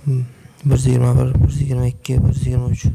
121, 122, 123.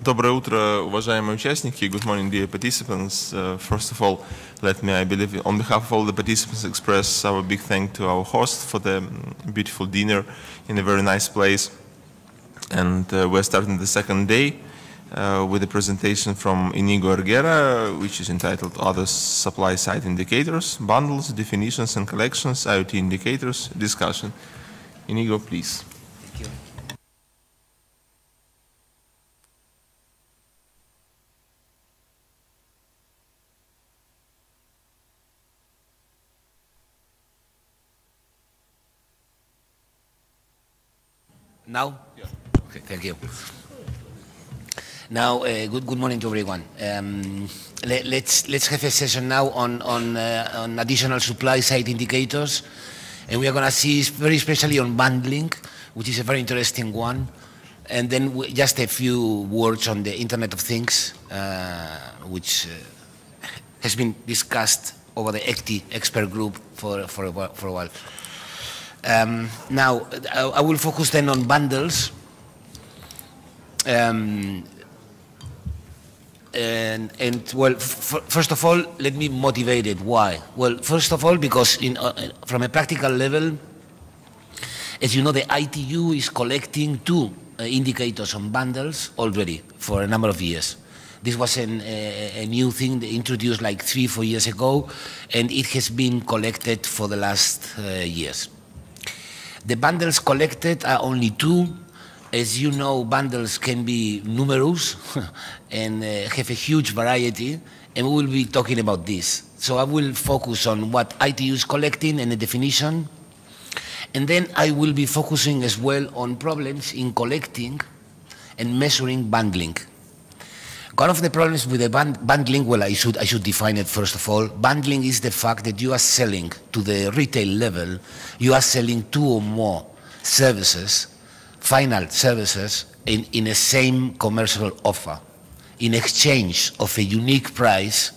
Доброе утро, уважаемые участники. Good morning, dear participants. First of all, let me, I believe, on behalf of all the participants, express our big thank to our host for the beautiful dinner in a very nice place. And we're starting the second day with a presentation from Inigo Erguera, which is entitled Other Supply Side Indicators, Bundles, Definitions and Collections, IoT Indicators, Discussion. Inigo, please. Thank you. Now? Yeah. Okay, thank you. Now, good morning to everyone. Let's have a session now on additional supply side indicators, and we are going to see very especially on bundling, which is a very interesting one, and then just a few words on the Internet of Things, which has been discussed over the ICT expert group for a while. Now, I will focus then on bundles. Well, first of all, let me motivate it. Why? Well, first of all, because from a practical level, as you know, the ITU is collecting two indicators on bundles already for a number of years. This was a new thing introduced like 3-4 years ago, and it has been collected for the last years. The bundles collected are only two. As you know, bundles can be numerous and have a huge variety, and we will be talking about this. So I will focus on what ITU is collecting and the definition, and then I will be focusing as well on problems in collecting and measuring bundling. One of the problems with the bundling, well, I should define it first of all. Bundling is the fact that you are selling to the retail level, you are selling two or more services, final services, in a same commercial offer, in exchange of a unique price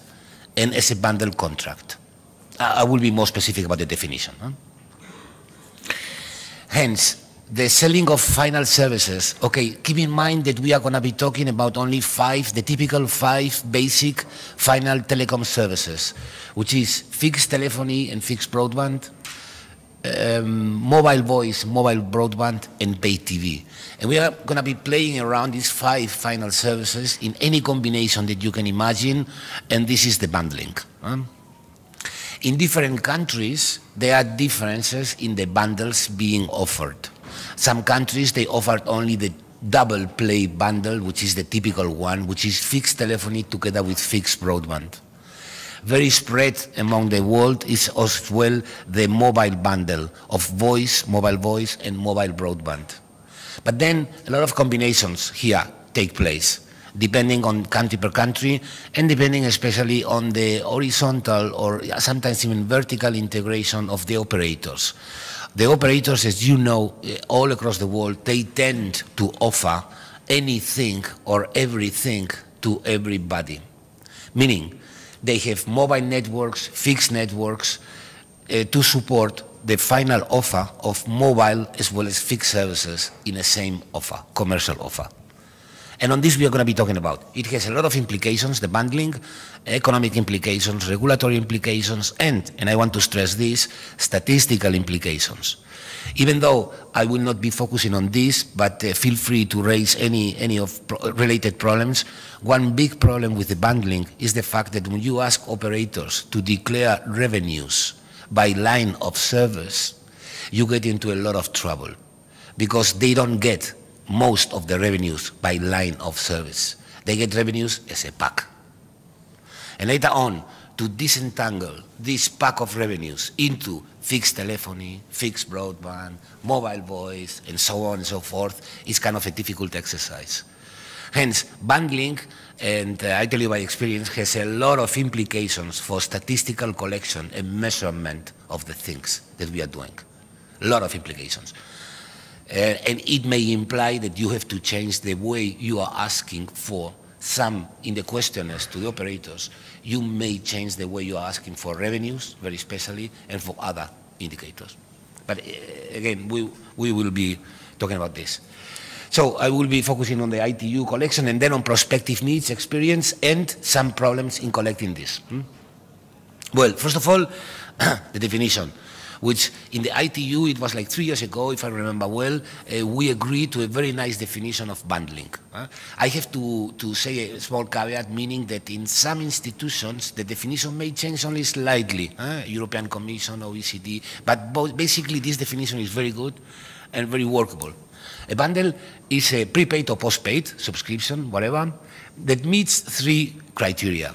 and as a bundle contract. I will be more specific about the definition. Huh? Hence, the selling of final services, okay, keep in mind that we are going to be talking about only the typical 5 basic final telecom services, which is fixed telephony and fixed broadband, mobile voice, mobile broadband, and pay TV. And we are going to be playing around these 5 final services in any combination that you can imagine, and this is the bundling. In different countries, there are differences in the bundles being offered. Some countries, they offered only the double play bundle, which is the typical one, which is fixed telephony together with fixed broadband. Very spread among the world is as well the mobile bundle of mobile voice, and mobile broadband. But then a lot of combinations here take place, depending on country per country, and depending especially on the horizontal or sometimes even vertical integration of the operators. The operators, as you know, all across the world, they tend to offer anything or everything to everybody. Meaning, they have mobile networks, fixed networks, to support the final offer of mobile as well as fixed services in the same offer, commercial offer. And on this we are going to be talking about. It has a lot of implications, the bundling, economic implications, regulatory implications, and I want to stress this, statistical implications. Even though I will not be focusing on this, but feel free to raise any of related problems, one big problem with the bundling is the fact that when you ask operators to declare revenues by line of service, you get into a lot of trouble because they don't get most of the revenues by line of service. They get revenues as a pack. And later on, to disentangle this pack of revenues into fixed telephony, fixed broadband, mobile voice, and so on and so forth is kind of a difficult exercise. Hence, bundling, and I tell you by experience, has a lot of implications for statistical collection and measurement of the things that we are doing. A lot of implications. And it may imply that you have to change the way you are asking for some, in the questionnaires to the operators, you may change the way you are asking for revenues, very especially, and for other indicators. But again, we will be talking about this. So I will be focusing on the ITU collection and then on prospective needs, experience, and some problems in collecting this. Well, first of all, the definition, which in the ITU, it was like 3 years ago, if I remember well, we agreed to a very nice definition of bundling. I have to say a small caveat, meaning that in some institutions, the definition may change only slightly, European Commission, OECD, but basically this definition is very good and very workable. A bundle is a prepaid or postpaid subscription, whatever, that meets 3 criteria.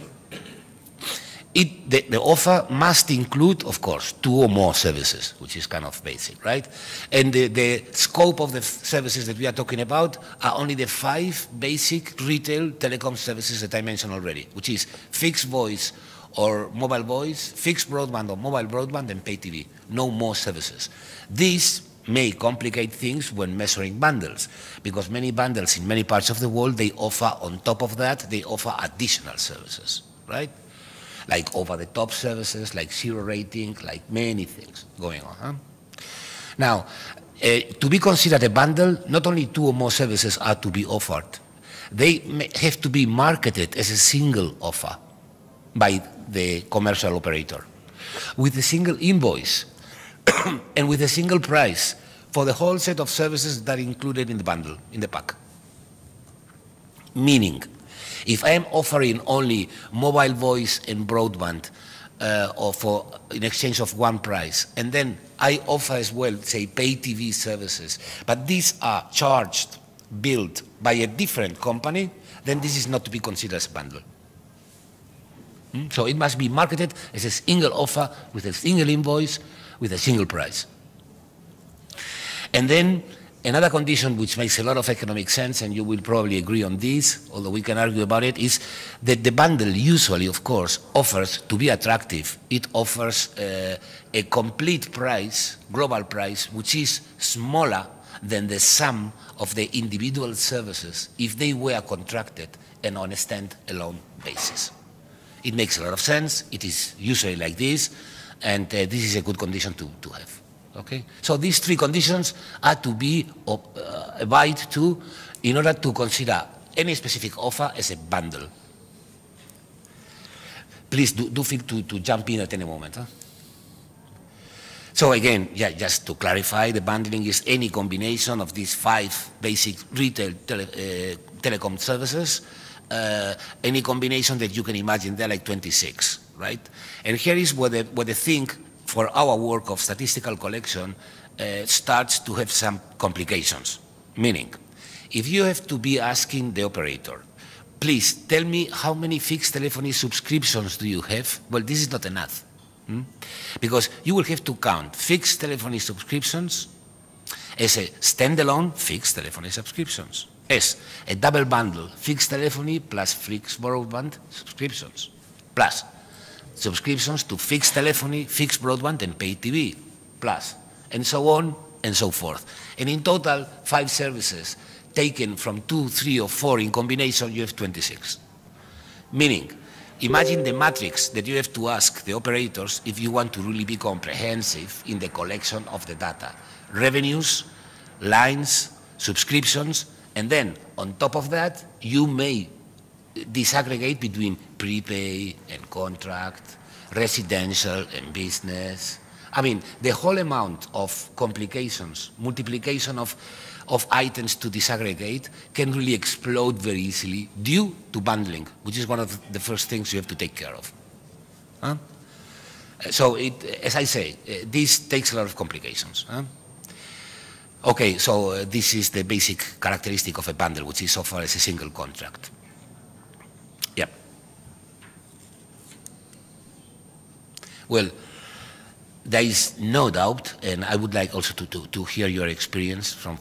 The offer must include, of course, 2 or more services, which is kind of basic, right? And the scope of the services that we are talking about are only the 5 basic retail telecom services that I mentioned already, which is fixed voice or mobile voice, fixed broadband or mobile broadband, and pay TV. No more services. This may complicate things when measuring bundles, because many bundles in many parts of the world, they offer, on top of that, they offer additional services, right? Like over-the-top services, like zero rating, like many things going on. Now, to be considered a bundle, not only 2 or more services are to be offered. They have to be marketed as a single offer by the commercial operator, with a single invoice and with a single price for the whole set of services that are included in the bundle, in the pack. Meaning, if I am offering only mobile voice and broadband or in exchange of one price, and then I offer as well, say, pay TV services, but these are charged, billed by a different company, then this is not to be considered as a bundle. So it must be marketed as a single offer with a single invoice with a single price. And then another condition which makes a lot of economic sense, and you will probably agree on this, although we can argue about it, is that the bundle usually, of course, offers, to be attractive, it offers a complete price, global price, which is smaller than the sum of the individual services if they were contracted and on a stand-alone basis. It makes a lot of sense. It is usually like this, and this is a good condition to have. Okay? So these 3 conditions are to be abide to in order to consider any specific offer as a bundle. Please do feel to jump in at any moment. So again, yeah, just to clarify, the bundling is any combination of these 5 basic retail telecom services, any combination that you can imagine. There are like 26, right? And here is where the thing for our work of statistical collection starts to have some complications. Meaning, if you have to be asking the operator, please tell me how many fixed telephony subscriptions do you have? Well, this is not enough. Because you will have to count fixed telephony subscriptions as a standalone fixed telephony subscriptions, as a double bundle, fixed telephony plus fixed broadband subscriptions, plus subscriptions to fixed telephony, fixed broadband, and pay TV, plus, and so on and so forth. And in total, 5 services taken from 2, 3, or 4 in combination, you have 26. Meaning, imagine the matrix that you have to ask the operators if you want to really be comprehensive in the collection of the data. Revenues, lines, subscriptions, and then on top of that, you may disaggregate between prepay and contract, residential and business. I mean, the whole amount of complications, multiplication of items to disaggregate can really explode very easily due to bundling, which is one of the first things you have to take care of. So, as I say, this takes a lot of complications. Okay, so this is the basic characteristic of a bundle, which is offered as a single contract. Yep. Well, there is no doubt, and I would like also to hear your experience from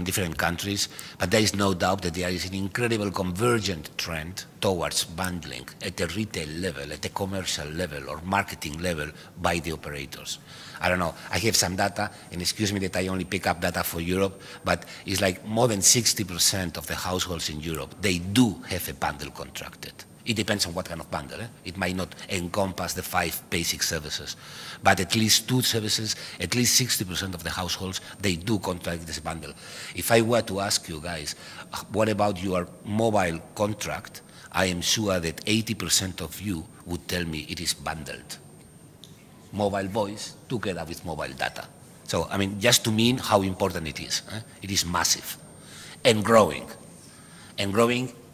different countries, but there is no doubt that there is an incredible convergent trend towards bundling at the retail level, at the commercial level, or marketing level by the operators. I don't know, I have some data, and excuse me that I only pick up data for Europe, but it's like more than 60% of the households in Europe, they do have a bundle contracted. It depends on what kind of bundle. It might not encompass the 5 basic services, but at least 2 services, at least 60% of the households, they do contract this bundle. If I were to ask you guys, what about your mobile contract, I am sure that 80% of you would tell me it is bundled. Mobile voice together with mobile data. So, I mean, just to mean how important it is. It is massive and growing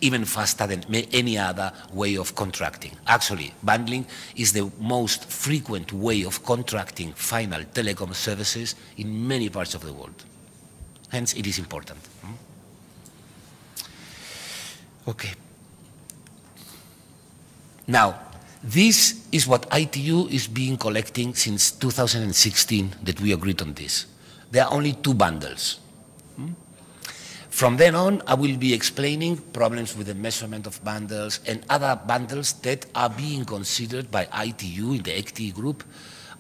even faster than any other way of contracting. Actually, bundling is the most frequent way of contracting final telecom services in many parts of the world. Hence, it is important. Okay. Now, this is what ITU is being collecting since 2016 that we agreed on this. There are only 2 bundles. From then on, I will be explaining problems with the measurement of bundles and other bundles that are being considered by ITU in the ICT group,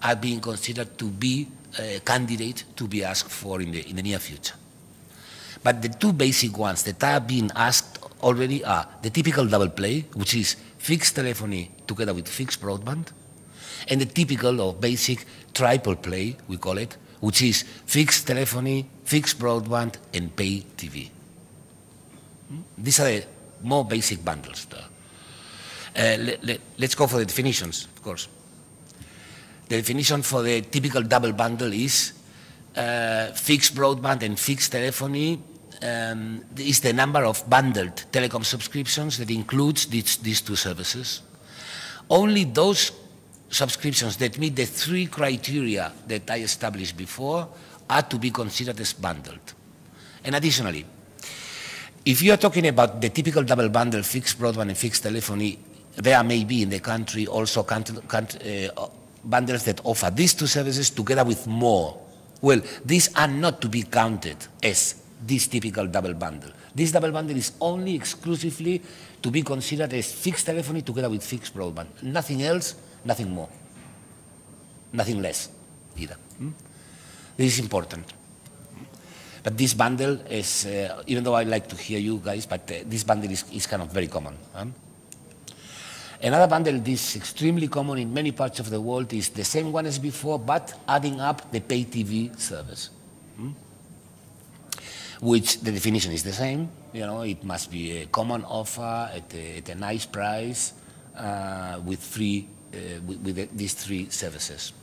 are being considered to be a candidate to be asked for in the near future. But the 2 basic ones that are being asked already are the typical double play, which is fixed telephony together with fixed broadband, and the typical or basic triple play, we call it, which is fixed telephony, fixed broadband, and pay TV. These are the more basic bundles. Let's go for the definitions, of course. The definition for the typical double bundle is fixed broadband and fixed telephony is the number of bundled telecom subscriptions that includes these 2 services. Only those subscriptions that meet the 3 criteria that I established before are to be considered as bundled. And additionally, if you are talking about the typical double bundle, fixed broadband and fixed telephony, there may be in the country also bundles that offer these 2 services together with more. Well, these are not to be counted as this typical double bundle. This double bundle is only exclusively to be considered as fixed telephony together with fixed broadband. Nothing else, nothing more. Nothing less either. This is important. But this bundle is, even though I like to hear you guys, but this bundle is kind of very common. Another bundle that is extremely common in many parts of the world is the same one as before, but adding up the pay TV service. Which the definition is the same. You know, it must be a common offer at a nice price with these 3 services.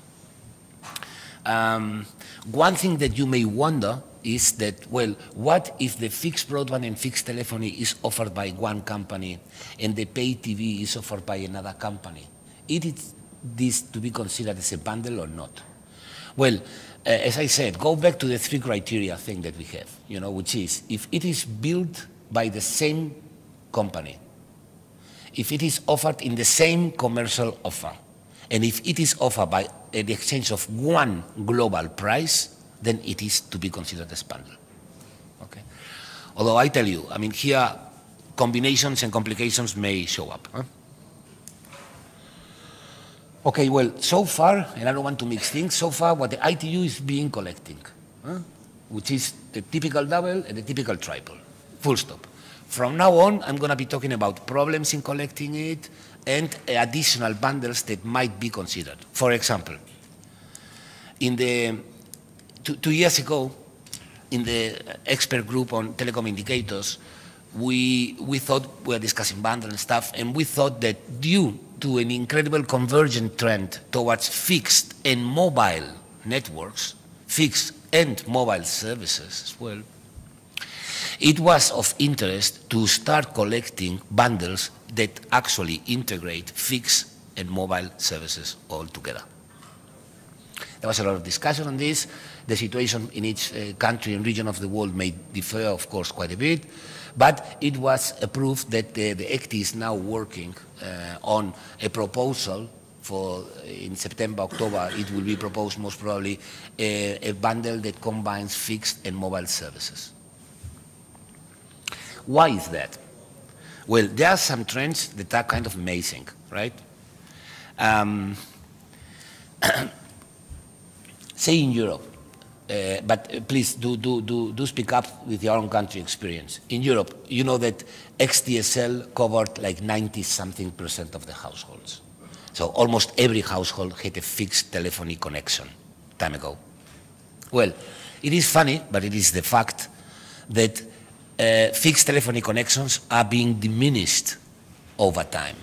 One thing that you may wonder is that, well, what if the fixed broadband and fixed telephony is offered by one company and the pay TV is offered by another company? Is this to be considered as a bundle or not? Well, as I said, go back to the 3 criteria thing that we have, you know, which is if it is built by the same company, if it is offered in the same commercial offer, and if it is offered by the exchange of one global price, then it is to be considered as bundle. Okay? Although I tell you, I mean, here combinations and complications may show up. Okay, well, so far, and I don't want to mix things, so far what the ITU is being collecting, which is the typical double and the typical triple, full stop. From now on, I'm going to be talking about problems in collecting it and additional bundles that might be considered. For example, in the 2 years ago, in the expert group on telecom indicators, we thought, we were discussing bundle and stuff, and we thought that due to an incredible convergent trend towards fixed and mobile networks, fixed and mobile services as well, it was of interest to start collecting bundles that actually integrate fixed and mobile services all together. There was a lot of discussion on this. The situation in each country and region of the world may differ, of course, quite a bit, but it was approved that the ICT is now working on a proposal for, in September, October, it will be proposed most probably a bundle that combines fixed and mobile services. Why is that? Well, there are some trends that are kind of amazing, right? Say in Europe, but please do speak up with your own country experience. In Europe, you know that XDSL covered like 90-something% of the households. So almost every household had a fixed telephony connection time ago. Well, it is funny, but it is the fact that fixed telephony connections are being diminished over time.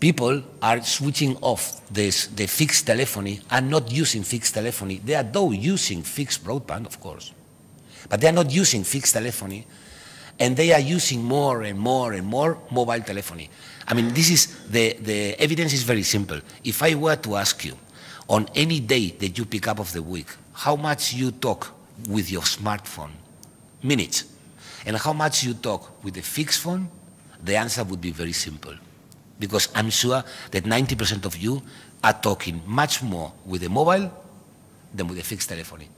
People are switching off the fixed telephony and not using fixed telephony. They are though using fixed broadband, of course, but they are not using fixed telephony, and they are using more and more and more mobile telephony. I mean, this is the evidence is very simple. If I were to ask you, on any day that you pick up of the week, how much you talk with your smartphone, minutes, and how much you talk with a fixed phone, the answer would be very simple. Because I'm sure that 90% of you are talking much more with a mobile than with a fixed telephony.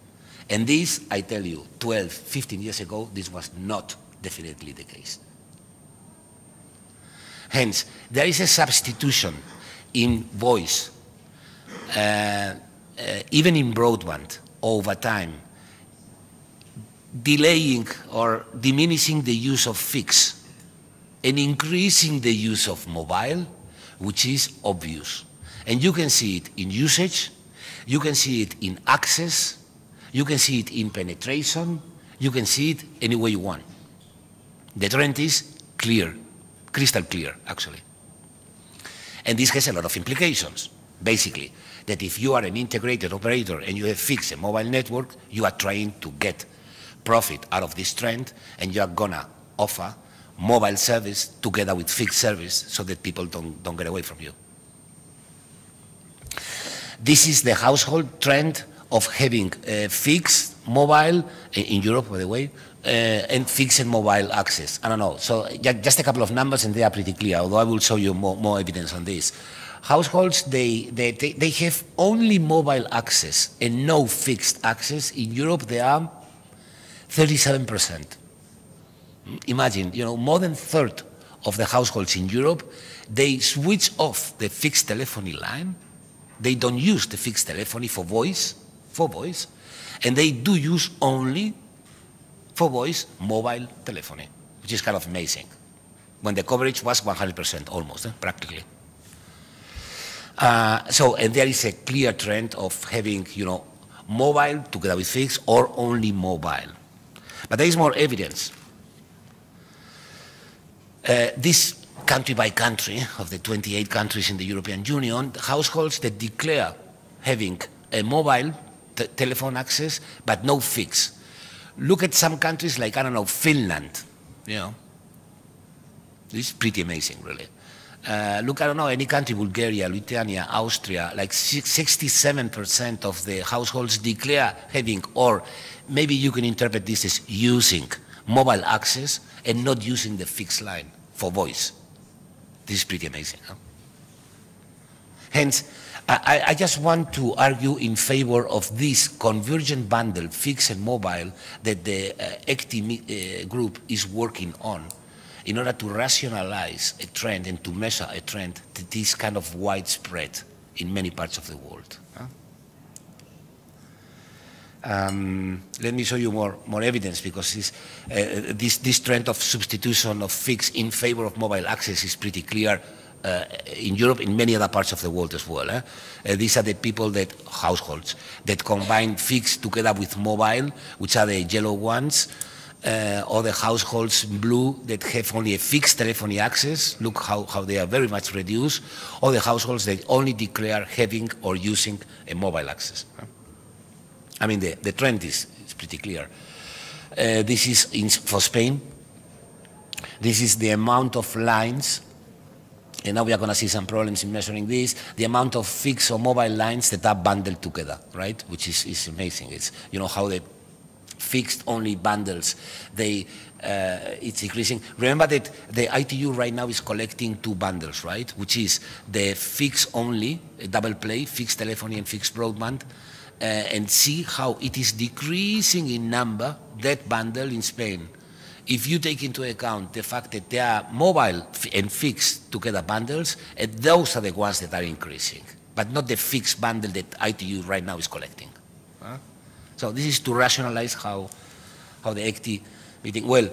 And this, I tell you, 12, 15 years ago, this was not definitely the case. Hence, there is a substitution in voice, even in broadband, over time, delaying or diminishing the use of fixed and increasing the use of mobile, which is obvious. And you can see it in usage, you can see it in access, you can see it in penetration, you can see it any way you want. The trend is clear, crystal clear, actually. And this has a lot of implications. Basically, that if you are an integrated operator and you have fixed a mobile network, you are trying to get profit out of this trend, and you are gonna offer mobile service together with fixed service so that people don't get away from you. This is the household trend of having fixed mobile, in Europe by the way, and fixed and mobile access. I don't know, so just a couple of numbers and they are pretty clear, although I will show you more evidence on this. Households, they have only mobile access and no fixed access. In Europe, they are 37%. Imagine, you know, more than a third of the households in Europe, they switch off the fixed telephony line. They don't use the fixed telephony for voice, and they do use only for voice mobile telephony, which is kind of amazing, when the coverage was 100% almost, practically. And there is a clear trend of having, you know, mobile together with fixed or only mobile. But there is more evidence. This country by country, of the 28 countries in the European Union, households that declare having a mobile telephone access but no fixed. Look at some countries like, I don't know, Finland, you know. This is pretty amazing, really. Look, I don't know, any country, Bulgaria, Lithuania, Austria, like 67% of the households declare having, or maybe you can interpret this as using mobile access and not using the fixed line for voice. This is pretty amazing. Huh? Hence, I just want to argue in favor of this convergent bundle, fixed and mobile, that the ICT group is working on in order to rationalize a trend and to measure a trend that is kind of widespread in many parts of the world. Huh? Let me show you more evidence, because this trend of substitution of fixed in favor of mobile access is pretty clear in Europe, in many other parts of the world as well. These are the people households that combine fixed together with mobile, which are the yellow ones, or the households in blue that have only a fixed telephony access. Look how they are very much reduced, or the households that only declare having or using a mobile access. I mean, the trend is pretty clear. This is for Spain. This is the amount of lines, and now we are going to see some problems in measuring this, the amount of fixed or mobile lines that are bundled together, right? Which is amazing. It's, you know, how the fixed only bundles, it's increasing. Remember that the ITU right now is collecting two bundles, right? Which is the fixed only, double play, fixed telephony and fixed broadband, and see how it is decreasing in number, that bundle in Spain. If you take into account the fact that there are mobile and fixed together bundles, and those are the ones that are increasing, but not the fixed bundle that ITU right now is collecting. So this is to rationalize how the ICT meeting, well,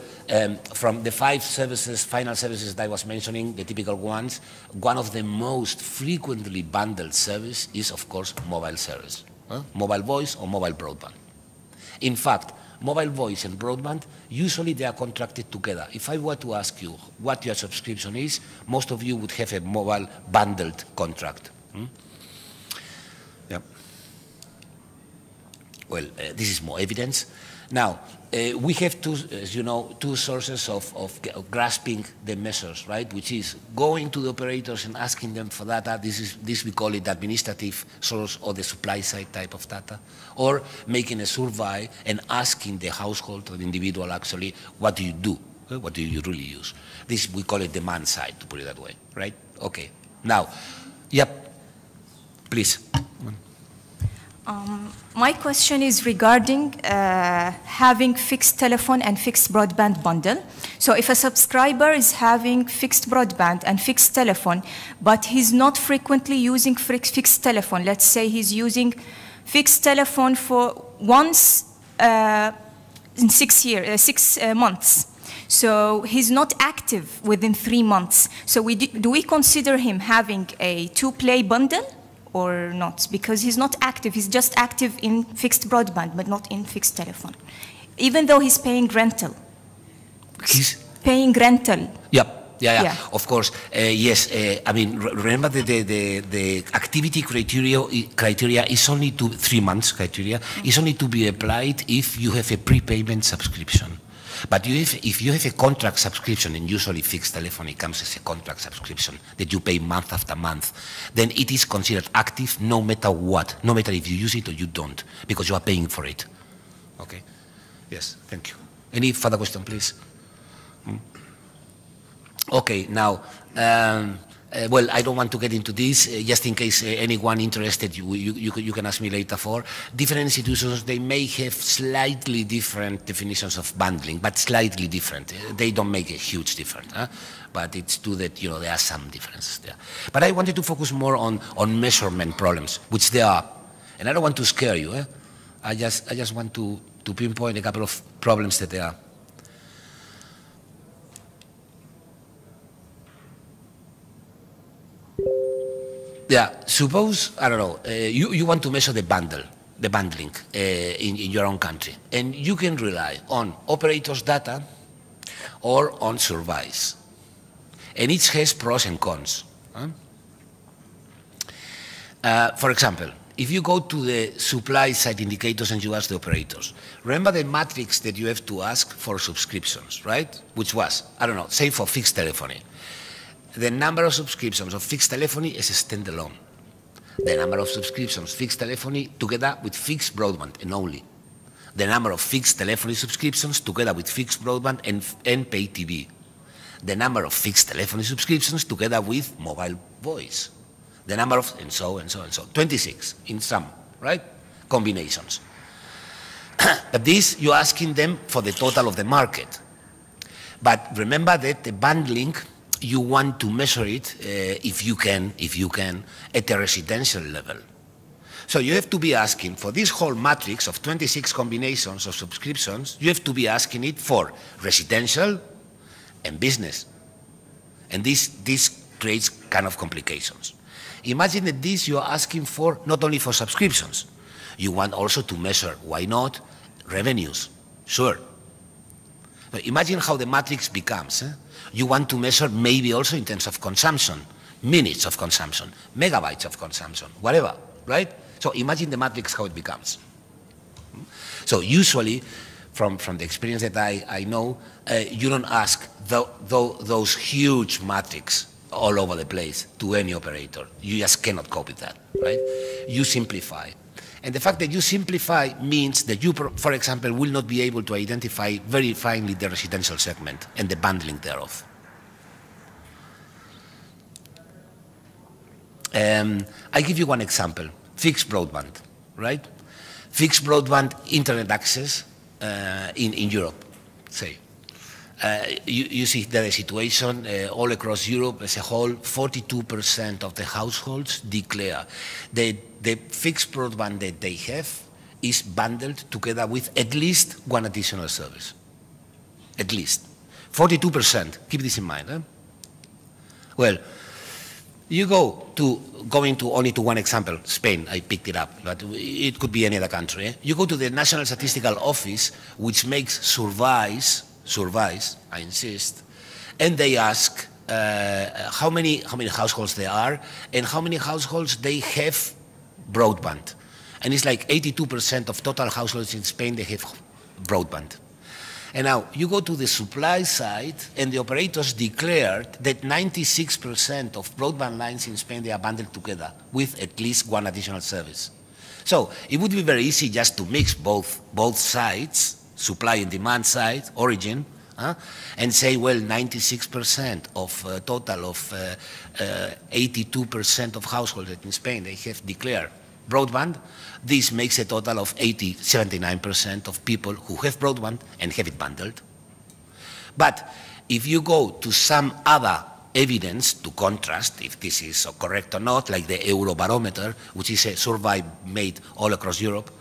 from the 5 services, final services that I was mentioning, the typical ones, one of the most frequently bundled service is, of course, mobile service, mobile voice or mobile broadband. In fact, mobile voice and broadband, usually they are contracted together. If I were to ask you what your subscription is, most of you would have a mobile bundled contract. Yeah. Well, this is more evidence. Now, we have as you know, two sources of grasping the measures, right? Which is going to the operators and asking them for data. This we call it administrative source or the supply side type of data, or making a survey and asking the household or the individual actually, what do you do? What do you really use? This we call it demand side, to put it that way, right? Okay. Now, yep, please. My question is regarding having fixed telephone and fixed broadband bundle. So if a subscriber is having fixed broadband and fixed telephone, but he's not frequently using fixed telephone, let's say he's using fixed telephone for once in 6 months. So he's not active within 3 months. So do we consider him having a two-play bundle? Or not, because he's not active, he's just active in fixed broadband, but not in fixed telephone. Even though he's paying rental. He's paying rental. Yep. Yeah. Of course, yes. I mean, remember the activity criteria is only 3 months criteria, is only to be applied if you have a prepayment subscription. But if you have a contract subscription, and usually fixed telephony comes as a contract subscription that you pay month after month, then it is considered active no matter what, no matter if you use it or you don't, because you are paying for it. Okay. Yes, thank you. Any further question, please? Okay, now, well, I don't want to get into this, just in case anyone interested, you can ask me later for. Different institutions, they may have slightly different definitions of bundling, but slightly different. They don't make a huge difference, but it's true that, you know, there are some differences there. But I wanted to focus more on measurement problems, which there are. And I don't want to scare you. I just want to pinpoint a couple of problems that there are. Yeah, suppose, I don't know, you want to measure the bundling in your own country, and you can rely on operators' data or on surveys. And each has pros and cons. For example, if you go to the supply side indicators and you ask the operators, remember the matrix that you have to ask for subscriptions, right? Which was, I don't know, say for fixed telephony. The number of subscriptions of fixed telephony is a standalone. The number of subscriptions fixed telephony together with fixed broadband and only. The number of fixed telephony subscriptions together with fixed broadband and pay TV. The number of fixed telephony subscriptions together with mobile voice. The number of, and so. 26 in some, right? Combinations. But this, you're asking them for the total of the market. But remember that the bundling, you want to measure it, if you can, at the residential level. So you have to be asking for this whole matrix of 26 combinations of subscriptions, you have to be asking it for residential and business. And this creates kind of complications. Imagine that this you are asking for not only for subscriptions, you want also to measure, why not, revenues. Sure. Now imagine how the matrix becomes. You want to measure maybe also in terms of consumption, minutes of consumption, megabytes of consumption, whatever, right? So imagine the matrix how it becomes. So usually, from the experience that I know, you don't ask those huge matrix all over the place to any operator. You just cannot cope with that, right? You simplify. And the fact that you simplify means that you, for example, will not be able to identify very finely the residential segment and the bundling thereof. I give you one example, fixed broadband, right? Fixed broadband internet access in Europe, say. You see the situation all across Europe as a whole, 42% of the households declare that the fixed broadband that they have is bundled together with at least one additional service. At least. 42%, keep this in mind. Well, you going to only to one example, Spain, I picked it up, but it could be any other country. You go to the National Statistical Office, which makes surveys, I insist, and they ask how many households there are and how many households they have broadband. And it's like 82% of total households in Spain, they have broadband. And now you go to the supply side, and the operators declared that 96% of broadband lines in Spain, they are bundled together with at least one additional service. So it would be very easy just to mix both sides, supply and demand side, origin, and say, well, 96% of total of 82% of households in Spain, they have declared broadband. This makes a total of 79% of people who have broadband and have it bundled. But if you go to some other evidence to contrast if this is correct or not, like the Eurobarometer, which is a survey made all across Europe,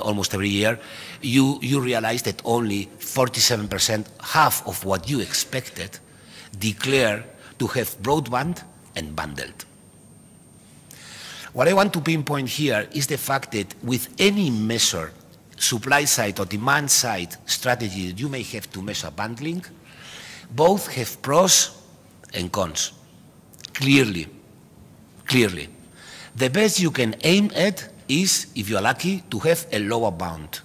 almost every year, you realize that only 47%, half of what you expected, declare to have broadband and bundled. What I want to pinpoint here is the fact that with any measure, supply side or demand side strategy that you may have to measure bundling, both have pros and cons, clearly. The best you can aim at is, if you're lucky, to have a lower bound.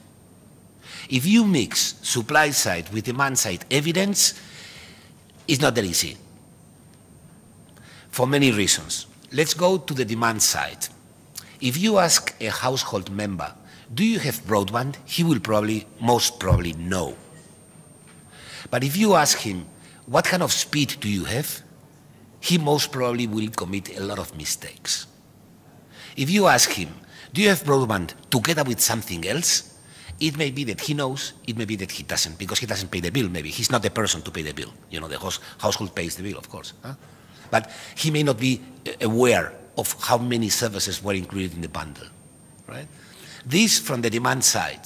If you mix supply side with demand side evidence, it's not that easy, for many reasons. Let's go to the demand side. If you ask a household member, do you have broadband? He will most probably know. But if you ask him, what kind of speed do you have? He most probably will commit a lot of mistakes. If you ask him, do you have broadband together with something else? It may be that he knows, it may be that he doesn't, because he doesn't pay the bill, maybe. He's not the person to pay the bill. You know, the household pays the bill, of course. But he may not be aware of how many services were included in the bundle, right? This from the demand side.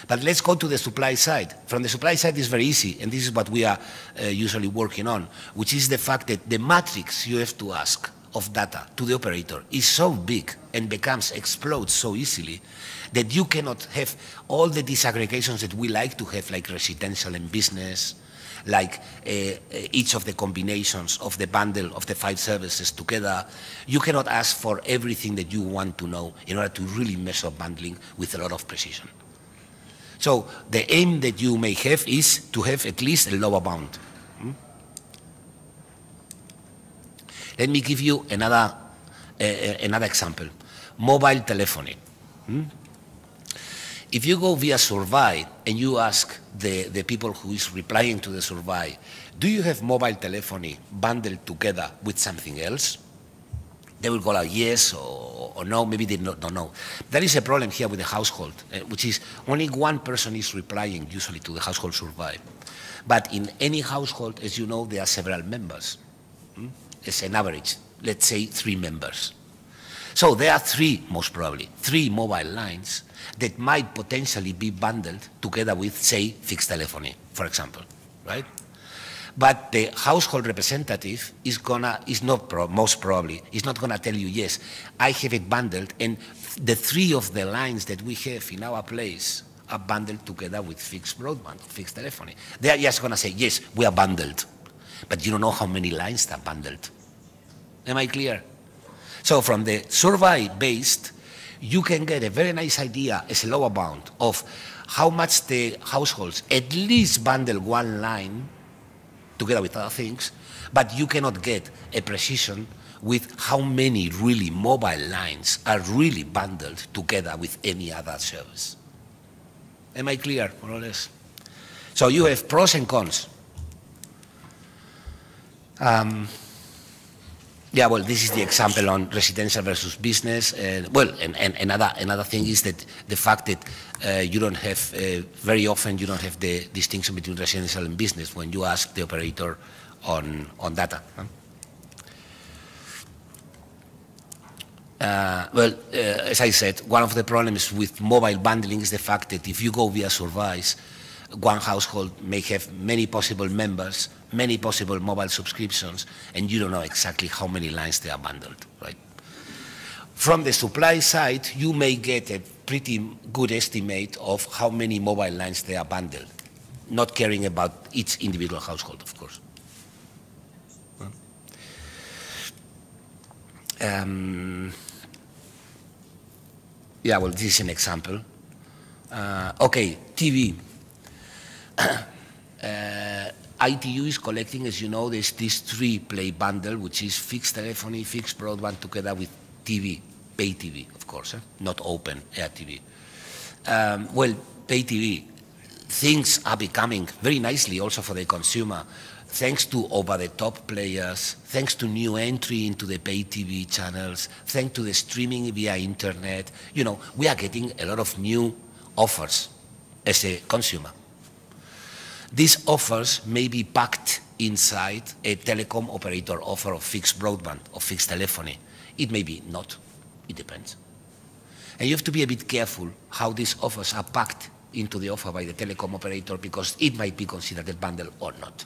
But let's go to the supply side. From the supply side, it's very easy, and this is what we are usually working on, which is the fact that the matrix you have to ask of data to the operator is so big and explodes so easily that you cannot have all the disaggregations that we like to have, like residential and business, like each of the combinations of the bundle of the 5 services together. You cannot ask for everything that you want to know in order to really measure bundling with a lot of precision. So the aim that you may have is to have at least a lower bound. Let me give you another example. Mobile telephony. If you go via survey and you ask the people who is replying to the survey, do you have mobile telephony bundled together with something else? They will go like yes or no, maybe they don't know. There is a problem here with the household, which is only one person is replying usually to the household survey. But in any household, as you know, there are several members. As an average, let's say 3 members. So there are 3, most probably, 3 mobile lines that might potentially be bundled together with, say, fixed telephony, for example, right? But the household representative is most probably not gonna tell you, yes, I have it bundled, and the 3 of the lines that we have in our place are bundled together with fixed broadband, fixed telephony. They are just gonna say, yes, we are bundled, but you don't know how many lines are bundled. Am I clear? So from the survey based, you can get a very nice idea as a lower bound of how much the households at least bundle one line together with other things, but you cannot get a precision with how many really mobile lines are really bundled together with any other service. Am I clear, more or less? So you have pros and cons. Yeah, well, this is the example on residential versus business. Well, and another thing is that the fact that you don't have, very often you don't have the distinction between residential and business when you ask the operator on data. As I said, one of the problems with mobile bundling is the fact that if you go via surveys, one household may have many possible members, many possible mobile subscriptions, and you don't know exactly how many lines they are bundled, right? From the supply side, you may get a pretty good estimate of how many mobile lines they are bundled, not caring about each individual household, of course. Yeah, well, this is an example. Okay, TV. ITU is collecting, as you know, this 3-play bundle, which is fixed telephony, fixed broadband together with TV, pay TV, of course, not open air TV. Well, pay TV, things are becoming very nicely also for the consumer, thanks to over-the-top players, thanks to new entry into the pay TV channels, thanks to the streaming via internet. You know, we are getting a lot of new offers as a consumer. These offers may be packed inside a telecom operator offer of fixed broadband or fixed telephony. It may be not, it depends. And you have to be a bit careful how these offers are packed into the offer by the telecom operator, because it might be considered a bundle or not.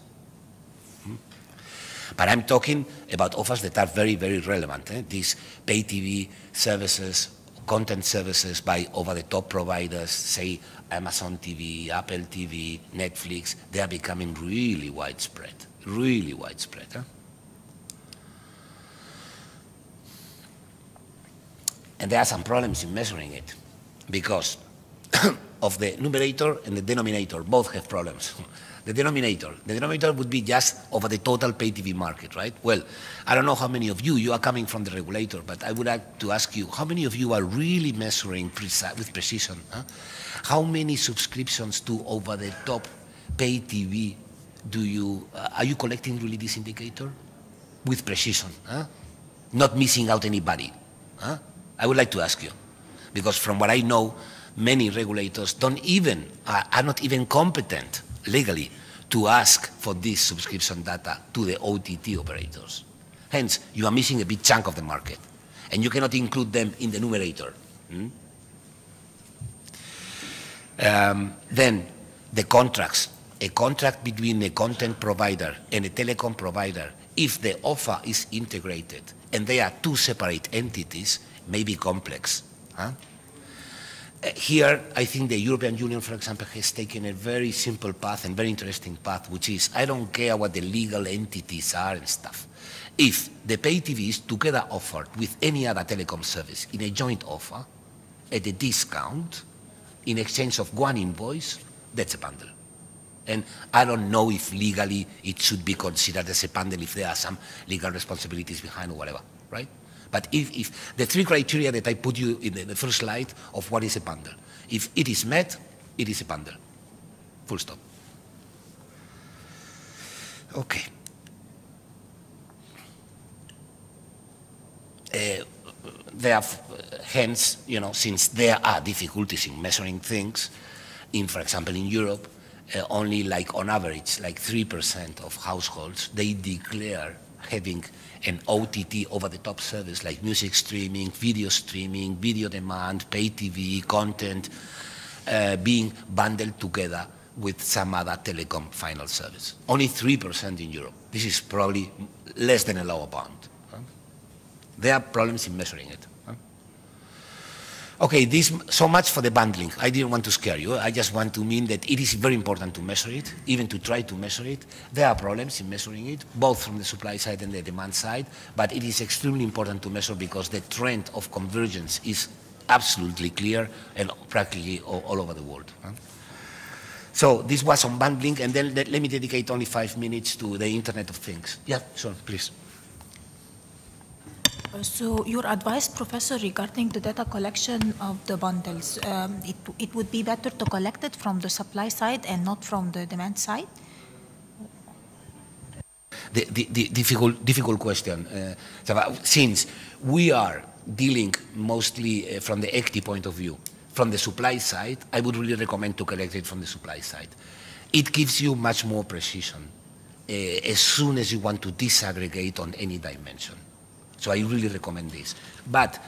But I'm talking about offers that are very, very relevant. These pay TV services, content services by over-the-top providers, say Amazon TV, Apple TV, Netflix, they are becoming really widespread, really widespread. And there are some problems in measuring it, because of the numerator and the denominator, both have problems. The denominator would be just over the total pay TV market, right? Well, I don't know how many of you are coming from the regulator, but I would like to ask you, how many of you are really measuring with precision? How many subscriptions to over-the-top pay TV are you collecting really this indicator? With precision, not missing out anybody. I would like to ask you, because from what I know, many regulators are not even competent legally to ask for this subscription data to the OTT operators. Hence, you are missing a big chunk of the market, and you cannot include them in the numerator. Then, the contracts. A contract between a content provider and a telecom provider, if the offer is integrated and they are two separate entities, may be complex. Here, I think the European Union, for example, has taken a very simple path and very interesting path, which is, I don't care what the legal entities are and stuff. If the pay TV is together offered with any other telecom service in a joint offer, at a discount, in exchange of one invoice, that's a bundle. And I don't know if legally it should be considered as a bundle if there are some legal responsibilities behind or whatever, right? But if the 3 criteria that I put you in the first slide of what is a bundle, if it is met, it is a bundle. Full stop. Okay. Hence, you know, since there are difficulties in measuring things, for example, in Europe, only like on average, like 3% of households, they declare having an OTT over-the-top service like music streaming, video demand, pay TV, content, being bundled together with some other telecom final service. Only 3% in Europe. This is probably less than a lower bound. There are problems in measuring it. Okay, so much for the bundling. I didn't want to scare you. I just want to mean that it is very important to measure it, even to try to measure it. There are problems in measuring it, both from the supply side and the demand side, but it is extremely important to measure because the trend of convergence is absolutely clear and practically all over the world. So this was on bundling, and then let me dedicate only 5 minutes to the Internet of Things. Yeah, sure, please. So your advice, Professor, regarding the data collection of the bundles, it would be better to collect it from the supply side and not from the demand side? The difficult question. Since we are dealing mostly from the equity point of view, from the supply side, I would really recommend to collect it from the supply side. It gives you much more precision as soon as you want to disaggregate on any dimension. So I really recommend this. But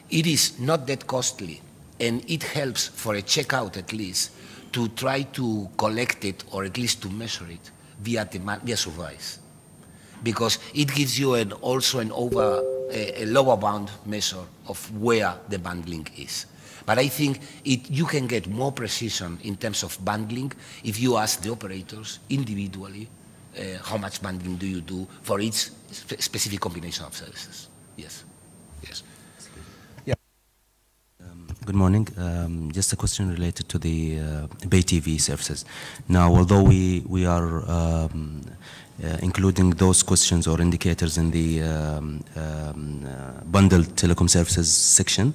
it is not that costly, and it helps for a checkout at least to try to collect it or at least to measure it via surveys, because it gives you also a lower bound measure of where the bundling is. But I think you can get more precision in terms of bundling if you ask the operators individually how much bundling do you do for each specific combination of services. Yes. Yes. Yeah. Good morning. Just a question related to the pay TV services. Now, although we are including those questions or indicators in the bundled telecom services section,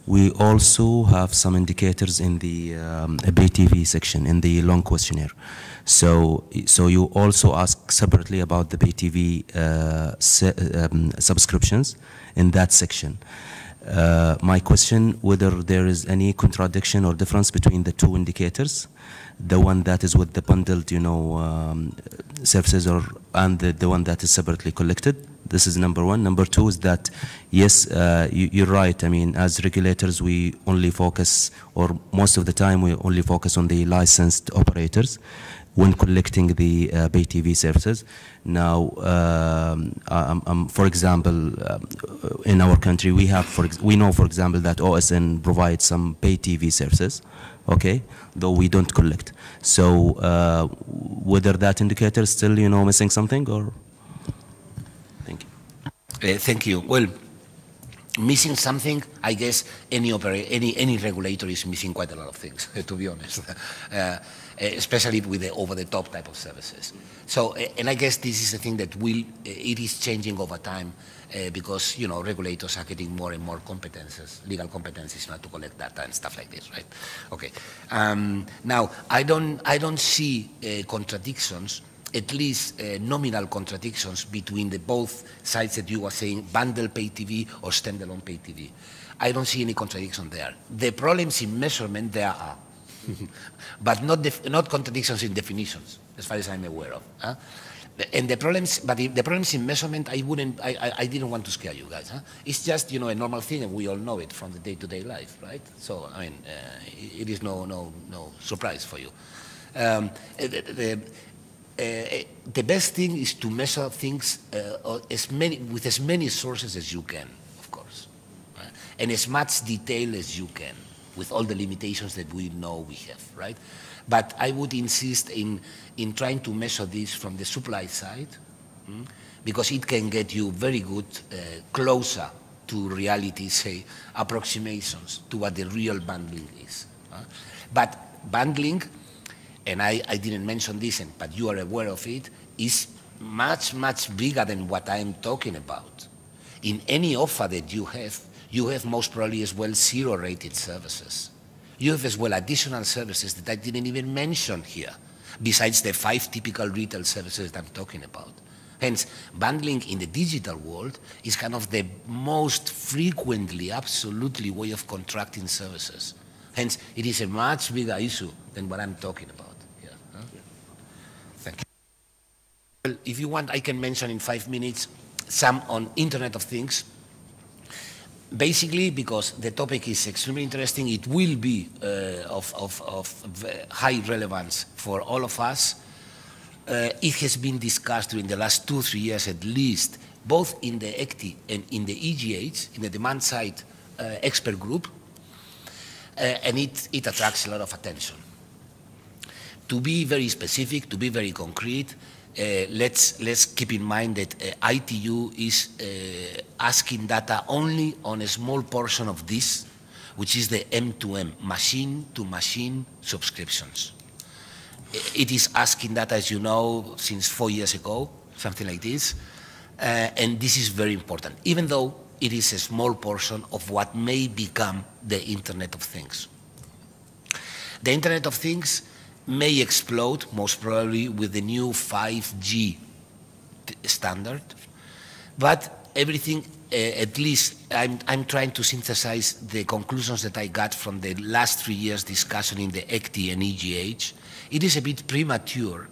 we also have some indicators in the pay TV section in the long questionnaire. So you also ask separately about the pay TV subscriptions in that section. My question, whether there is any contradiction or difference between the two indicators, the one that is with the bundled, services, and the one that is separately collected. This is number one. Number two is that, yes, you're right. I mean, as regulators, we only focus, or most of the time, we only focus on the licensed operators when collecting the pay TV services. Now, for example, in our country, we know, for example, that OSN provides some pay TV services, okay, though we don't collect. So, whether that indicator is still, missing something, or? Thank you. Thank you. Well, missing something, I guess any regulator is missing quite a lot of things, to be honest, especially with the over-the-top type of services. So, and I guess this is the thing that it is changing over time because, regulators are getting more and more competences, legal competencies now to collect data and stuff like this, right? Okay. Now, I don't see contradictions, at least nominal contradictions between the both sides that you were saying, bundle pay TV or standalone pay TV. I don't see any contradiction there. The problems in measurement there are, but not contradictions in definitions, as far as I'm aware of. And the problems, but the problems in measurement, I didn't want to scare you guys. It's just, a normal thing, and we all know it from the day-to-day life, right? So, I mean, it is no surprise for you. The best thing is to measure things with as many sources as you can, of course, right? And as much detail as you can, with all the limitations that we know we have, right? But I would insist in trying to measure this from the supply side, because it can get you very good, closer to reality, say, approximations to what the real bundling is. But bundling, and I didn't mention this, but you are aware of it, is much, much bigger than what I'm talking about. In any offer that you have most probably as well zero-rated services. You have as well additional services that I didn't even mention here, besides the 5 typical retail services that I'm talking about. Hence, bundling in the digital world is kind of the most frequently, absolutely way of contracting services. Hence, it is a much bigger issue than what I'm talking about. Thank you. Well, if you want, I can mention in 5 minutes some on Internet of Things. Basically, because the topic is extremely interesting, it will be of high relevance for all of us. It has been discussed during the last 2-3 years at least, both in the ECTI and in the EGH, in the demand side expert group, and it attracts a lot of attention. To be very specific, to be very concrete, let's keep in mind that ITU is asking data only on a small portion of this, which is the M2M, machine-to-machine subscriptions. It is asking data, as you know, since 4 years ago, something like this, and this is very important, even though it is a small portion of what may become the Internet of Things. The Internet of Things may explode, most probably, with the new 5G standard, but everything, at least I'm trying to synthesize the conclusions that I got from the last 3 years discussion in the ECTI and EGH. It is a bit premature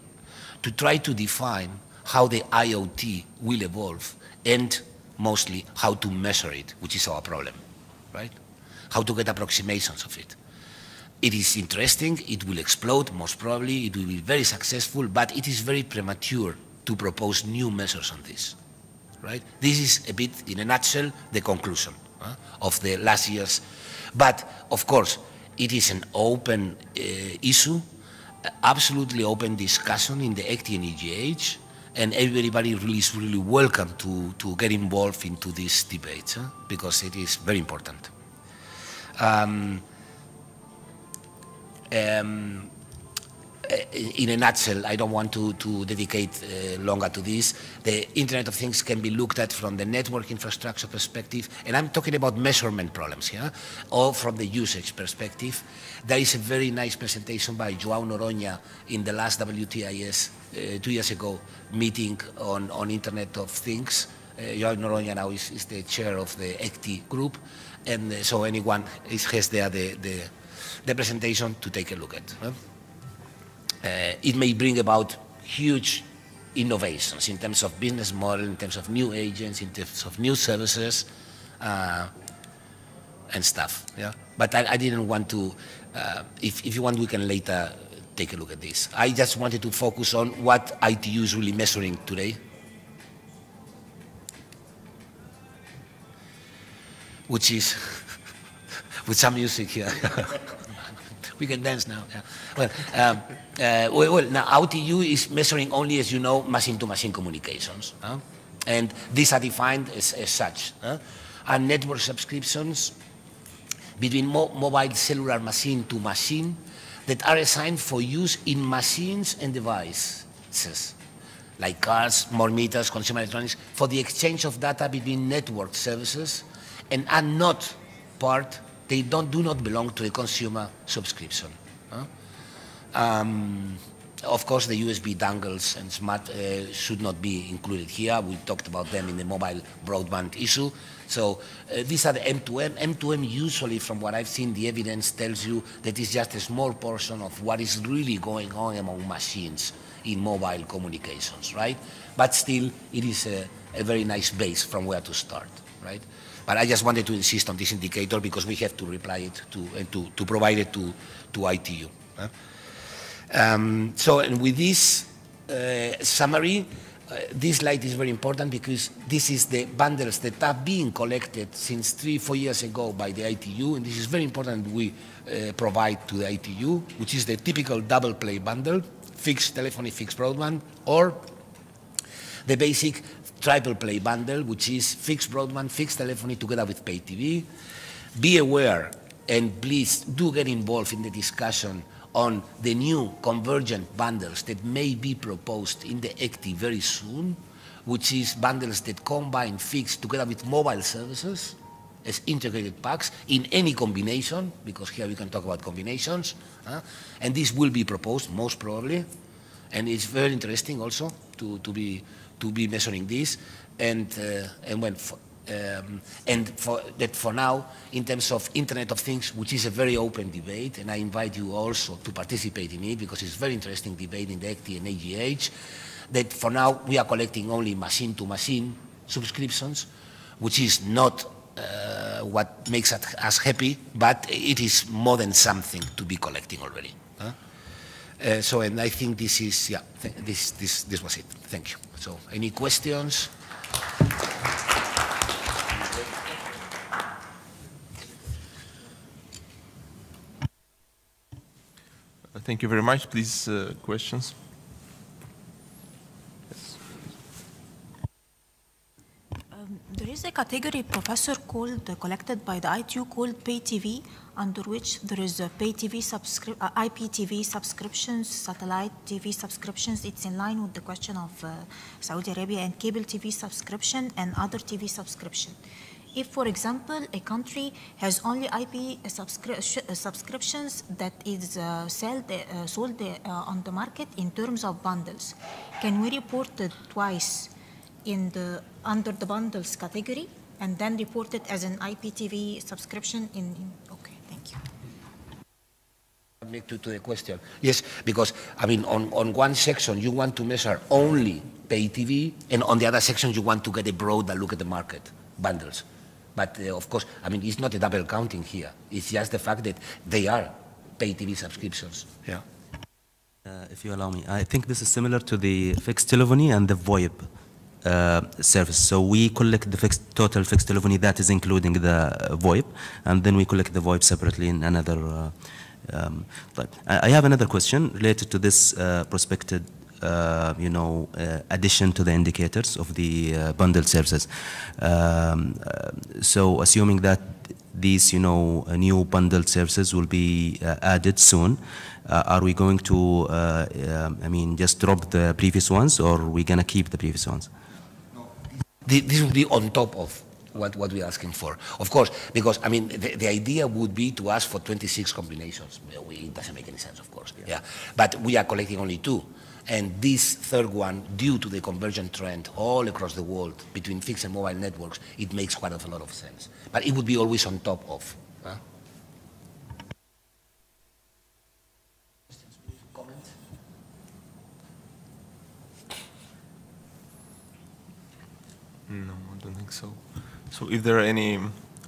to try to define how the IoT will evolve and mostly how to measure it, which is our problem. right? How to get approximations of it. It is interesting, it will explode, most probably, it will be very successful, but it is very premature to propose new measures on this, right? This is a bit, in a nutshell, the conclusion of the last year's. But, of course, it is an open issue, absolutely open discussion in the ECTI and EGH, and everybody really is really welcome to get involved into this debate, because it is very important. In a nutshell, I don't want to dedicate longer to this. The Internet of Things can be looked at from the network infrastructure perspective, and I'm talking about measurement problems here, or from the usage perspective. There is a very nice presentation by João Noronha in the last WTIS 2 years ago meeting on Internet of Things. João Noronha now is the chair of the ECTI group, and so anyone has there the presentation to take a look at. It may bring about huge innovations in terms of business model, in terms of new agents, in terms of new services, and stuff. Yeah? But I didn't want to, if you want, we can later take a look at this. I just wanted to focus on what ITU is really measuring today, which is, with some music here. We can dance now. Yeah. Well, now ITU is measuring only, as you know, machine-to-machine communications. And these are defined as such. And network subscriptions between mobile cellular machine-to-machine that are assigned for use in machines and devices, like cars, more meters, consumer electronics, for the exchange of data between network services, and are not part, they do not belong to a consumer subscription. Of course, the USB dongles and smart should not be included here. We talked about them in the mobile broadband issue. So these are the M2M. M2M usually, from what I've seen, the evidence tells you that it's just a small portion of what is really going on among machines in mobile communications, right? But still, it is a very nice base from where to start, right? But I just wanted to insist on this indicator because we have to reply it to provide it to ITU. So, and with this summary, this slide is very important because this is the bundles that are being collected since 3-4 years ago by the ITU, and this is very important we provide to the ITU, which is the typical double play bundle, fixed telephony, fixed broadband, or the basic triple play bundle, which is fixed broadband, fixed telephony together with pay TV. Be aware, and please do get involved in the discussion on the new convergent bundles that may be proposed in the ECTI very soon, which is bundles that combine fixed together with mobile services as integrated packs in any combination, because here we can talk about combinations, and this will be proposed most probably, and it's very interesting also to be measuring this, and for now, in terms of Internet of Things, which is a very open debate, and I invite you also to participate in it because it's a very interesting debate in the ECTI and AGH, that for now we are collecting only machine-to-machine subscriptions, which is not what makes us happy, but it is more than something to be collecting already. So, and I think this is, yeah, this was it. Thank you. So, any questions? Thank you very much. Please, questions? Yes. There is a category, Professor, collected by the ITU called pay TV, under which there is a pay TV IPTV subscriptions, satellite TV subscriptions. It's in line with the question of Saudi Arabia, and cable TV subscription and other TV subscription. If, for example, a country has only IP subscriptions that is sold on the market in terms of bundles, can we report it twice under the bundles category and then report it as an IPTV subscription okay, thank you. To the question. Yes, because, I mean, on one section you want to measure only pay TV, and on the other section you want to get a broader look at the market, bundles. But of course, I mean, it's not a double counting here. It's just the fact that they are pay TV subscriptions. Yeah. If you allow me, I think this is similar to the fixed telephony and the VoIP service. So we collect the total fixed telephony that is including the VoIP, and then we collect the VoIP separately in another. I have another question related to this prospected, addition to the indicators of the bundled services. So assuming that these, new bundled services will be added soon, are we going to, just drop the previous ones, or are we going to keep the previous ones? This will be on top of what we're asking for. Of course, because, I mean, the idea would be to ask for 26 combinations. It doesn't make any sense, of course. Yeah. But we are collecting only 2. And this third one, due to the convergent trend all across the world between fixed and mobile networks, it makes quite a lot of sense. But it would be always on top of. Comments? No, I don't think so. So if there are any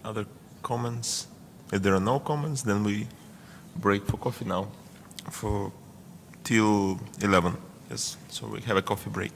other comments, if there are no comments, then we break for coffee now for till 11. Yes, so we have a coffee break.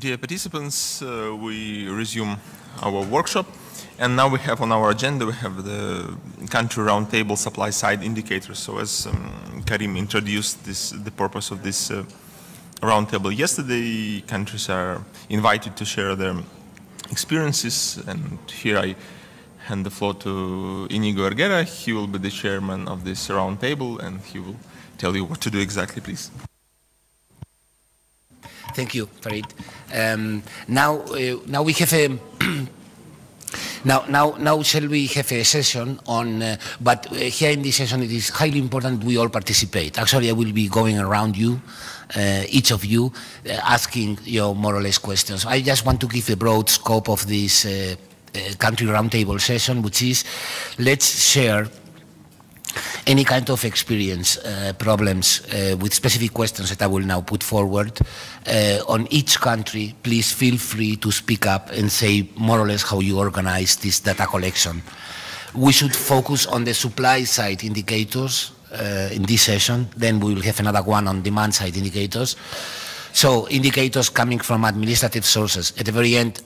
Dear participants, we resume our workshop, and now we have on our agenda, we have the country roundtable supply side indicators. So as Karim introduced the purpose of this roundtable yesterday, countries are invited to share their experiences, and here I hand the floor to Inigo Erguera. He will be the chairman of this roundtable, and he will tell you what to do exactly, please. Thank you, Farid. Now we have a now shall we have a session on? But here in this session, it is highly important we all participate. Actually, I will be going around you, each of you, asking your more or less questions. I just want to give a broad scope of this country roundtable session, which is let's share any kind of experience, problems with specific questions that I will now put forward on each country. Please feel free to speak up and say more or less how you organize this data collection. We should focus on the supply side indicators in this session. Then we will have another one on demand side indicators. So indicators coming from administrative sources. At the very end,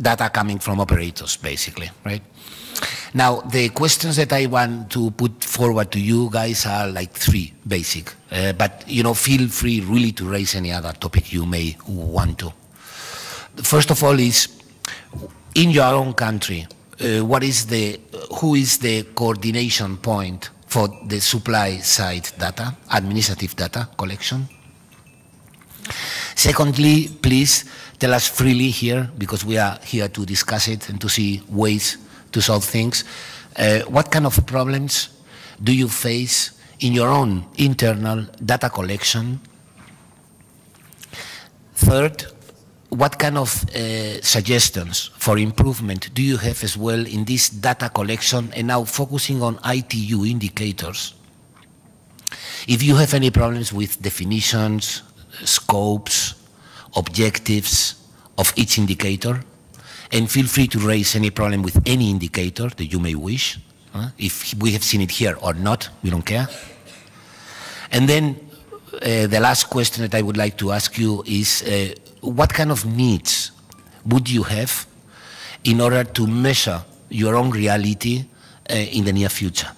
data coming from operators, basically, right? Now, the questions that I want to put forward to you guys are like three basic, but you know, feel free really to raise any other topic you may want to. First of all is, in your own country, who is the coordination point for the supply side data, administrative data collection? Secondly, please tell us freely here, because we are here to discuss it and to see ways to solve things. What kind of problems do you face in your own internal data collection? Third, what kind of suggestions for improvement do you have as well in this data collection, and now focusing on ITU indicators? If you have any problems with definitions, scopes, objectives of each indicator, and feel free to raise any problem with any indicator that you may wish. If we have seen it here or not, we don't care. And then the last question that I would like to ask you is, what kind of needs would you have in order to measure your own reality in the near future?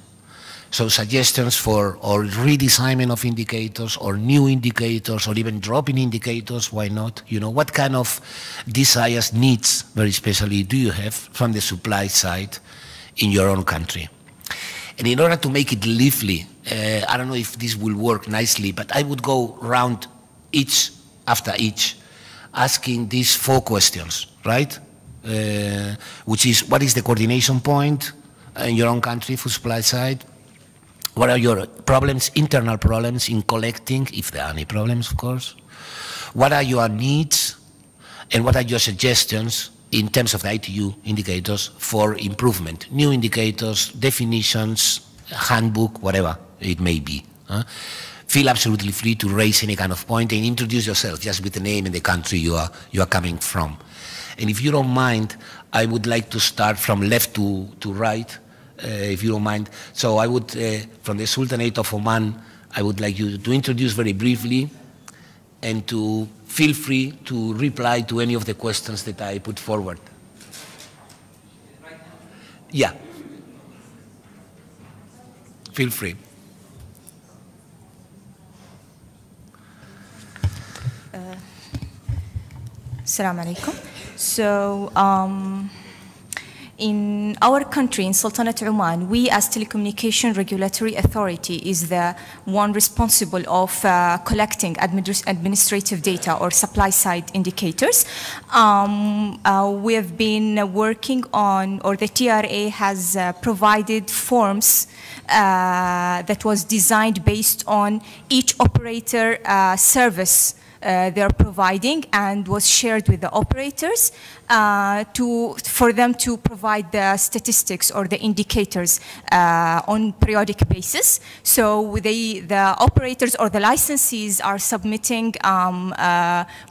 So suggestions for or redesign of indicators or new indicators or even dropping indicators, why not? You know, what kind of desires, needs, very specially, do you have from the supply side in your own country? And in order to make it lively, I don't know if this will work nicely, but I would go round each after each, asking these four questions, right? Which is, what is the coordination point in your own country for supply side? What are your problems, internal problems in collecting, if there are any problems, of course? What are your needs, and what are your suggestions in terms of the ITU indicators for improvement? New indicators, definitions, handbook, whatever it may be. Feel absolutely free to raise any kind of point and introduce yourself just with the name and the country you are coming from. And if you don't mind, I would like to start from left to right. If you don't mind. So I would, from the Sultanate of Oman, I would like you to introduce very briefly and to feel free to reply to any of the questions that I put forward. Yeah. Feel free. Assalamu alaikum. So, in our country, in Sultanate Oman, we as Telecommunication Regulatory Authority is the one responsible of collecting administrative data or supply side indicators. We have been working on, or the TRA has provided forms that was designed based on each operator service they're providing, and was shared with the operators for them to provide the statistics or the indicators on periodic basis. So the operators or the licensees are submitting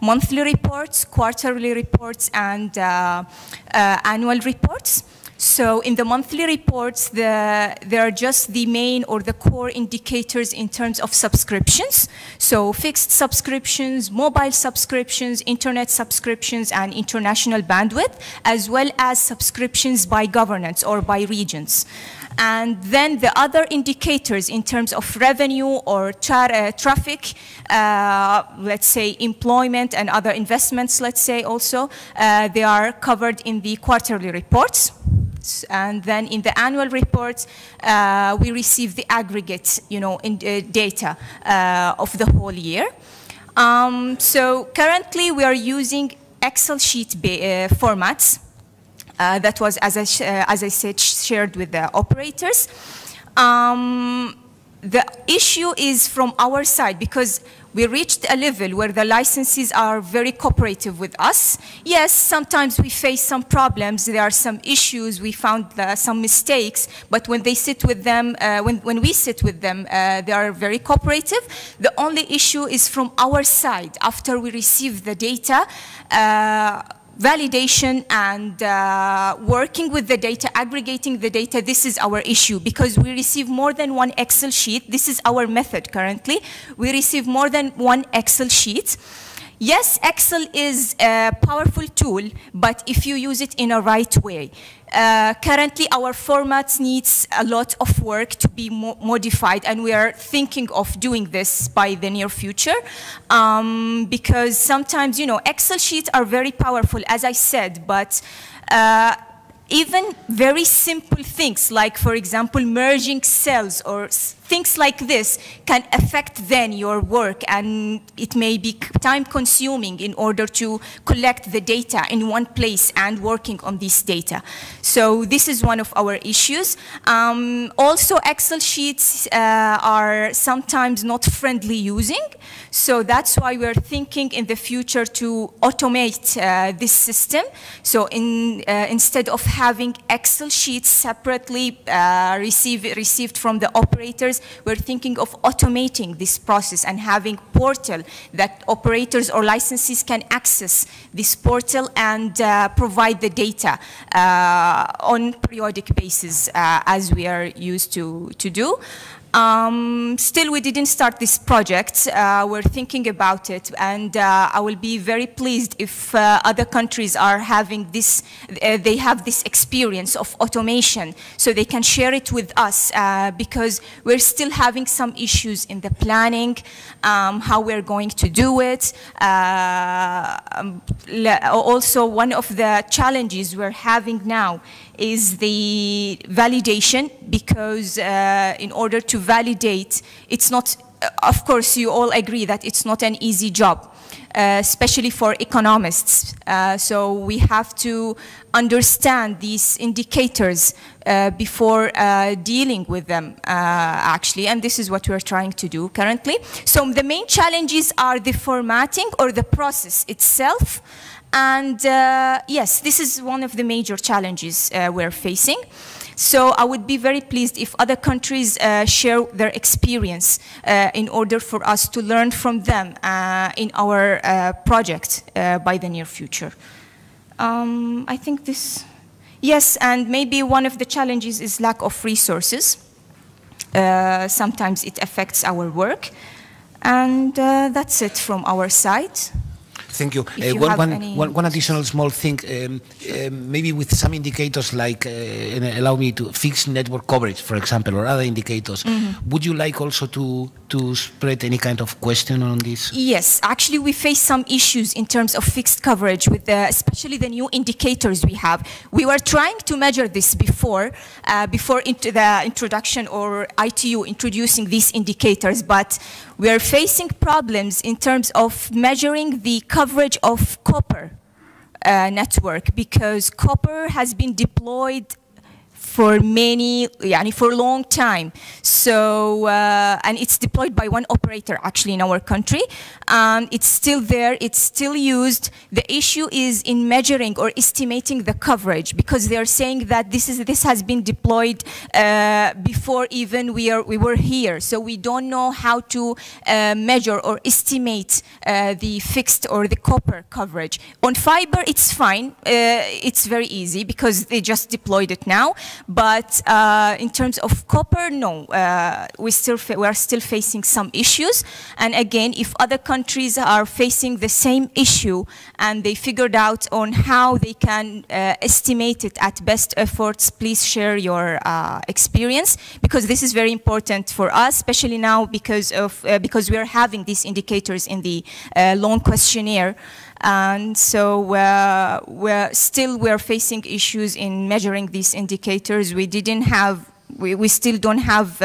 monthly reports, quarterly reports, and annual reports. So in the monthly reports, there are just the main or the core indicators in terms of subscriptions. So fixed subscriptions, mobile subscriptions, internet subscriptions, and international bandwidth, as well as subscriptions by governance or by regions. And then the other indicators in terms of revenue or traffic, let's say employment and other investments, let's say also, they are covered in the quarterly reports. And then in the annual reports, we receive the aggregate, data of the whole year. So currently we are using Excel sheet formats. That was, as I said, shared with the operators. The issue is from our side because we reached a level where the licensees are very cooperative with us. Yes, sometimes we face some problems. There are some issues. We found some mistakes. But when they sit with them, when we sit with them, they are very cooperative. The only issue is from our side. After we receive the data, validation and working with the data, aggregating the data, this is our issue because we receive more than one Excel sheet. This is our method currently. We receive more than one Excel sheet. Yes, Excel is a powerful tool, but if you use it in a right way. Currently, our formats needs a lot of work to be modified, and we are thinking of doing this by the near future because sometimes, Excel sheets are very powerful, as I said, but even very simple things like, for example, merging cells or things like this can affect then your work, and it may be time consuming in order to collect the data in one place and working on this data. So this is one of our issues. Also, Excel sheets are sometimes not friendly using. So that's why we're thinking in the future to automate this system. So instead of having Excel sheets separately received from the operators, we're thinking of automating this process and having portal that operators or licensees can access this portal and provide the data on periodic basis as we are used to do. Still, we didn't start this project. We're thinking about it, and I will be very pleased if other countries are having this, they have this experience of automation, so they can share it with us, because we're still having some issues in the planning, how we're going to do it. Also, one of the challenges we're having now is the validation, because in order to validate, it's not, of course you all agree that it's not an easy job, especially for economists. So we have to understand these indicators before dealing with them, actually, and this is what we're trying to do currently. So the main challenges are the formatting or the process itself. And yes, this is one of the major challenges we're facing. So I would be very pleased if other countries share their experience in order for us to learn from them in our project by the near future. I think this, yes, and maybe one of the challenges is lack of resources. Sometimes it affects our work. And that's it from our side. Thank you. One additional small thing, maybe with some indicators like, allow me to, fixed network coverage, for example, or other indicators. Would you like also to spread any kind of question on this? Yes, actually we face some issues in terms of fixed coverage with especially the new indicators we have. We were trying to measure this before into the introduction or ITU introducing these indicators, but we are facing problems in terms of measuring the coverage of copper network, because copper has been deployed for many, for a long time. So, and it's deployed by one operator actually in our country. It's still there, it's still used. The issue is in measuring or estimating the coverage, because they are saying that this has been deployed before even we were here. So we don't know how to measure or estimate the fixed or the copper coverage. On fiber, it's fine. It's very easy because they just deployed it now. But in terms of copper, no, we are still facing some issues. And again, if other countries are facing the same issue and they figured out on how they can estimate it at best efforts, please share your experience, because this is very important for us, especially now because we are having these indicators in the long questionnaire. And so we're facing issues in measuring these indicators. We still don't have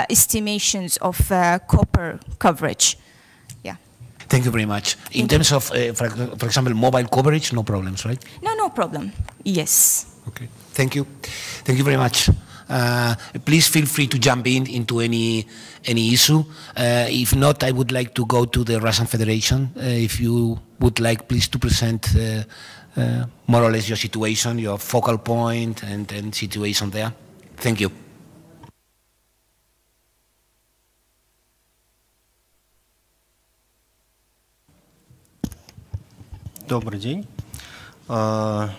estimations of copper coverage. Yeah. Thank you very much. In terms of, for example, mobile coverage, no problems, right? No problem. Yes. Okay. Thank you. Thank you very much. Please feel free to jump into any issue. If not, I would like to go to the Russian Federation. If you would like, please, to present more or less your situation, your focal point and situation there. Thank you. Добрый день. В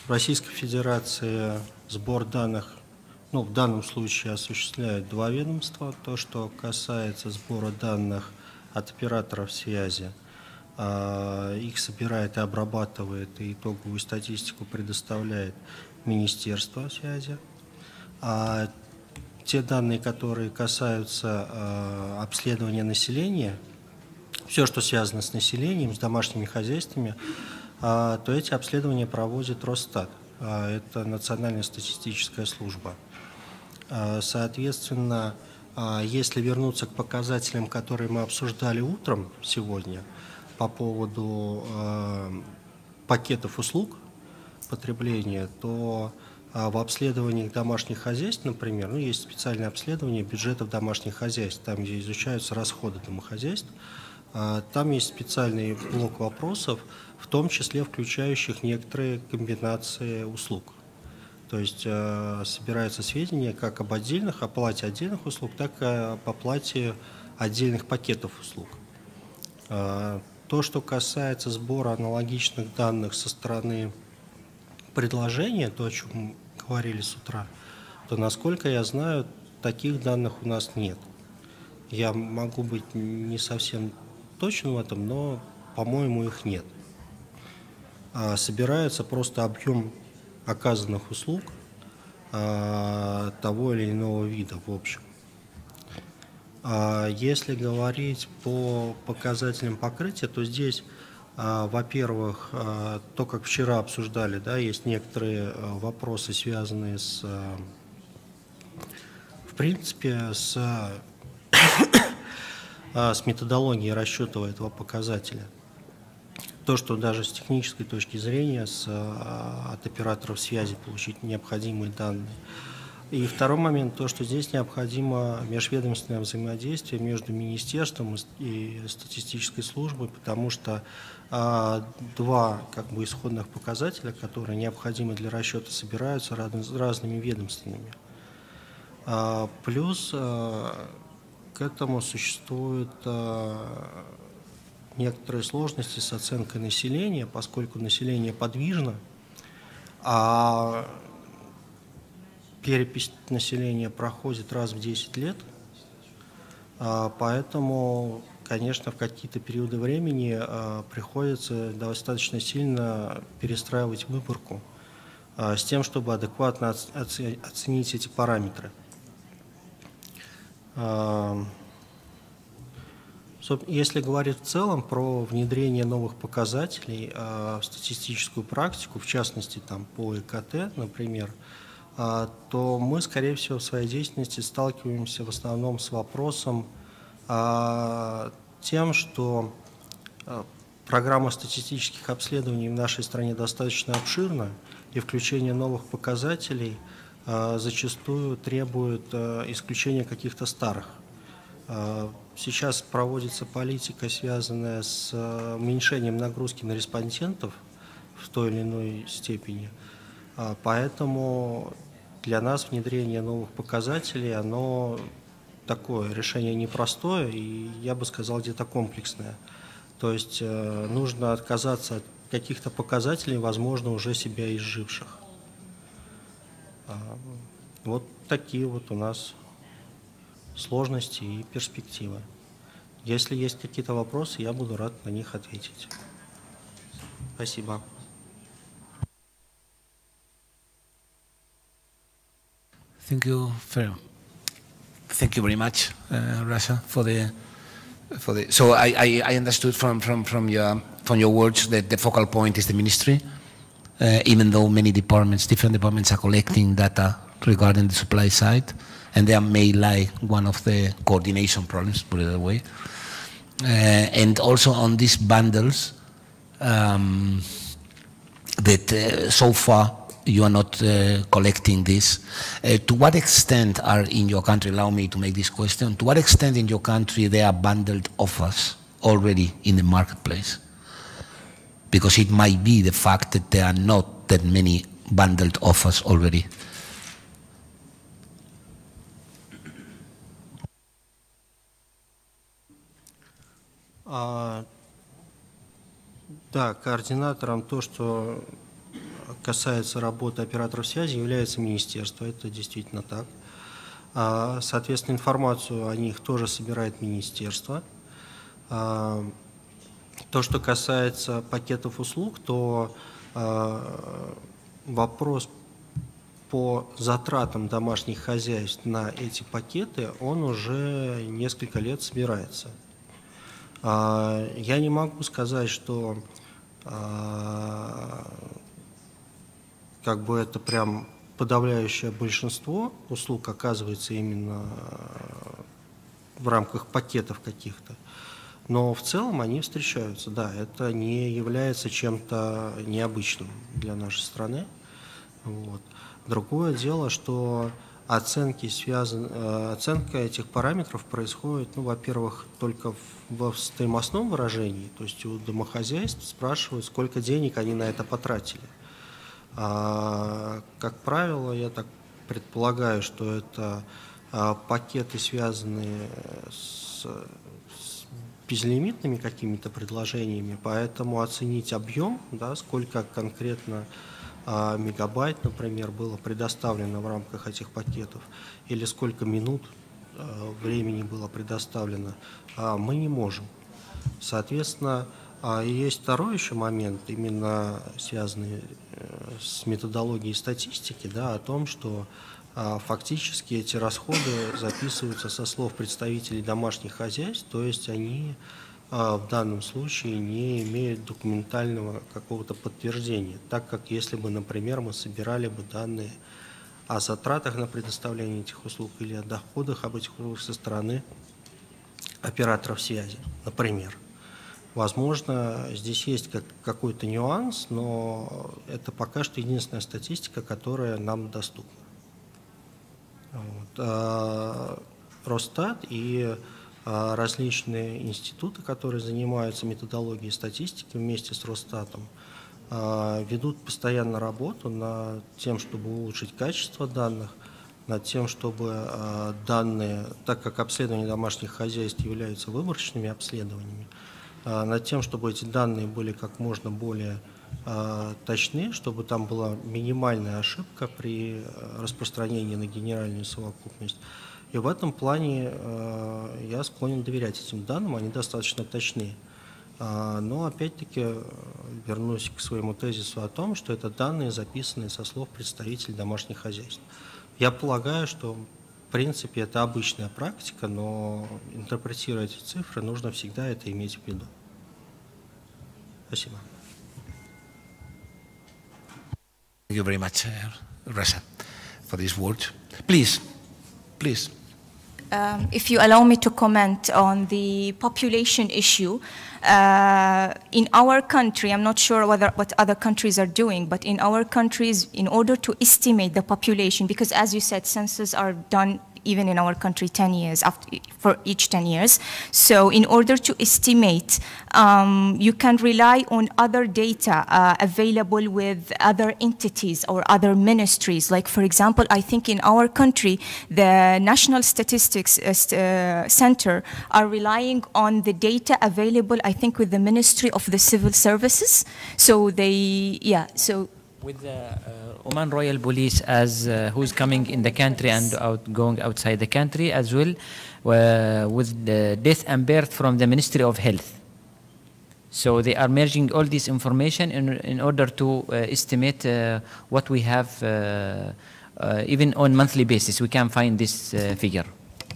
Российской Федерации сбор данных, в данном случае осуществляют два ведомства. То, что касается сбора данных от операторов связи, их собирает и обрабатывает, и итоговую статистику предоставляет Министерство связи. А те данные, которые касаются обследования населения, все, что связано с населением, с домашними хозяйствами, то эти обследования проводит Росстат. Это Национальная статистическая служба. Соответственно, если вернуться к показателям, которые мы обсуждали утром сегодня по поводу пакетов услуг потребления, то в обследованиях домашних хозяйств, например, есть специальное обследование бюджетов домашних хозяйств, там, где изучаются расходы домохозяйств, там есть специальный блок вопросов, в том числе включающих некоторые комбинации услуг. То есть собираются сведения как об оплате отдельных услуг, так и об оплате отдельных пакетов услуг. То, что касается сбора аналогичных данных со стороны предложения, то, о чем мы говорили с утра, то, насколько я знаю, таких данных у нас нет. Я могу быть не совсем точен в этом, но, по-моему, их нет. Собирается просто объем оказанных услуг того или иного вида в общем. Если говорить по показателям покрытия, то здесь, во-первых, то, как вчера обсуждали, есть некоторые вопросы, связанные в принципе, с методологией расчета этого показателя. То, что даже с технической точки зрения от операторов связи получить необходимые данные. И второй момент, то, что здесь необходимо межведомственное взаимодействие между министерством и статистической службой, потому что два исходных показателя, которые необходимы для расчета, собираются разными ведомствами. Плюс к этому существуют некоторые сложности с оценкой населения, поскольку население подвижно, а перепись населения проходит раз в 10 лет, поэтому, конечно, в какие-то периоды времени приходится достаточно сильно перестраивать выборку с тем, чтобы адекватно оценить эти параметры. Если говорить в целом про внедрение новых показателей в статистическую практику, в частности по ИКТ, например, то мы, скорее всего, в своей деятельности сталкиваемся в основном с вопросом тем, что программа статистических обследований в нашей стране достаточно обширна, и включение новых показателей зачастую требует исключения каких-то старых. Сейчас проводится политика, связанная с уменьшением нагрузки на респондентов в той или иной степени. Поэтому для нас внедрение новых показателей, оно такое решение непростое и, я бы сказал, где-то комплексное. То есть нужно отказаться от каких-то показателей, возможно, уже себя изживших. Вот такие вот у нас сложности и перспективы. Если есть какие-то вопросы, я буду рад на них ответить. Спасибо. Thank you very much, Rasha, for the. So I understood from your words that the focal point is the ministry, even though many departments, different departments, are collecting data regarding the supply side, and they may lie one of the coordination problems, put it that way. And also on these bundles, that so far you are not collecting this. To what extent are in your country, allow me to make this question, to what extent in your country there are bundled offers already in the marketplace? Because it might be the fact that there are not that many bundled offers already. Да, координатором то, что касается работы операторов связи, является министерство, это действительно так. Соответственно, информацию о них тоже собирает министерство. То, что касается пакетов услуг, то вопрос по затратам домашних хозяйств на эти пакеты, он уже несколько лет собирается. Я не могу сказать, что как бы это прям подавляющее большинство услуг оказывается именно в рамках пакетов каких-то. Но в целом они встречаются, да, это не является чем-то необычным для нашей страны. Вот. Другое дело, что оценка этих параметров происходит, ну, во-первых, только в стоимостном выражении, то есть у домохозяйств спрашивают, сколько денег они на это потратили. Как правило, я так предполагаю, что это пакеты, связанные с безлимитными какими-то предложениями, поэтому оценить объем, да, сколько конкретно мегабайт, например, было предоставлено в рамках этих пакетов, или сколько минут времени было предоставлено, мы не можем. Соответственно, есть второй еще момент, именно связанный с методологией статистики, да, о том, что фактически эти расходы записываются со слов представителей домашних хозяйств, то есть они в данном случае не имеют документального какого-то подтверждения, так как если бы, например, мы собирали бы данные о затратах на предоставление этих услуг или о доходах об этих услугах со стороны операторов связи, например. Возможно, здесь есть какой-то нюанс, но это пока что единственная статистика, которая нам доступна. Вот. Росстат и различные институты, которые занимаются методологией статистики вместе с Росстатом, ведут постоянно работу над тем, чтобы улучшить качество данных, над тем, чтобы данные, так как обследования домашних хозяйств являются выборочными обследованиями, над тем, чтобы эти данные были как можно более точны, чтобы там была минимальная ошибка при распространении на генеральную совокупность. И в этом плане я склонен доверять этим данным, они достаточно точны. Но опять-таки вернусь к своему тезису о том, что это данные, записанные со слов представителей домашних хозяйств. Я полагаю, что в принципе это обычная практика, но интерпретируя эти цифры, нужно всегда это иметь в виду. Спасибо. Thank you very much, Rasha, for this word. Please. If you allow me to comment on the population issue, in our country, I'm not sure what other countries are doing, but in our countries, in order to estimate the population, because as you said, census are done even in our country 10 years, for each 10 years. So in order to estimate, you can rely on other data available with other entities or other ministries. Like, for example, I think in our country, the National Statistics Center are relying on the data available, I think, with the Ministry of the Civil Services. So they, yeah, so. With the Oman Royal Police as who's coming in the country and going outside the country as well, with the death and birth from the Ministry of Health. So they are merging all this information in order to estimate what we have, even on monthly basis. We can find this figure.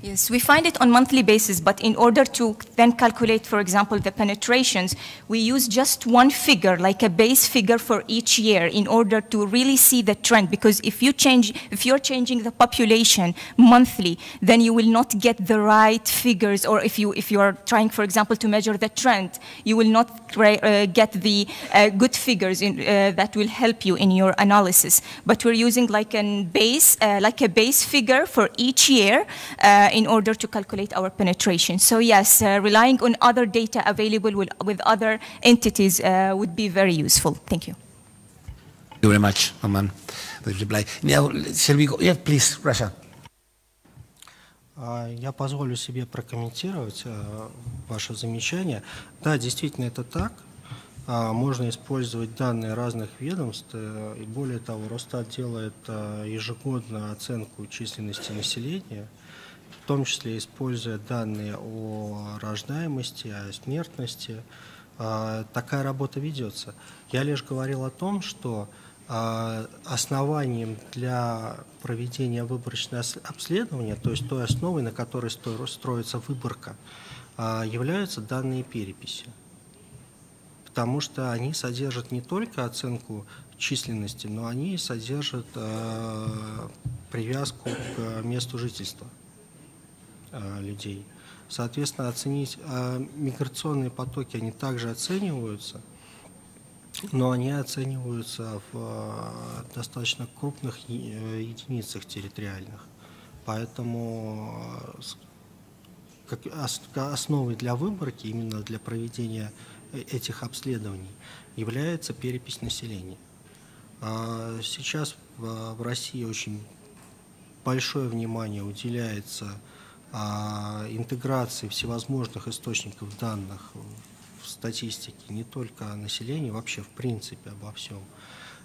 Yes, we find it on monthly basis, but in order to then calculate, for example, the penetrations, we use just one figure, like a base figure for each year, in order to really see the trend. Because if you're changing the population monthly, then you will not get the right figures. Or if you are trying, for example, to measure the trend, you will not get the good figures that will help you in your analysis. But we're using like a base figure for each year. In order to calculate our penetration. So yes, relying on other data available with other entities would be very useful. Thank you. Thank you very much, Oman, for the reply. Now, shall we go? Yeah, please, Rasha. Я позволю себе прокомментировать ваше замечание. Да, действительно это так. Можно использовать данные разных ведомств, и более того, Росстат делает ежегодно оценку численности населения, в том числе используя данные о рождаемости, о смертности. Такая работа ведется. Я лишь говорил о том, что основанием для проведения выборочного обследования, то есть той основой, на которой строится выборка, являются данные переписи. Потому что они содержат не только оценку численности, но они содержат привязку к месту жительства людей. Соответственно, оценить миграционные потоки, они также оцениваются, но они оцениваются в достаточно крупных единицах территориальных. Поэтому основой для выборки, именно для проведения этих обследований, является перепись населения. Сейчас в России очень большое внимание уделяется интеграции всевозможных источников данных в статистике, не только о населении, вообще в принципе обо всем.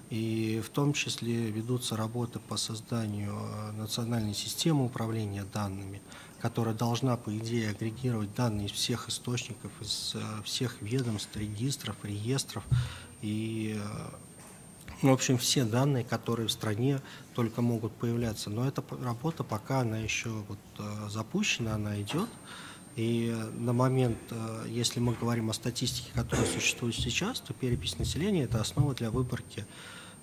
И в том числе ведутся работы по созданию национальной системы управления данными, которая должна, по идее, агрегировать данные из всех источников, из всех ведомств, регистров, реестров и, в общем, все данные, которые в стране только могут появляться. Но эта работа пока она еще запущена, она идет. И на момент, если мы говорим о статистике, которая существует сейчас, то перепись населения – это основа для выборки,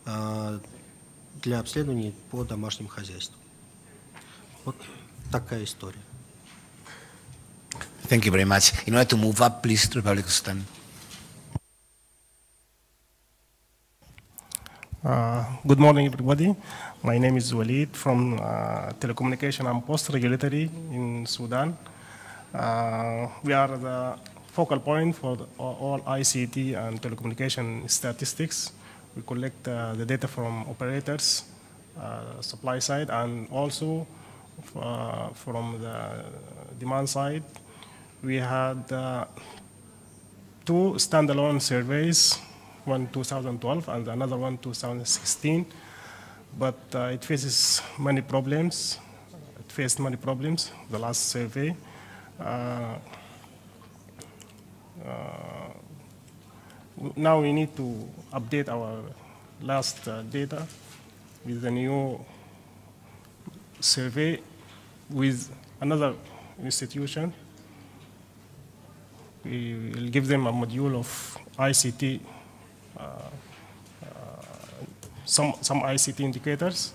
для обследований по домашним хозяйствам. Вот такая история. Thank you very much. In order to move up, please, Republic of Sudan. Good morning, everybody. My name is Walid from Telecommunication and Post Regulatory in Sudan. We are the focal point for all ICT and telecommunication statistics. We collect the data from operators, supply side, and also from the demand side. We had two standalone surveys, one 2012 and another one 2016, but it faces many problems. It faced many problems, the last survey. Now we need to update our last data with a new survey with another institution. We will give them a module of ICT, some ICT indicators.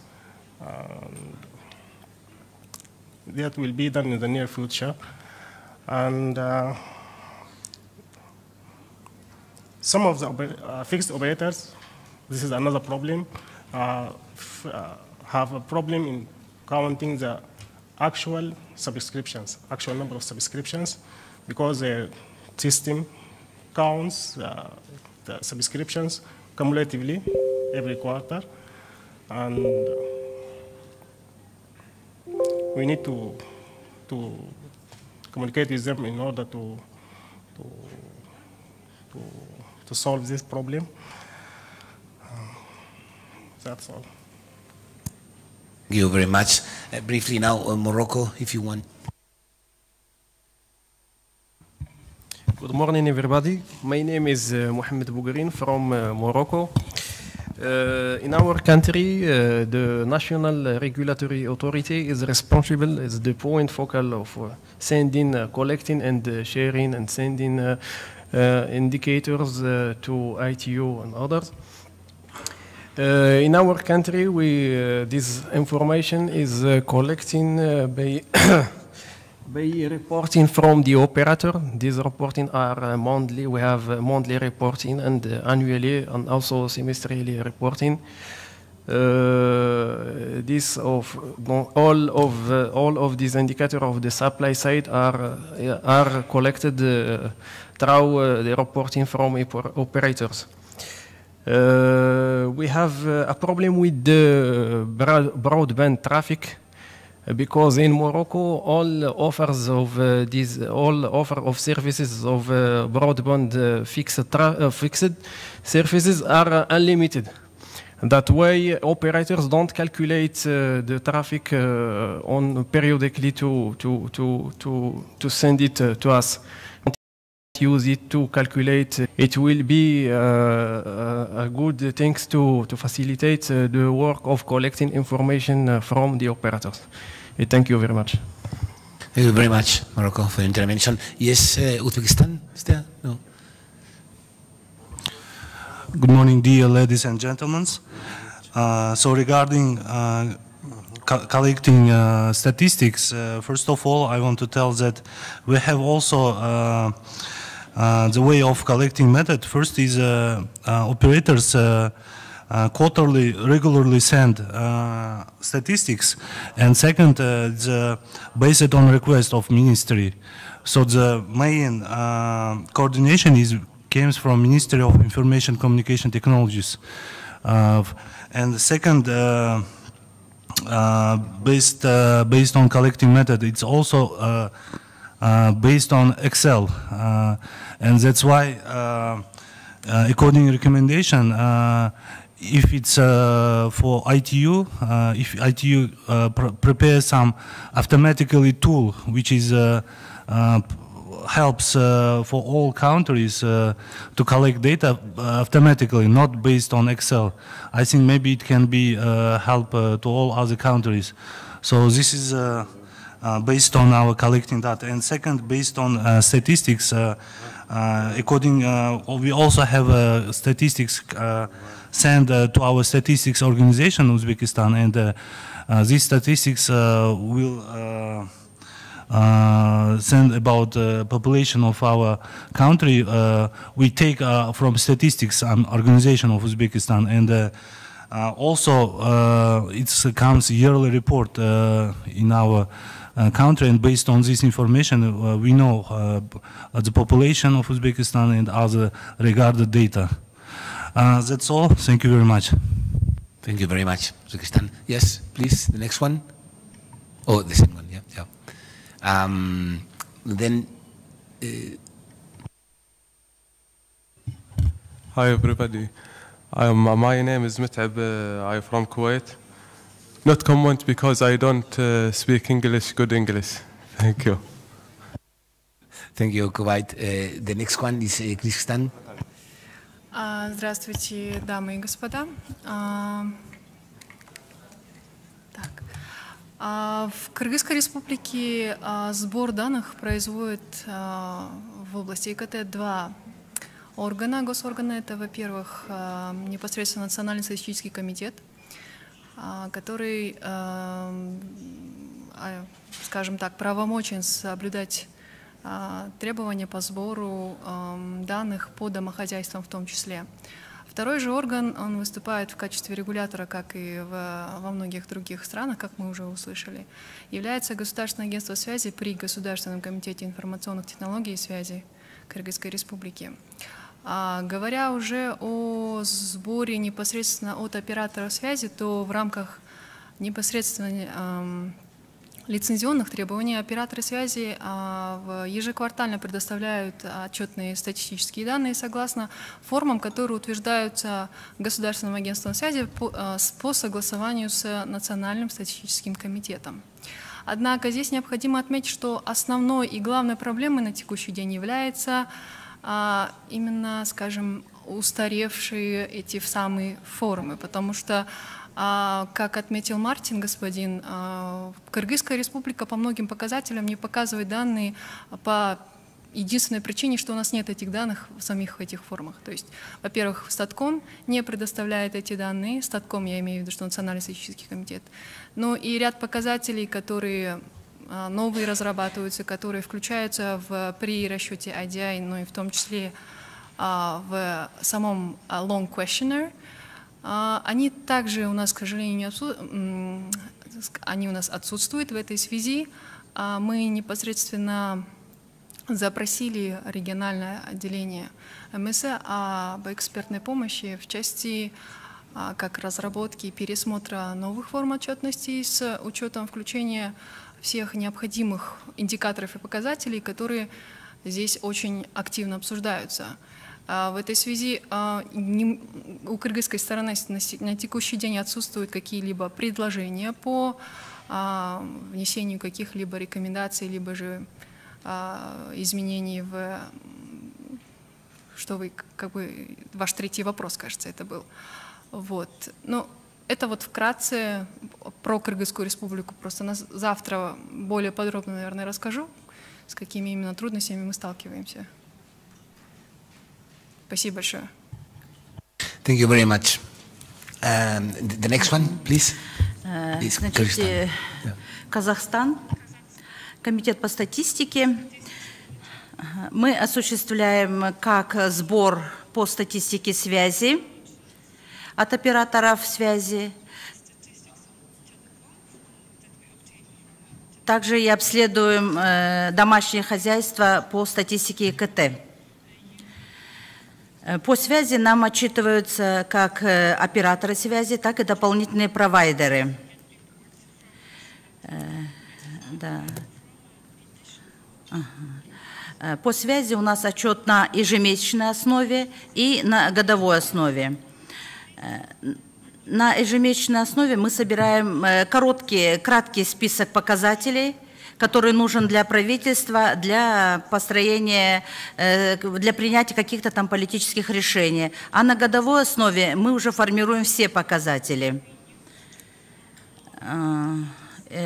that will be done in the near future. And some of the fixed operators, this is another problem, have a problem in counting the actual subscriptions, actual number of subscriptions, because the system counts the subscriptions cumulatively every quarter, and we need to communicate with them in order to solve this problem. That's all. Thank you very much. Briefly now, Morocco, if you want. Good morning, everybody. My name is Mohamed Bougarin from Morocco. In our country, the National Regulatory Authority is responsible, is the point focal of sending, collecting, and sharing, and sending indicators to ITU and others. In our country, this information is collecting by reporting from the operator. These reporting are monthly. We have monthly reporting and annually, and also semesterly reporting. All of these indicators of the supply side are collected through the reporting from operators. We have a problem with the broadband traffic, because in Morocco all offers of services of broadband fixed services are unlimited. That way, operators don't calculate the traffic on periodically to send it to us. Use it to calculate. It will be a good thing to facilitate the work of collecting information from the operators. Thank you very much. Thank you very much, Morocco, for your intervention. Yes, Uzbekistan, is there? No. Good morning, dear ladies and gentlemen. So regarding collecting statistics, first of all, I want to tell that we have also the way of collecting method. First is operators quarterly, regularly send statistics, and second, it's based on request of ministry. So the main coordination comes from Ministry of Information Communication Technologies, and the second, based on collecting method, it's also based on Excel, and that's why, according to recommendation, if it's for ITU, if ITU prepares some automatically tool which is helps for all countries to collect data automatically, not based on Excel, I think maybe it can be help to all other countries. So this is based on our collecting data. And second, based on statistics, we also have statistics sent to our statistics organization, Uzbekistan, and these statistics will send about the population of our country. We take from statistics organization of Uzbekistan, and also it comes yearly report in our country, and based on this information we know the population of Uzbekistan and other regarded data. That's all. Thank you very much. Thank you very much, Uzbekistan. Yes, please, the next one. Oh, the second one, yeah. Then. Hi, everybody. My name is Mut'ab. I'm from Kuwait. Not comment because I don't speak English, good English. Thank you. Thank you, Kuwait. The next one is Kyrgyzstan. Здравствуйте, дамы и господа. В Кыргызской республике сбор данных производит в области ИКТ два органа, госоргана. Это, во-первых, непосредственно Национальный статистический комитет, который скажем так, правомочен соблюдать требования по сбору данных по домохозяйствам в том числе. Второй же орган, он выступает в качестве регулятора, как и во многих других странах, как мы уже услышали, является Государственное агентство связи при Государственном комитете информационных технологий и связи Кыргызской Республики. Говоря уже о сборе непосредственно от операторов связи, то в рамках непосредственно лицензионных требований операторы связи ежеквартально предоставляют отчетные статистические данные согласно формам, которые утверждаются Государственным агентством связи по согласованию с Национальным статистическим комитетом. Однако здесь необходимо отметить, что основной и главной проблемой на текущий день является именно, скажем, устаревшие эти самые формы, потому что, как отметил Мартин, господин, Кыргызская республика по многим показателям не показывает данные по единственной причине, что у нас нет этих данных в самих этих формах. То есть, во-первых, Статком не предоставляет эти данные, Статком я имею в виду, что Национальный статистический комитет, но и ряд показателей, которые новые разрабатываются, которые включаются при расчете IDI, но и в том числе в самом long questionnaire, они также у нас, к сожалению, они у нас отсутствуют в этой связи. Мы непосредственно запросили региональное отделение МС об экспертной помощи в части как разработки и пересмотра новых форм отчетности с учетом включения всех необходимых индикаторов и показателей, которые здесь очень активно обсуждаются. В этой связи у кыргызской стороны на текущий день отсутствуют какие-либо предложения по внесению каких-либо рекомендаций, либо же изменений в, что вы, как бы, ваш третий вопрос, кажется, это был. Вот. Ну, это вот вкратце про Кыргызскую республику. Просто завтра более подробно, наверное, расскажу, с какими именно трудностями мы сталкиваемся. Спасибо большое. Thank you very much. The next one, please. Значит, Казахстан, Комитет по статистике. Мы осуществляем как сбор по статистике связи от операторов связи, также и обследуем домашние хозяйства по статистике ИКТ. По связи нам отчитываются как операторы связи, так и дополнительные провайдеры. Да. По связи у нас отчет на ежемесячной основе и на годовой основе. На ежемесячной основе мы собираем краткий список показателей, который нужен для правительства, для построения, для принятия каких-то там политических решений. А на годовой основе мы уже формируем все показатели.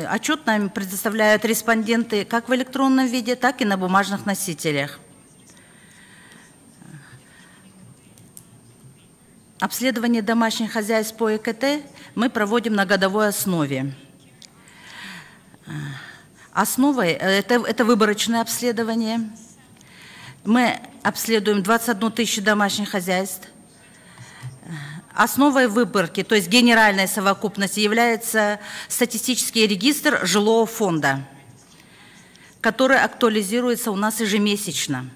Отчет нам предоставляют респонденты как в электронном виде, так и на бумажных носителях. Обследование домашних хозяйств по ИКТ мы проводим на годовой основе. Основой это выборочное обследование. Мы обследуем 21 тысячу домашних хозяйств. Основой выборки, то есть генеральной совокупности, является статистический регистр жилого фонда, который актуализируется у нас ежемесячно.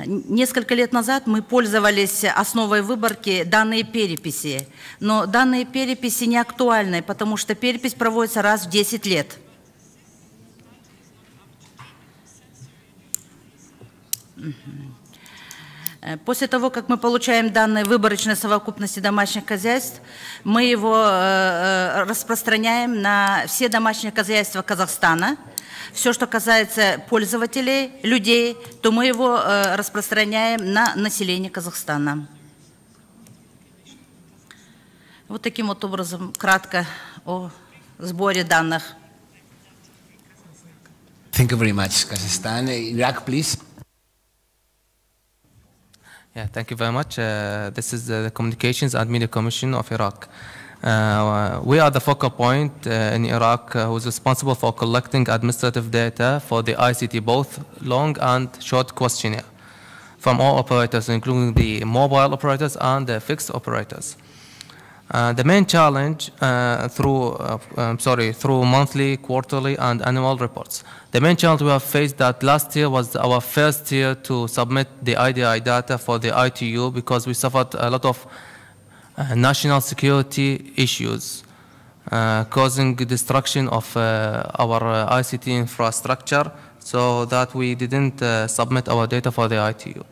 Несколько лет назад мы пользовались основой выборки данные переписи, но данные переписи не актуальны, потому что перепись проводится раз в 10 лет. После того, как мы получаем данные выборочной совокупности домашних хозяйств, мы его распространяем на все домашние хозяйства Казахстана. Все, что касается пользователей, людей, то мы его распространяем на население Казахстана. Вот таким вот образом, кратко о сборе данных. Thank you very much, Kazakhstan. Iraq, please. Yeah, thank you very much. This is the Communications and Media Commission of Iraq. We are the focal point in Iraq who is responsible for collecting administrative data for the ICT, both long and short questionnaire, from all operators, including the mobile operators and the fixed operators. The main challenge through monthly, quarterly, and annual reports. The main challenge we have faced that last year was our first year to submit the IDI data for the ITU because we suffered a lot of national security issues causing destruction of our ICT infrastructure, so that we didn't submit our data for the ITU.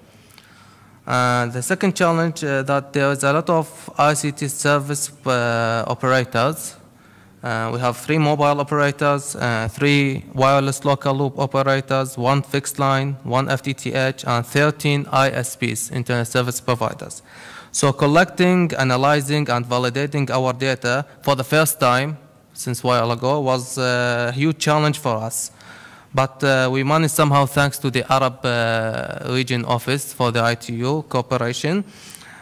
The second challenge that there is a lot of ICT service operators. We have 3 mobile operators, 3 wireless local loop operators, 1 fixed line, 1 FTTH, and 13 ISPs, internet service providers. So collecting, analyzing, and validating our data for the first time since a while ago was a huge challenge for us. But we managed somehow, thanks to the Arab region office for the ITU cooperation,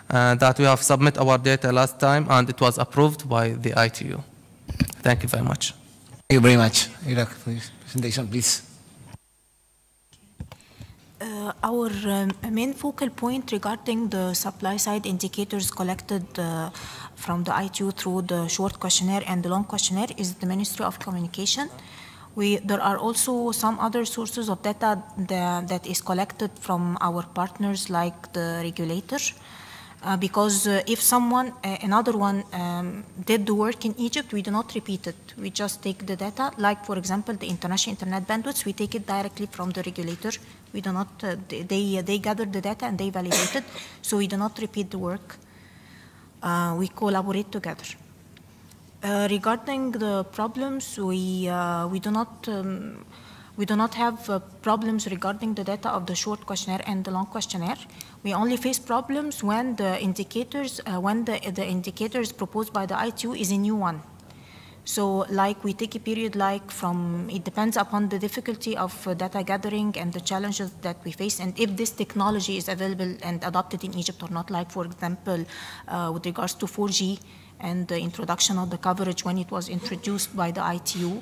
that we have submitted our data last time and it was approved by the ITU. Thank you very much. Thank you very much. Iraq, please. Presentation, please. Our main focal point regarding the supply side indicators collected from the ITU through the short questionnaire and the long questionnaire is the Ministry of Communication. There are also some other sources of data that is collected from our partners like the regulator. Because if another one did the work in Egypt, we do not repeat it. We just take the data, like for example, the international internet bandwidth, we take it directly from the regulator. We do not, they gather the data and they validate it, so we do not repeat the work. We collaborate together. Regarding the problems, we do not have problems regarding the data of the short questionnaire and the long questionnaire. We only face problems when the indicators, indicators proposed by the ITU is a new one. So like we take a period like from, it depends upon the difficulty of data gathering and the challenges that we face, and if this technology is available and adopted in Egypt or not, like for example, with regards to 4G and the introduction of the coverage when it was introduced by the ITU.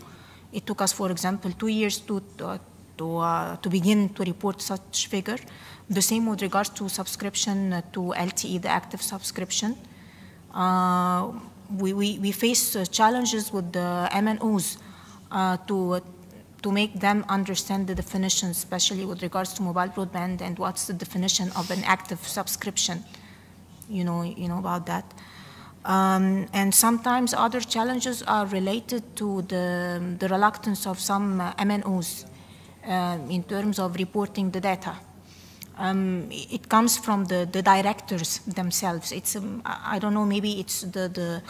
It took us, for example, 2 years to begin to report such figure. The same with regards to subscription to LTE, the active subscription. We face challenges with the MNOs to make them understand the definition, especially with regards to mobile broadband and what's the definition of an active subscription. You know about that. And sometimes other challenges are related to the reluctance of some MNOs in terms of reporting the data. It comes from the directors themselves. It's I don't know, maybe it's the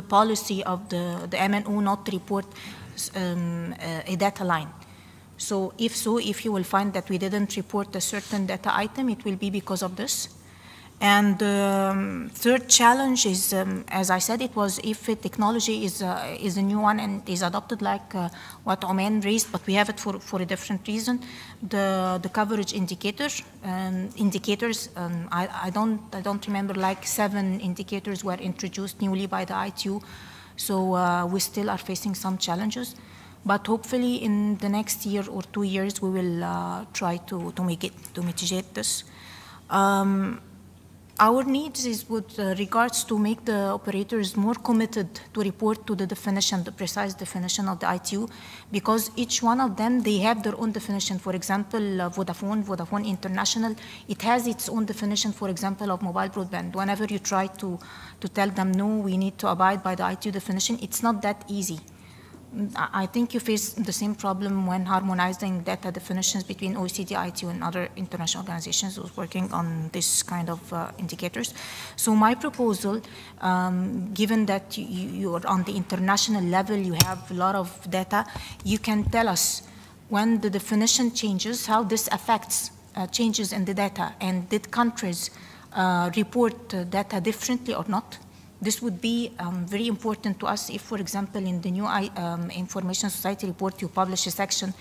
policy of the MNO not to report a data line. So if you will find that we didn't report a certain data item, it will be because of this. And the third challenge is, as I said, it was if a technology is a new one and is adopted like what Oman raised, but we have it for a different reason. The coverage indicators. I don't remember, like 7 indicators were introduced newly by the ITU, so we still are facing some challenges. But hopefully in the next year or 2 years we will try to mitigate this. Our needs is with regards to make the operators more committed to report to the definition, the precise definition of the ITU, because each one of them, they have their own definition. For example, Vodafone International, it has its own definition, for example, of mobile broadband. Whenever you try to tell them, no, we need to abide by the ITU definition, it's not that easy. I think you face the same problem when harmonizing data definitions between OECD, ITU, and other international organizations who's working on this kind of indicators. So my proposal, given that you are on the international level, you have a lot of data, you can tell us when the definition changes, how this affects changes in the data, and did countries report data differently or not? This would be very important to us if, for example, in the new Information Society report, you publish a section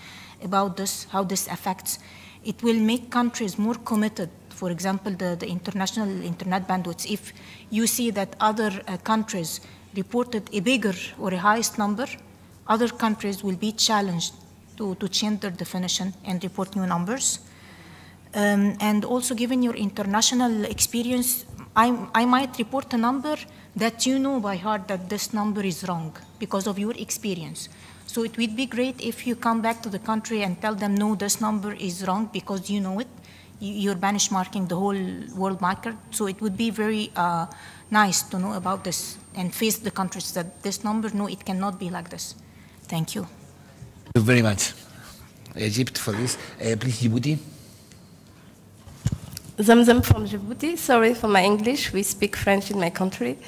about this, how this affects. It will make countries more committed. For example, the international internet bandwidth. If you see that other countries, reported a bigger or a highest number, other countries will be challenged to change their definition and report new numbers. And also, given your international experience, I might report a number that you know by heart that this number is wrong because of your experience. So it would be great if you come back to the country and tell them, no, this number is wrong because you know it. You're benchmarking the whole world market. So it would be very nice to know about this and face the countries that this number, no, it cannot be like this. Thank you. Thank you very much, Egypt, for this. Please, Djibouti. Zamzam from Djibouti. Sorry for my English. We speak French in my country.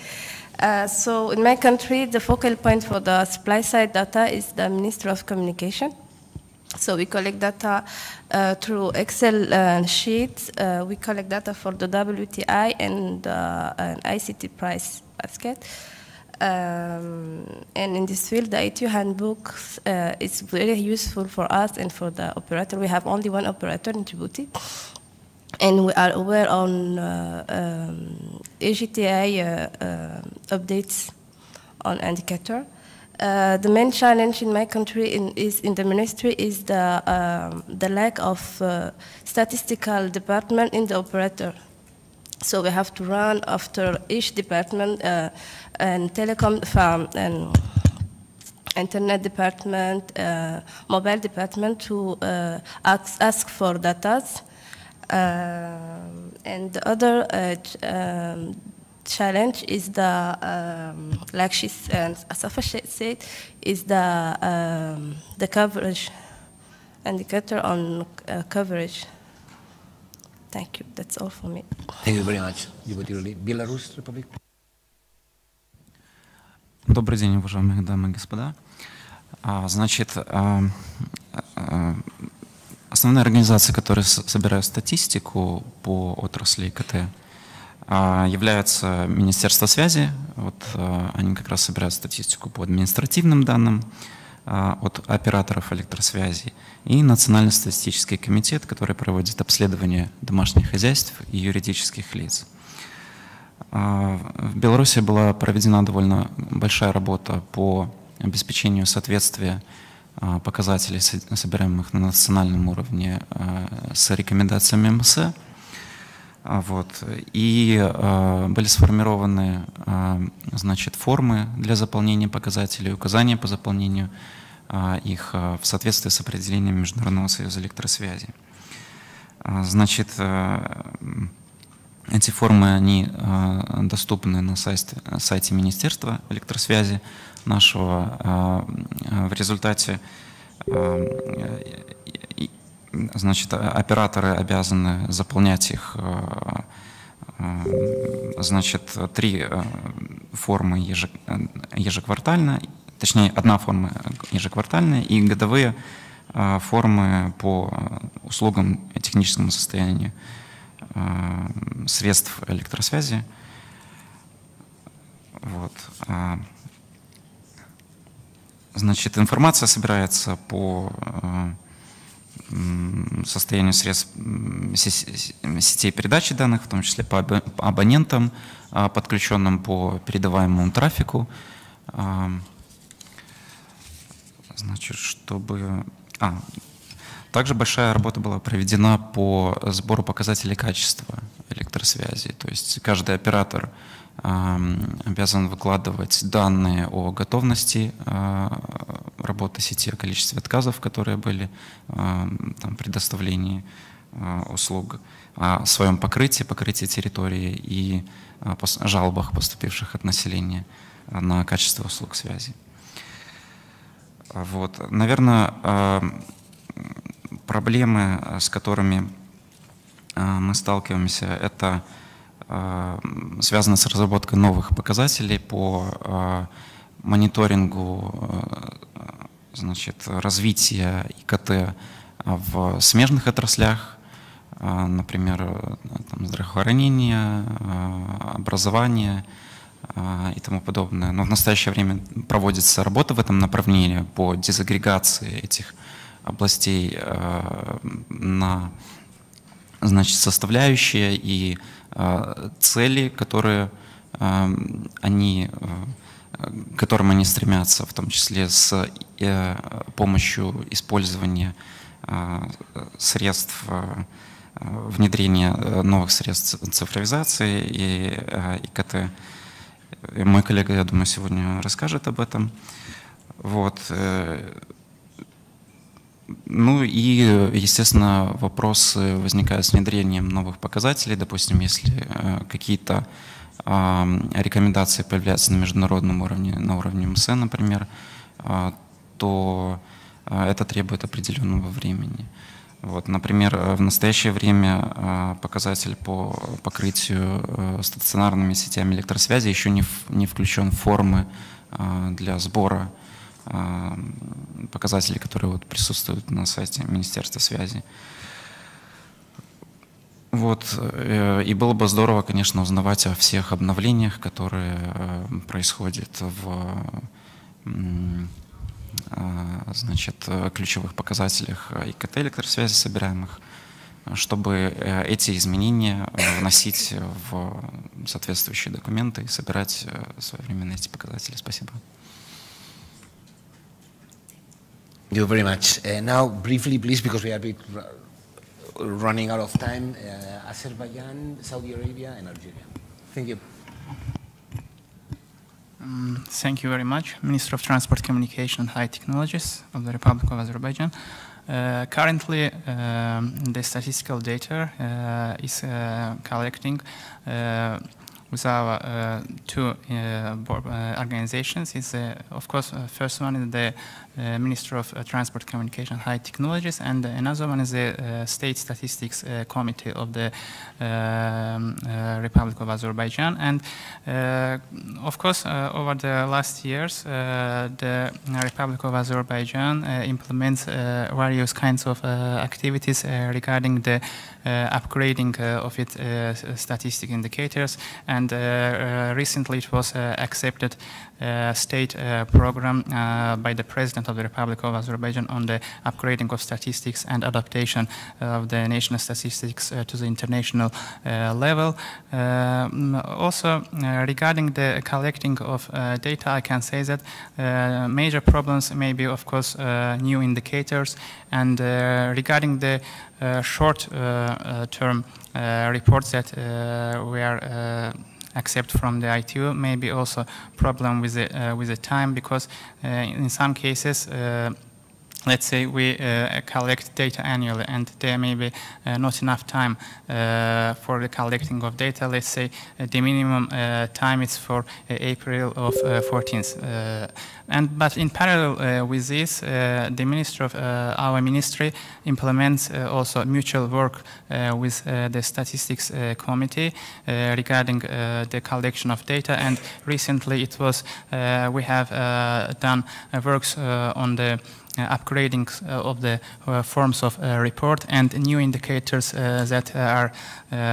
So in my country, the focal point for the supply side data is the Ministry of Communication. So we collect data through Excel sheets. We collect data for the WTI and ICT price basket. And in this field, the ITU handbook is very useful for us and for the operator. We have only one operator in Djibouti. And we are aware on AGTI updates on indicator. The main challenge in my country is in the ministry is the lack of statistical department in the operator. So we have to run after each department and telecom farm and internet department, mobile department to ask for data. And the other challenge is like Safa said, is the coverage indicator on coverage. Thank you. That's all for me. Thank you very much. Belarus Republic. Добрый день, уважаемые дамы и господа. Значит, основная организация, которая собирает статистику по отрасли ИКТ, является Министерство связи. Вот, они как раз собирают статистику по административным данным от операторов электросвязи, и Национальный статистический комитет, который проводит обследование домашних хозяйств и юридических лиц. В Беларуси была проведена довольно большая работа по обеспечению соответствия показателей, собираемых на национальном уровне, с рекомендациями МС. Вот. И были сформированы, значит, формы для заполнения показателей, указания по заполнению их в соответствии с определением Международного союза электросвязи. Значит, эти формы, они доступны на сайте Министерства электросвязи нашего. В результате, значит, операторы обязаны заполнять их, значит, 3 формы ежеквартально, точнее, 1 форма ежеквартальная и годовые формы по услугам и техническому состоянию средств электросвязи. Вот. Значит, информация собирается по состоянию средств сетей передачи данных, в том числе по абонентам, подключенным по передаваемому трафику. Значит, чтобы... Также большая работа была проведена по сбору показателей качества электросвязи. То есть каждый оператор обязан выкладывать данные о готовности работы сети, о количестве отказов, которые были в предоставлении услуг, о своем покрытии территории и жалобах, поступивших от населения на качество услуг связи. Вот. Наверное, проблемы, с которыми мы сталкиваемся, это связано с разработкой новых показателей по мониторингу, значит, развития ИКТ в смежных отраслях, например, там, здравоохранение, образование и тому подобное. Но в настоящее время проводится работа в этом направлении по дезагрегации этих областей на, значит, составляющие и цели, которые они к которым они стремятся, в том числе с помощью использования средств внедрения новых средств цифровизации и ИКТ. И мой коллега, я думаю, сегодня расскажет об этом. Вот. Ну и, естественно, вопросы возникают с внедрением новых показателей. Допустим, если какие-то рекомендации появляются на международном уровне, на уровне МСН, например, то это требует определенного времени. Вот, например, в настоящее время показатель по покрытию стационарными сетями электросвязи еще не включен в формы для сбора показателей, которые вот присутствуют на сайте Министерства связи. Вот. И было бы здорово, конечно, узнавать о всех обновлениях, которые происходят в ключевых показателях ИКТ электросвязи собираемых, чтобы эти изменения вносить в соответствующие документы и собирать своевременно эти показатели. Спасибо. Thank you very much. Now, briefly, please, because we are running out of time, Azerbaijan, Saudi Arabia, and Algeria. Thank you. Thank you very much. Minister of Transport, Communication and High Technologies of the Republic of Azerbaijan. Currently, the statistical data is collecting with our two organizations. Is of course, first one is the Minister of Transport, Communication and High Technologies, and another one is the State Statistics Committee of the Republic of Azerbaijan. And of course, over the last years, the Republic of Azerbaijan implements various kinds of activities regarding the upgrading of its statistic indicators, and recently it was accepted state program by the President of the Republic of Azerbaijan on the upgrading of statistics and adaptation of the national statistics to the international level. Also, regarding the collecting of data, I can say that major problems may be, of course, new indicators, and regarding the short-term reports that we are accept from the ITU, maybe also problem with the time, because in some cases, let's say we collect data annually, and there may be not enough time for the collecting of data. Let's say the minimum time is for April of 14th. But in parallel with this, the minister of our ministry implements also mutual work with the statistics committee regarding the collection of data. And recently, it was we have done works on the upgrading of the forms of report and new indicators that are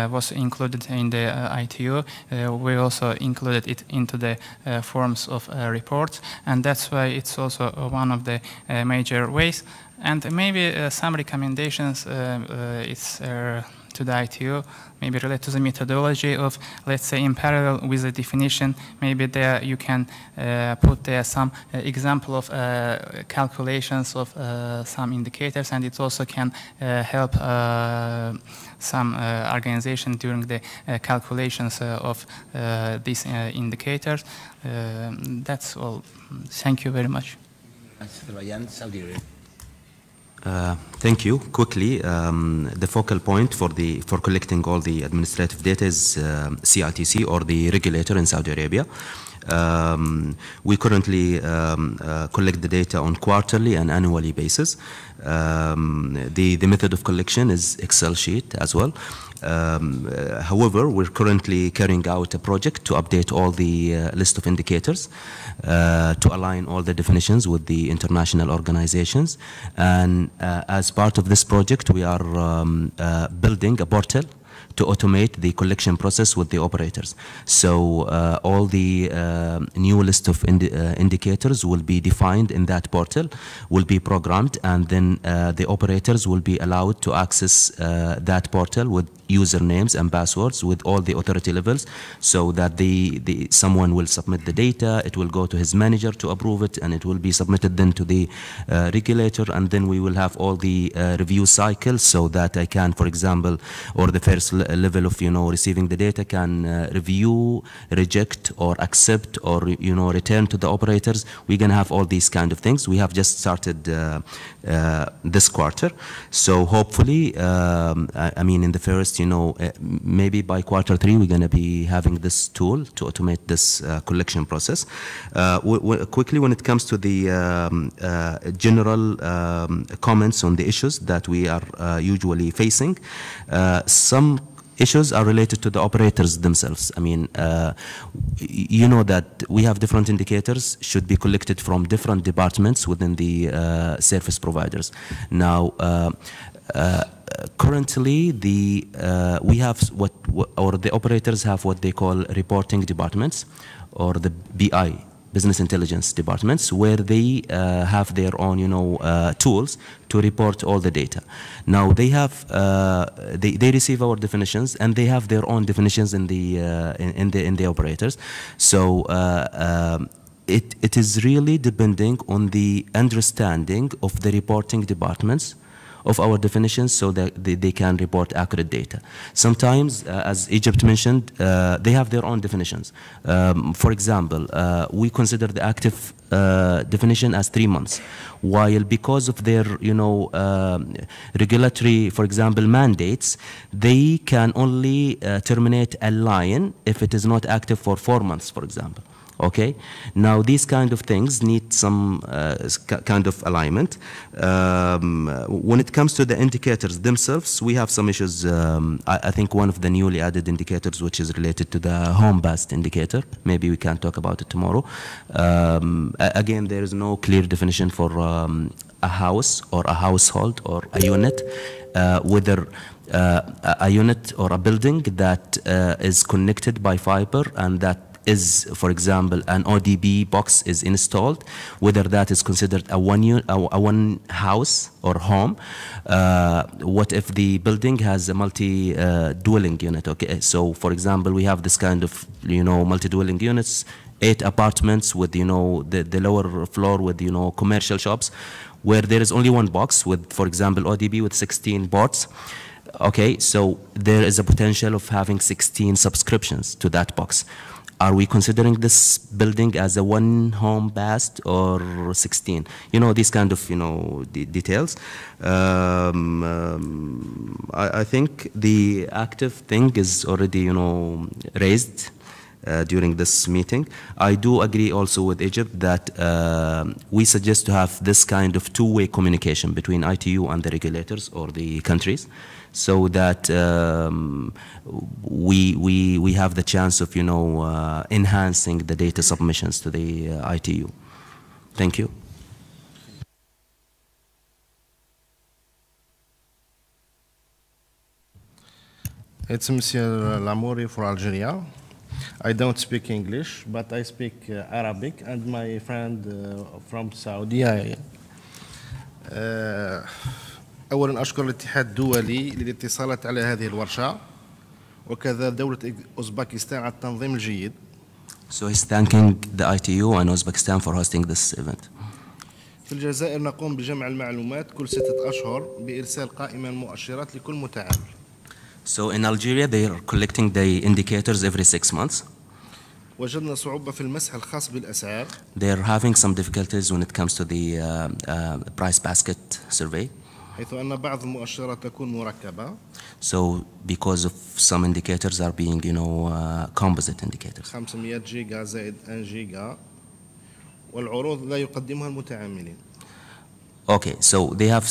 was included in the ITU. We also included it into the forms of reports, and that's why it's also one of the major ways. And maybe some recommendations it's to the ITU, maybe related to the methodology of, let's say, in parallel with the definition, maybe there you can put there some example of calculations of some indicators, and it also can help some organization during the calculations of these indicators. That's all. Thank you very much. Thank you. Quickly, the focal point for collecting all the administrative data is CITC, or the regulator in Saudi Arabia. We currently collect the data on quarterly and annually basis. The method of collection is Excel sheet as well. However, we're currently carrying out a project to update all the list of indicators to align all the definitions with the international organizations. And as part of this project, we are building a portal to automate the collection process with the operators. So all the new list of indicators will be defined in that portal, will be programmed, and then the operators will be allowed to access that portal with usernames and passwords with all the authority levels, so that someone will submit the data, it will go to his manager to approve it, and it will be submitted then to the regulator, and then we will have all the review cycles, so that I can, for example, or the first level of receiving the data can review, reject, or accept, or return to the operators. We're gonna have all these kind of things. We have just started this quarter, so hopefully, I mean, in the first, maybe by Q3 we're gonna be having this tool to automate this collection process. Quickly, when it comes to the general comments on the issues that we are usually facing, some issues are related to the operators themselves. I mean, you know that we have different indicators should be collected from different departments within the service providers. Now, currently, we have the operators have what they call reporting departments, or the BI, business intelligence departments, where they have their own, tools to report all the data. Now they have, they receive our definitions, and they have their own definitions in the operators. So it is really depending on the understanding of the reporting departments of our definitions, so that they can report accurate data. Sometimes, as Egypt mentioned, they have their own definitions. For example, we consider the active definition as 3 months, while because of their, regulatory, for example, mandates, they can only terminate a line if it is not active for 4 months, for example. Okay, now these kind of things need some kind of alignment. When it comes to the indicators themselves, we have some issues. I think one of the newly added indicators, which is related to the home-based indicator, maybe we can talk about it tomorrow. Again, there is no clear definition for a house or a household or a unit, whether a unit or a building that is connected by fiber, and that is, for example, an ODB box is installed, whether that is considered a one house or home. What if the building has a multi-dwelling unit? Okay, so for example, we have this kind of multi-dwelling units, 8 apartments with the lower floor with commercial shops, where there is only one box with, for example, ODB with 16 boards. Okay, so there is a potential of having 16 subscriptions to that box. Are we considering this building as a one home based or 16? These kind of details. I think the active thing is already raised during this meeting. I do agree also with Egypt that we suggest to have this kind of two-way communication between ITU and the regulators or the countries, so that we have the chance of enhancing the data submissions to the ITU. Thank you. It's Monsieur Lamouri for Algeria. I don't speak English, but I speak Arabic, and my friend from Saudi. أولا أشكر الاتحاد الدولي للاتصالات على هذه الورشة، وكذا دولة أوزبكستان على التنظيم الجيد. So he's thanking the ITU and Uzbekistan for hosting this event. في الجزائر نقوم بجمع المعلومات كل 6 أشهر بإرسال قائمة المؤشرات لكل متعامل. So in Algeria they are collecting the indicators every 6 months. وجدنا صعوبة في المسح الخاص بالأسعار. They are having some difficulties when it comes to the price basket survey. حيث أن بعض المؤشرات تكون مركبة. So because of some indicators are being, composite indicators. 500 جيجا زائد 1 جيجا، والعروض لا يقدمها المتعاملين. Okay, so they have,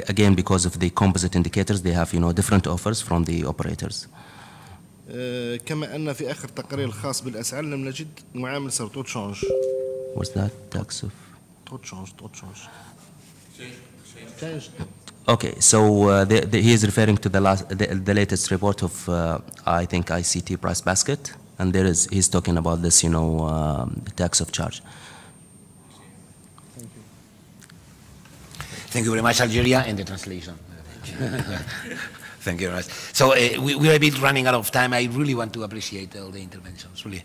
again, because of the composite indicators, they have, different offers from the operators. كما أن في آخر تقرير الخاص بالأسعار لم نجد معامل سر تو تشونج. What's that? Tax of? تو تشونج. Okay, so he is referring to the latest report of I think ICT price basket, and he's talking about this, you know, tax of charge. Thank you very much, Algeria, and the translation. Thank you very much. So we're a bit running out of time. I really want to appreciate all the interventions, really.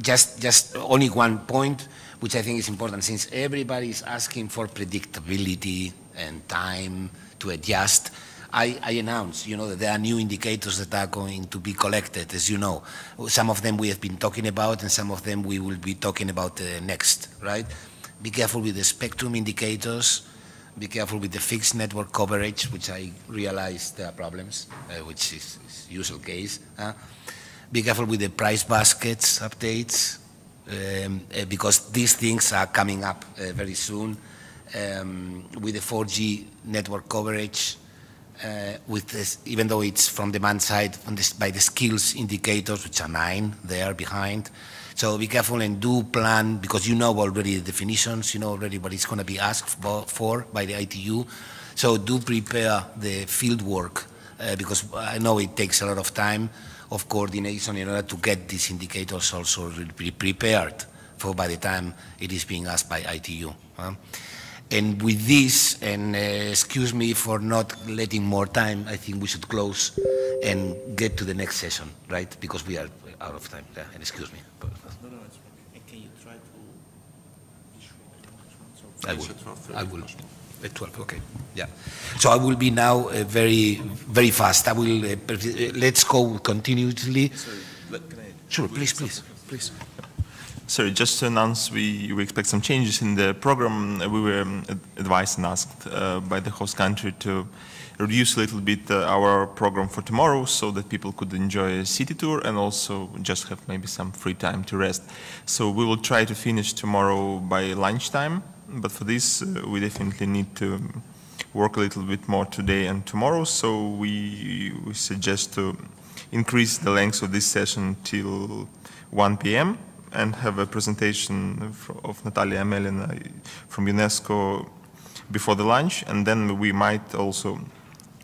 Just only one point, which I think is important, since everybody is asking for predictability and time to adjust. I announced, you know, that there are new indicators that are going to be collected, as you know. Some of them we have been talking about, and some of them we will be talking about next, right? Be careful with the spectrum indicators. Be careful with the fixed network coverage, which I realize there are problems, which is usual case. Be careful with the price baskets updates, because these things are coming up very soon. With the 4G network coverage, with this, even though it's from demand side, by the skills indicators, which are 9 there behind. So be careful and do plan, because you know already the definitions, you know already what is going to be asked for by the ITU. So do prepare the field work, because I know it takes a lot of time of coordination in order to get these indicators also prepared for by the time it is being asked by ITU. And with this, and excuse me for not letting more time, I think we should close and get to the next session, right? Because we are out of time. Yeah, and excuse me. No, it's okay. Can you try to be short? I will. At 12, okay. Yeah. So I will be now very, very fast. I will, let's go continuously. Sorry, sure, please. Sorry, just to announce, we expect some changes in the program. We were advised and asked by the host country to reduce a little bit our program for tomorrow, so that people could enjoy a city tour and also just have maybe some free time to rest. So we will try to finish tomorrow by lunchtime, but for this we definitely need to work a little bit more today and tomorrow. So we suggest to increase the length of this session till 1 p.m. and have a presentation of Natalia Amelina from UNESCO before the lunch, and then we might also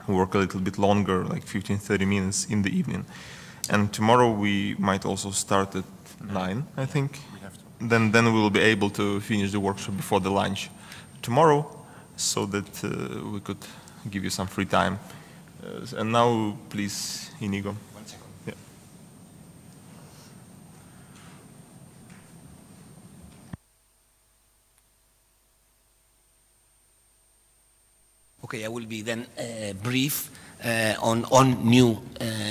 work a little bit longer, like 15-30 minutes in the evening. And tomorrow we might also start at 9, I think. Then we will be able to finish the workshop before the lunch tomorrow, so that we could give you some free time. And now, please, Inigo. 1 second. Yeah. Okay, I will be then brief on new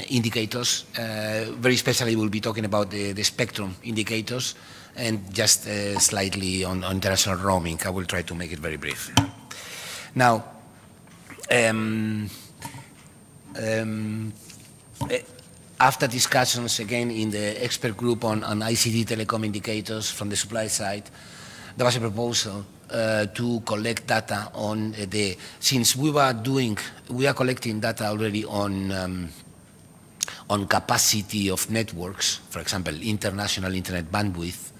indicators. Very especially, we'll be talking about the spectrum indicators, and just slightly on international roaming. I will try to make it very brief. Now, after discussions again in the expert group on ICT telecom indicators from the supply side, there was a proposal to collect data on since we are collecting data already on capacity of networks, for example, international internet bandwidth,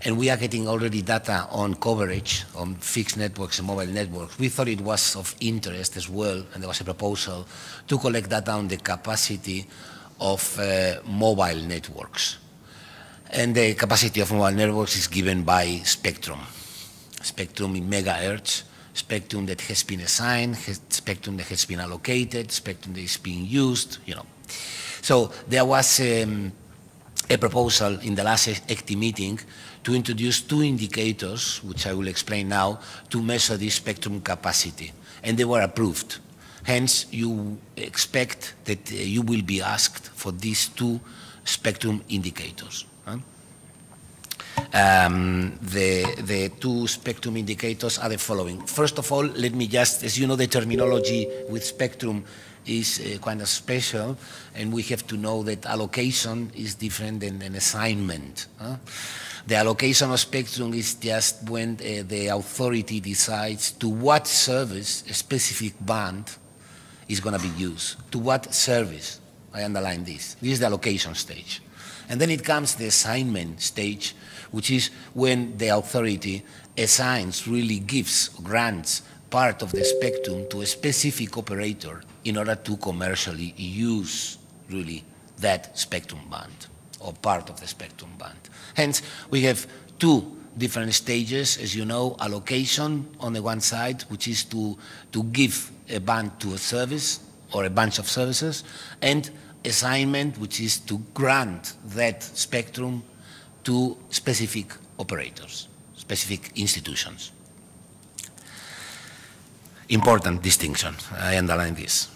and we are getting already data on coverage on fixed networks and mobile networks. We thought it was of interest as well, and there was a proposal to collect data on the capacity of mobile networks. And the capacity of mobile networks is given by spectrum. Spectrum in megahertz, spectrum that has been assigned, spectrum that has been allocated, spectrum that is being used, you know. So there was a proposal in the last ECTI meeting to introduce 2 indicators, which I will explain now, to measure this spectrum capacity, and they were approved. Hence, you expect that you will be asked for these 2 spectrum indicators. The 2 spectrum indicators are the following. First of all, let me just, as you know, the terminology with spectrum is kind of special, and we have to know that allocation is different than an assignment. The allocation of spectrum is just when the authority decides to what service a specific band is going to be used. To what service? I underline this. This is the allocation stage. And then it comes the assignment stage, which is when the authority assigns, really gives, grants part of the spectrum to a specific operator in order to commercially use really that spectrum band or part of the spectrum band. Hence, we have two different stages, as you know: allocation on the one side, which is to give a band to a service or a bunch of services, and assignment, which is to grant that spectrum to specific operators, specific institutions. Important distinction, I underline this.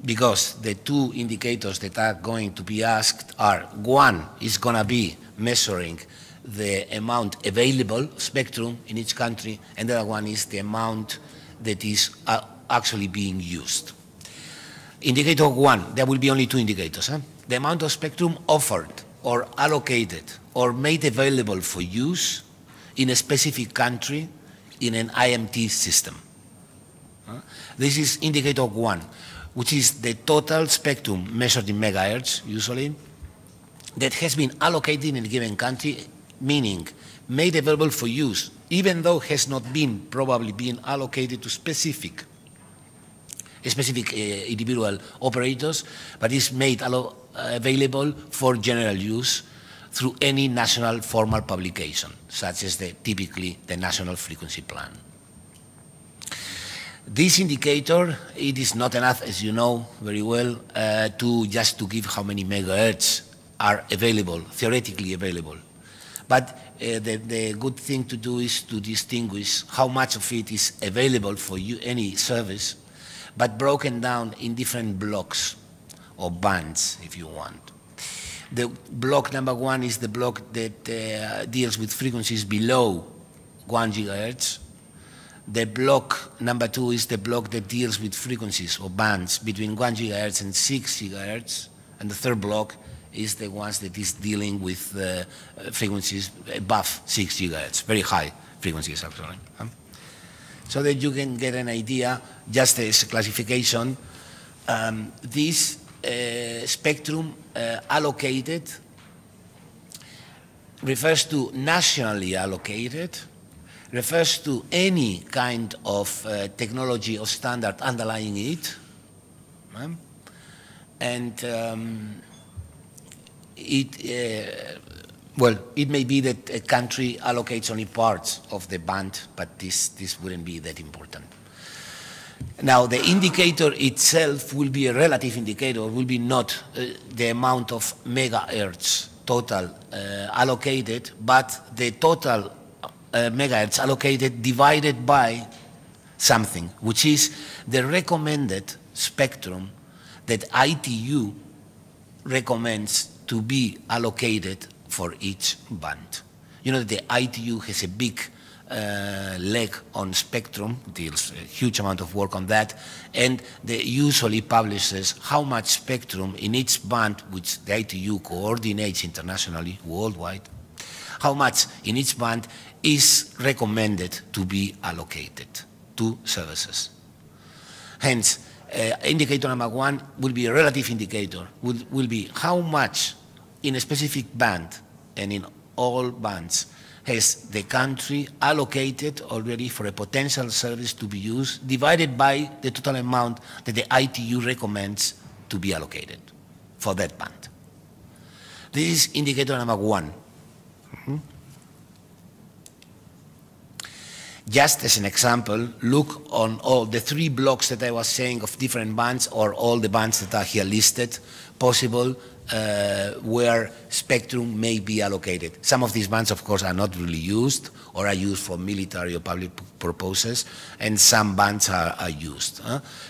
Because the two indicators that are going to be asked are, one is going to be measuring the amount available spectrum in each country, and the other one is the amount that is actually being used. Indicator one, there will be only two indicators. The amount of spectrum offered or allocated or made available for use in a specific country in an IMT system. This is indicator one, which is the total spectrum measured in megahertz, usually, that has been allocated in a given country, meaning made available for use, even though has not been probably been allocated to specific individual operators, but is made available for general use through any national formal publication, such as typically the National Frequency Plan. This indicator, it is not enough, as you know very well, just to give how many megahertz are available, theoretically available. But the good thing to do is to distinguish how much of it is available for any service, but broken down in different blocks or bands, if you want. The block number one is the block that deals with frequencies below 1 gigahertz. The block number two is the block that deals with frequencies or bands between 1 gigahertz and 6 gigahertz. And the third block is the ones that is dealing with frequencies above 6 gigahertz, very high frequencies actually. So that you can get an idea, just as a classification, this spectrum allocated refers to nationally allocated, refers to any kind of technology or standard underlying it, and it may be that a country allocates only parts of the band, but this wouldn't be that important. Now, the indicator itself will be a relative indicator, will be not the amount of megahertz total allocated, but the total megahertz allocated divided by something, which is the recommended spectrum that ITU recommends to be allocated for each band. You know, the ITU has a big leg on spectrum, deals a huge amount of work on that, and they usually publishes how much spectrum in each band, which the ITU coordinates internationally, worldwide, how much in each band is recommended to be allocated to services. Hence, indicator number one will be a relative indicator, will be how much in a specific band and in all bands has the country allocated already for a potential service to be used, divided by the total amount that the ITU recommends to be allocated for that band. This is indicator number one. Just as an example, look on all the three blocks that I was saying of different bands, or all the bands that are here listed, possible where spectrum may be allocated. Some of these bands, of course, are not really used or are used for military or public purposes, and some bands are used.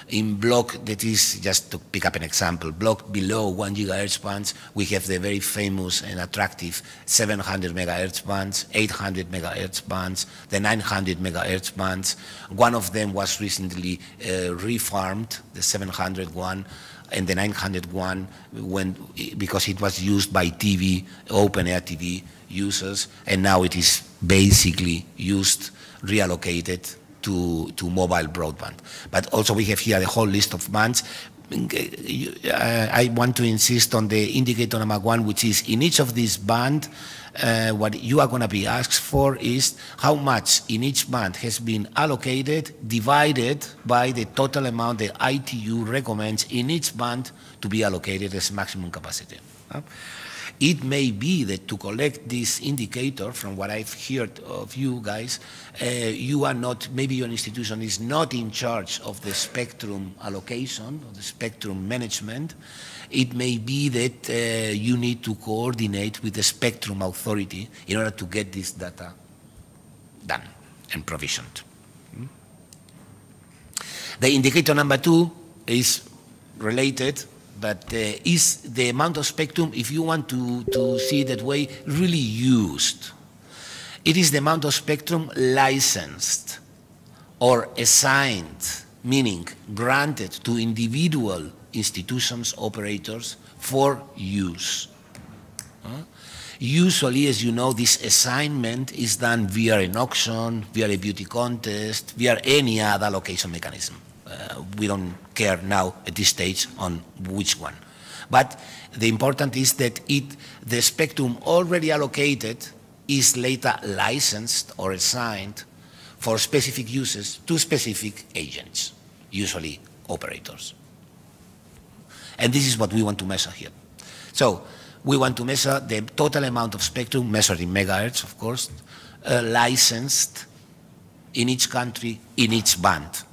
In block that is, just to pick up an example, block below 1 gigahertz bands, we have the very famous and attractive 700 megahertz bands, 800 megahertz bands, the 900 megahertz bands. One of them was recently refarmed, the 700 one, and the 900 one, because it was used by TV, open-air TV users, and now it is basically used, reallocated to mobile broadband. But also we have here the whole list of bands. I want to insist on the indicator number 1, which is in each of these bands, what you are going to be asked for is how much in each band has been allocated divided by the total amount the ITU recommends in each band to be allocated as maximum capacity. It may be that to collect this indicator, from what I've heard of you guys, you are not, maybe your institution is not in charge of the spectrum allocation, or the spectrum management. It may be that you need to coordinate with the spectrum authority in order to get this data done and provisioned. The indicator number 2 is related, but is the amount of spectrum, if you want to see it that way, really used. It is the amount of spectrum licensed or assigned, meaning granted to individual institutions, operators, for use. Usually, as you know, this assignment is done via an auction, via a beauty contest, via any other allocation mechanism. We don't care now at this stage on which one. But the important is that the spectrum already allocated is later licensed or assigned for specific uses to specific agents, usually operators. And this is what we want to measure here. So we want to measure the total amount of spectrum, measured in megahertz, of course, licensed in each country, in each band.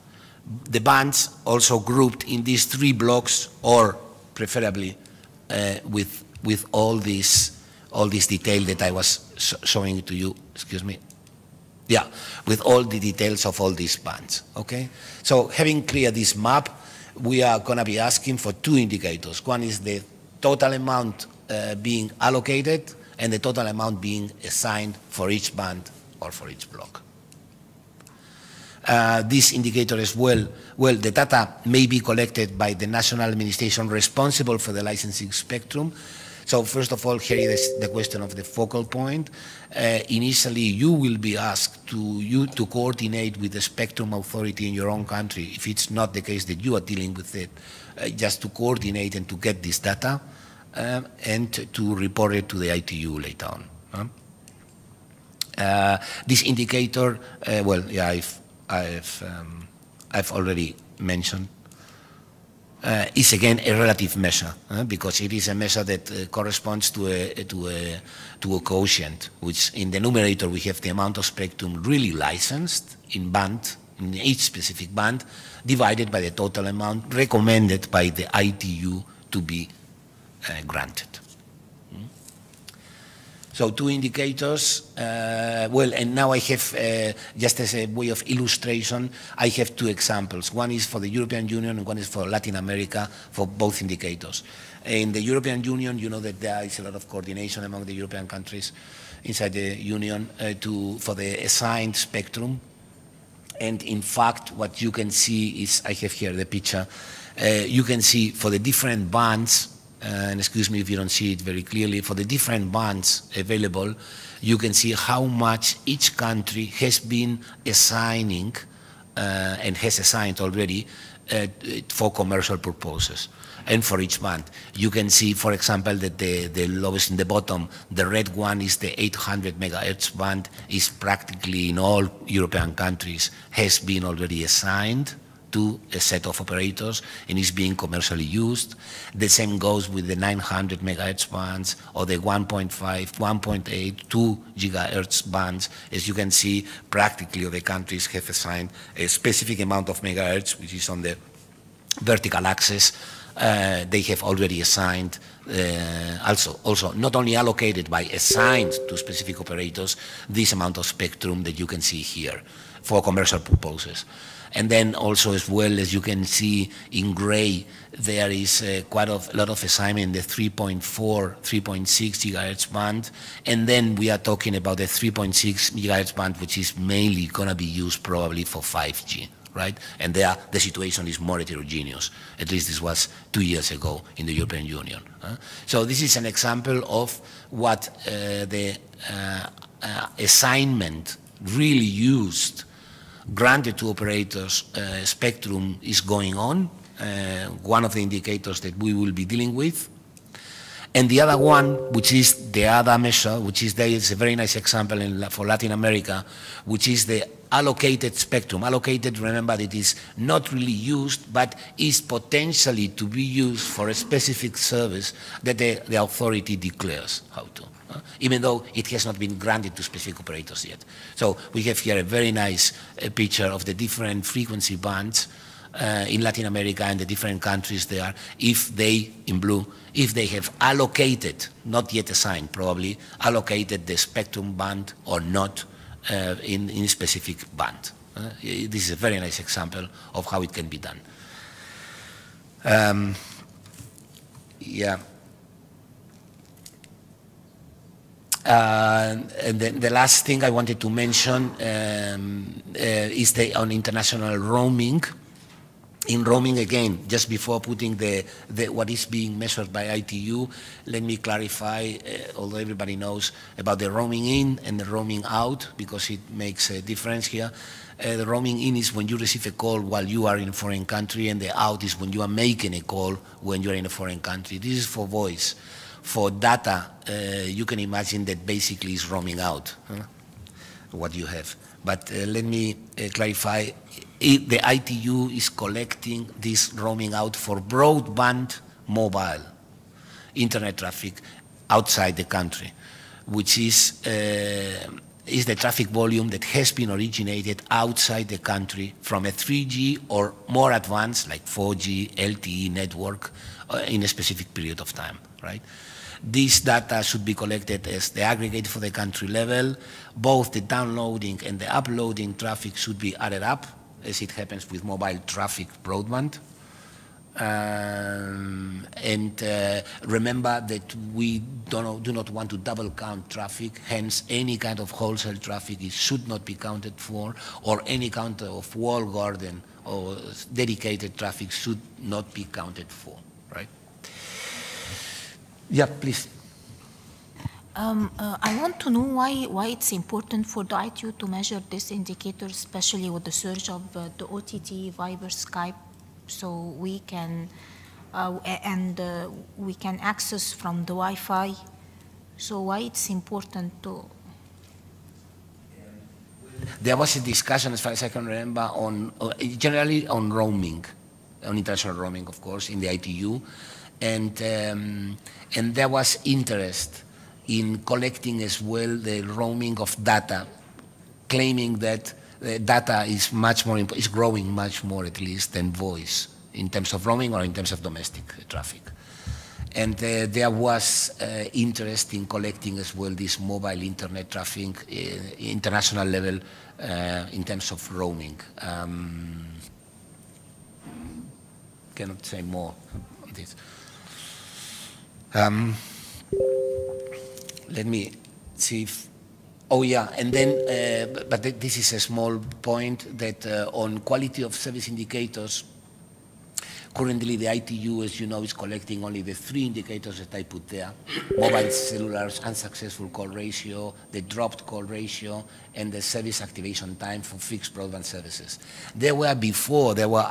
The bands also grouped in these 3 blocks, or preferably with all this detail that I was showing to you. Excuse me. Yeah, with all the details of all these bands. Okay. So having cleared this map, we are going to be asking for 2 indicators. One is the total amount being allocated, and the total amount being assigned for each band or for each block. This indicator as well, the data may be collected by the national administration responsible for the licensing spectrum. So first of all, here is the question of the focal point. Initially, you will be asked to coordinate with the spectrum authority in your own country, if it's not the case that you are dealing with it, just to coordinate and to get this data and to report it to the ITU later on. This indicator, well, yeah, I've already mentioned, is again a relative measure because it is a measure that corresponds to a quotient, which in the numerator we have the amount of spectrum really licensed in band, in each specific band, divided by the total amount recommended by the ITU to be granted. So 2 indicators, well, and now I have, just as a way of illustration, I have 2 examples. One is for the European Union and one is for Latin America for both indicators. In the European Union, you know that there is a lot of coordination among the European countries inside the Union for the assigned spectrum. And in fact, what you can see is, I have here the picture, you can see for the different bands, and excuse me if you don't see it very clearly, for the different bands available, you can see how much each country has been assigning and has assigned already for commercial purposes. And for each band, you can see, for example, that the lowest in the bottom, the red one is the 800 megahertz band, is practically in all European countries, has been already assigned to a set of operators and is being commercially used. The same goes with the 900 megahertz bands or the 1.5, 1.8, 2 gigahertz bands. As you can see, practically all the countries have assigned a specific amount of megahertz, which is on the vertical axis. They have already assigned, also not only allocated by assigned to specific operators, this amount of spectrum that you can see here for commercial purposes. And then also, as well, as you can see in gray, there is quite a lot of assignment in the 3.4, 3.6 gigahertz band. And then we are talking about the 3.6 gigahertz band, which is mainly going to be used probably for 5G, right? And there, the situation is more heterogeneous. At least this was 2 years ago in the European Union. So this is an example of what the assignment really used, granted to operators spectrum is going on one of the indicators that we will be dealing with. And the other one, which is the other measure, which is there is a very nice example for Latin America, which is the allocated spectrum. Allocated, remember, it is not really used, but is potentially to be used for a specific service that the authority declares how to, even though it has not been granted to specific operators yet. So we have here a very nice picture of the different frequency bands in Latin America and the different countries there, if they, in blue, if they have allocated, not yet assigned probably, allocated the spectrum band or not in a specific band. This is a very nice example of how it can be done. Yeah. And then the last thing I wanted to mention is on international roaming. In roaming, again, just before putting what is being measured by ITU, let me clarify, although everybody knows about the roaming in and the roaming out, because it makes a difference here. The roaming in is when you receive a call while you are in a foreign country, and the out is when you are making a call when you are in a foreign country. This is for voice. For data, you can imagine that basically is roaming out, what you have. But let me clarify. The ITU is collecting this roaming out for broadband mobile internet traffic outside the country, which is the traffic volume that has been originated outside the country from a 3G or more advanced, like 4G, LTE network in a specific period of time, right? This data should be collected as the aggregate for the country level. Both the downloading and the uploading traffic should be added up, as it happens with mobile traffic broadband. Remember that we do not want to double count traffic, hence any kind of wholesale traffic should not be counted for, or any kind of walled garden or dedicated traffic should not be counted for, right? Yeah, please. I want to know why it's important for the ITU to measure this indicator, especially with the surge of the OTT, Viber, Skype, so we can we can access from the Wi-Fi. So why it's important to? There was a discussion, as far as I can remember, on generally on roaming, on international roaming, of course, in the ITU, and there was interest in collecting as well the roaming of data, claiming that data is much more, is growing much more at least than voice in terms of roaming or in terms of domestic traffic. And there was interest in collecting as well this mobile internet traffic, international level in terms of roaming. Cannot say more on this. Let me see if, oh yeah, and then, but this is a small point that on quality of service indicators, currently the ITU, as you know, is collecting only the 3 indicators that I put there: mobile cellular's unsuccessful call ratio, the dropped call ratio, and the service activation time for fixed broadband services. There were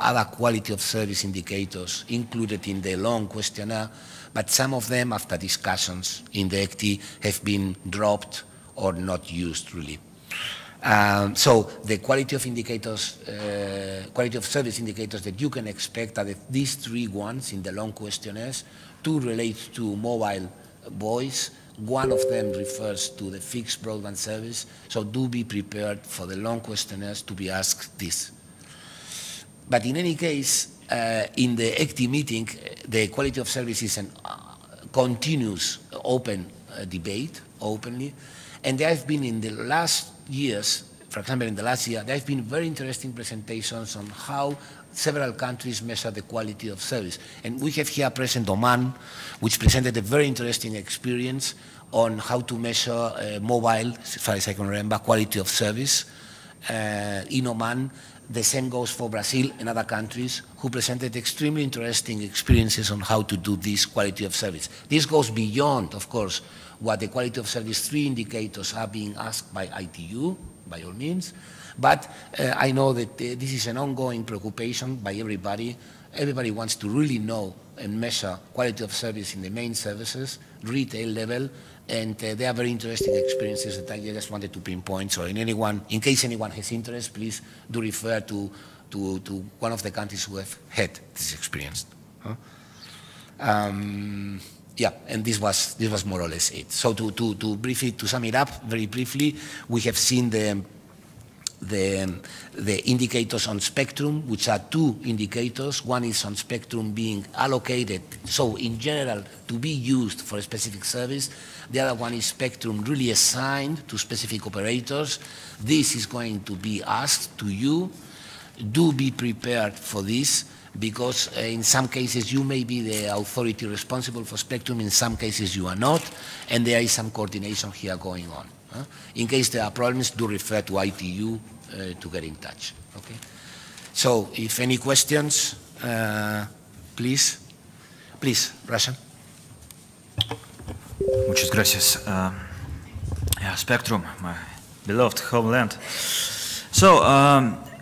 other quality of service indicators included in the long questionnaire, but some of them, after discussions in the ECTI, have been dropped or not used really. So the quality of indicators, quality of service indicators that you can expect are these 3 ones in the long questionnaires. 2 relate to mobile voice. 1 of them refers to the fixed broadband service. So do be prepared for the long questionnaires to be asked this. But in any case, in the ECTI meeting, the quality of service is a continuous open debate, openly. And there have been in the last years, for example, in the last year, there have been very interesting presentations on how several countries measure the quality of service. And we have here present Oman, which presented a very interesting experience on how to measure mobile, as far as I can remember, quality of service in Oman. The same goes for Brazil and other countries who presented extremely interesting experiences on how to do this quality of service. This goes beyond, of course, what the quality of service 3 indicators are being asked by ITU, by all means. But I know that this is an ongoing preoccupation by everybody. everybody wants to really know and measure quality of service in the main services, retail level, and they are very interesting experiences that I just wanted to pinpoint. So in case anyone has interest, please do refer to one of the countries who have had this experience. Yeah, and this was more or less it. So to sum it up very briefly, we have seen the indicators on spectrum, which are two indicators. One is on spectrum being allocated, so in general, to be used for a specific service. The other one is spectrum really assigned to specific operators. This is going to be asked to you. Do be prepared for this, because in some cases you may be the authority responsible for spectrum, in some cases you are not, and there is some coordination here going on. In case there are problems, do refer to ITU to get in touch. Okay? So, if any questions, please, Russian. Muchas gracias. Yeah, Spectrum, my beloved homeland. So,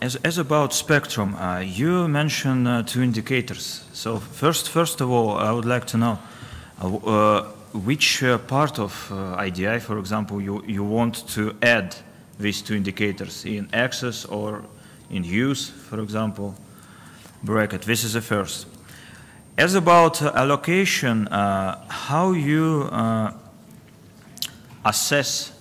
as about Spectrum, you mentioned two indicators. So first of all, I would like to know which part of IDI, for example, you want to add these two indicators in access or in use, for example, bracket. This is the first. As about allocation, how you assess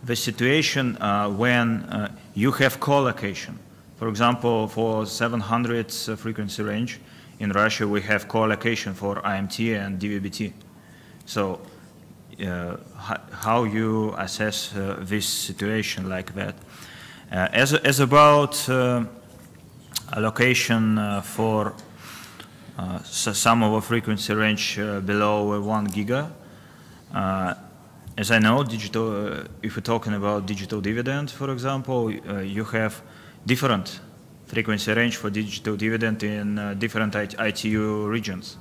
the situation when you have co-allocation. For example, for 700 frequency range, in Russia we have co-allocation for IMT and DVB-T. So how you assess this situation like that? As about allocation for some of a frequency range below 1 giga, as I know, if we're talking about digital dividend, for example, you have different frequency range for digital dividend in different ITU regions.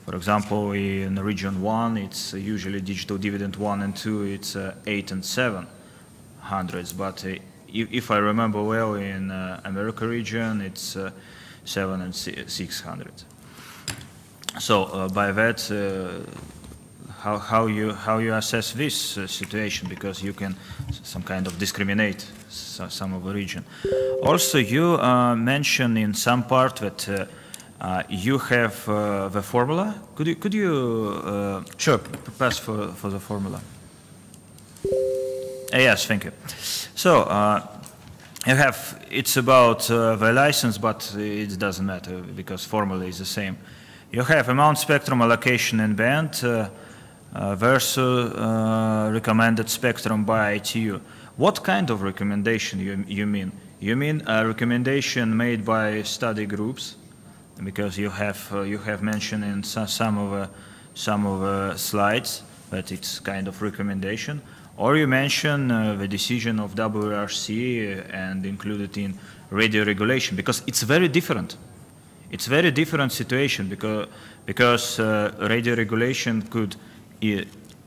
For example, in region 1, it's usually digital dividend 1 and 2, it's 8 and 700s. But if I remember well, in America region, it's 7 and 600. So by that, how you assess this situation, because you can some kind of discriminate some of the region. Also, you mentioned in some part that you have the formula. Could you sure pass for the formula? Yes, thank you. So you have, it's about the license, but it doesn't matter because formula is the same. You have amount, spectrum, allocation, and band versus recommended spectrum by ITU. What kind of recommendation you mean? You mean a recommendation made by study groups, because you have mentioned in some of the slides that it's kind of recommendation, or you mention the decision of WRC and included in radio regulation, because it's very different. It's very different situation because radio regulation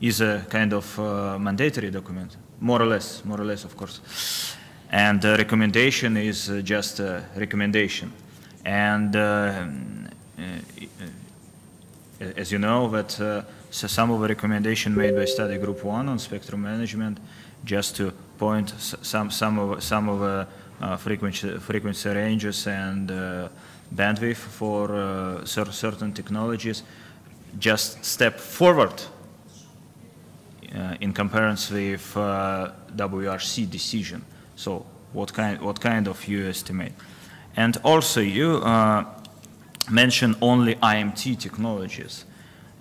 is a kind of mandatory document, more or less, of course. And the recommendation is just a recommendation. And as you know, that so some of the recommendation made by study group 1 on spectrum management, just to point some of the frequency ranges and bandwidth for certain technologies, just step forward in comparison with WRC decision. So what kind of you estimate? And also you mention only IMT technologies,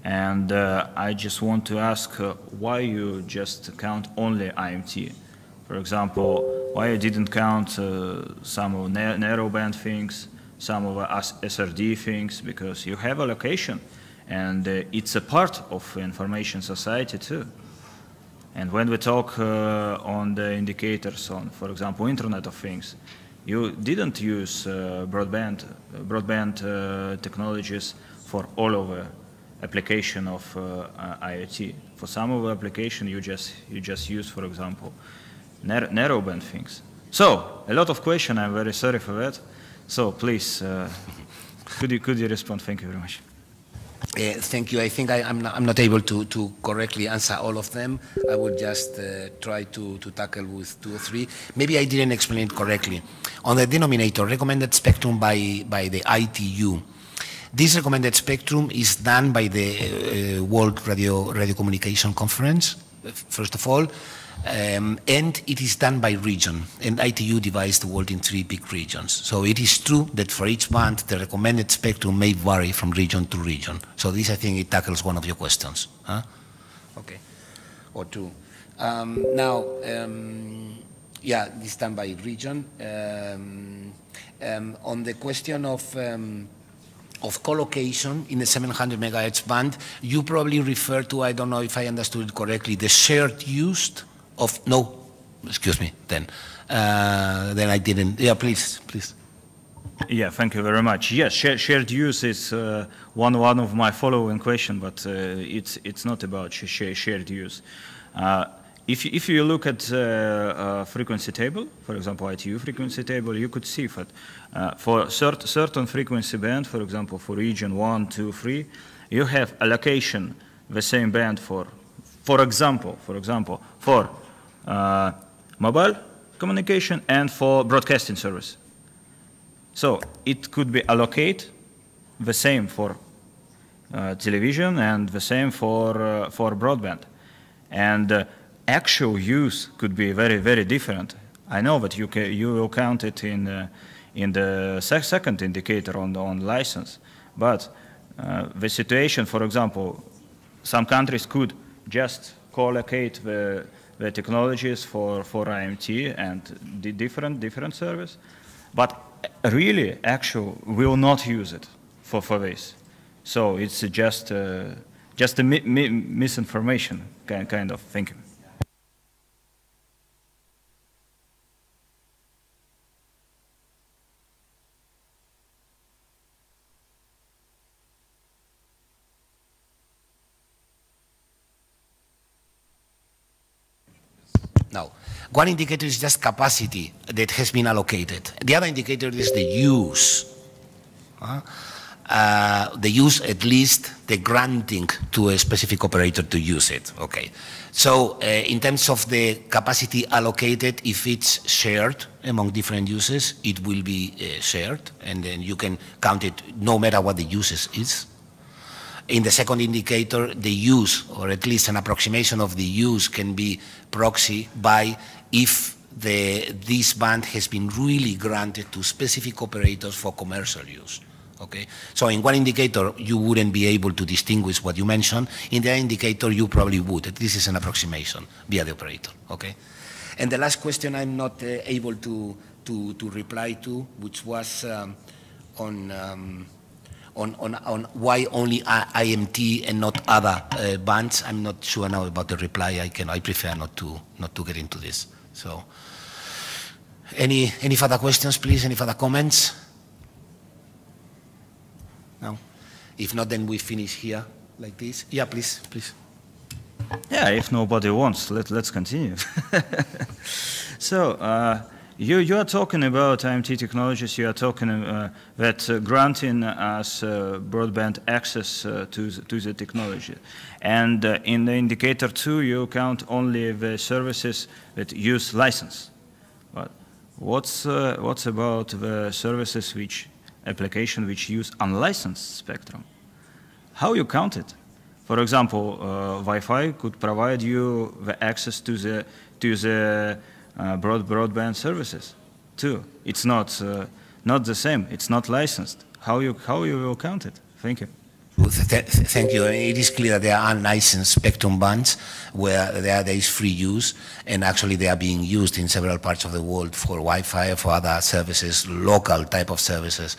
and I just want to ask why you just count only IMT. For example, why you didn't count some of narrowband things, some of SRD things, because you have allocation, and it's a part of information society too. And when we talk on the indicators on, for example, Internet of Things, you didn't use broadband technologies for all of the application of IoT. For some of the application, you just use, for example, narrowband things. So a lot of questions. I'm very sorry for that. So please. Could you respond? Thank you very much. Thank you. I think I'm not able to correctly answer all of them. I will just try to tackle with 2 or 3. Maybe I didn't explain it correctly. On the denominator, recommended spectrum by the ITU. This recommended spectrum is done by the World Radio Communication Conference, first of all, and it is done by region, and ITU divides the world in 3 big regions. So it is true that for each band, the recommended spectrum may vary from region to region. So this, I think, it tackles one of your questions. Huh? Okay, or 2. Now, yeah, this done by region. On the question of collocation in the 700 megahertz band, you probably refer to, I don't know if I understood it correctly, the shared use of, no, excuse me, then I didn't, yeah, please. Yeah, thank you very much. Yes, shared use is one of my following question, but it's not about shared use. If you look at frequency table, for example, ITU frequency table, you could see that for certain frequency band, for example, for region 1, 2, 3, you have allocation the same band for example, for mobile communication and for broadcasting service. So it could be allocate the same for television and the same for broadband. And actual use could be very, very different. I know that you will count it in the second indicator on license, but the situation, for example, some countries could just co-allocate the technologies for IMT and the different service, but really actual will not use it for this. So it's just a misinformation kind of thinking. Now, one indicator is just capacity that has been allocated. The other indicator is the use. The use, at least the granting to a specific operator to use it. Okay. So in terms of the capacity allocated, if it's shared among different uses, it will be shared, and then you can count it no matter what the uses is. In the second indicator, the use, or at least an approximation of the use, can be proxy by if this band has been really granted to specific operators for commercial use. Okay? So in one indicator, you wouldn't be able to distinguish what you mentioned. In the other indicator, you probably would. This is an approximation via the operator. Okay? And the last question I'm not able to reply to, which was on why only IMT and not other bands. I'm not sure now about the reply. I prefer not to get into this. So, any further questions, please? Any further comments? No. If not, then we finish here like this. Yeah, please. Yeah, if nobody wants, let's continue. So. You are talking about IMT technologies, you are talking that granting us broadband access to the technology. And in the indicator 2, you count only the services that use license. But what's about the services application which use unlicensed spectrum? How you count it? For example, Wi-Fi could provide you the access to the broadband services too. It's not the same. It's not licensed. How you will count it? Thank you. Thank you. It is clear that there are unlicensed spectrum bands where there is free use, and actually they are being used in several parts of the world for Wi-Fi, for other services, local type of services.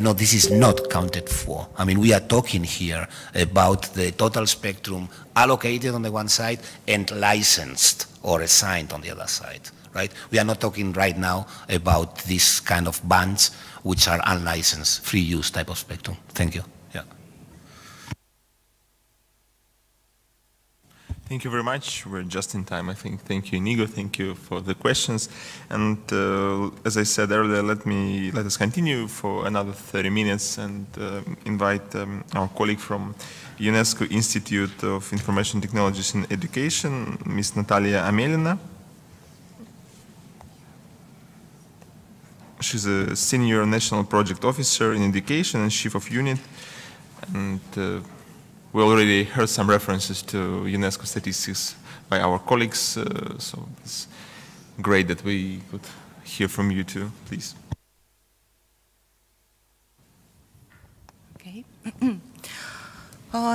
No, this is not counted for. I mean, we are talking here about the total spectrum allocated on the one side and licensed or assigned on the other side, right? We are not talking right now about this kind of bands which are unlicensed, free use type of spectrum. Thank you. Thank you very much. We're just in time, I think. Thank you, Inigo. Thank you for the questions. And as I said earlier, let us continue for another 30 minutes and invite our colleague from UNESCO Institute of Information Technologies in Education, Ms. Natalia Amelina. She's a Senior National Project Officer in Education and Chief of Unit. And we already heard some references to UNESCO statistics by our colleagues, so it's great that we could hear from you too, please. Okay.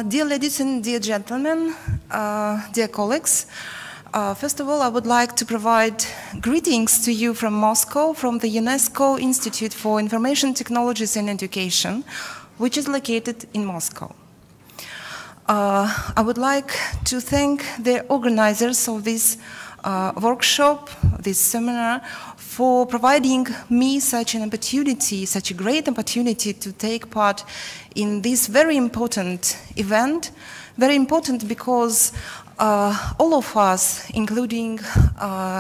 Dear ladies and dear gentlemen, dear colleagues, first of all, I would like to provide greetings to you from Moscow, from the UNESCO Institute for Information Technologies in Education, which is located in Moscow. I would like to thank the organizers of this workshop, this seminar, for providing me such an opportunity, such a great opportunity to take part in this very important event. Very important because all of us, including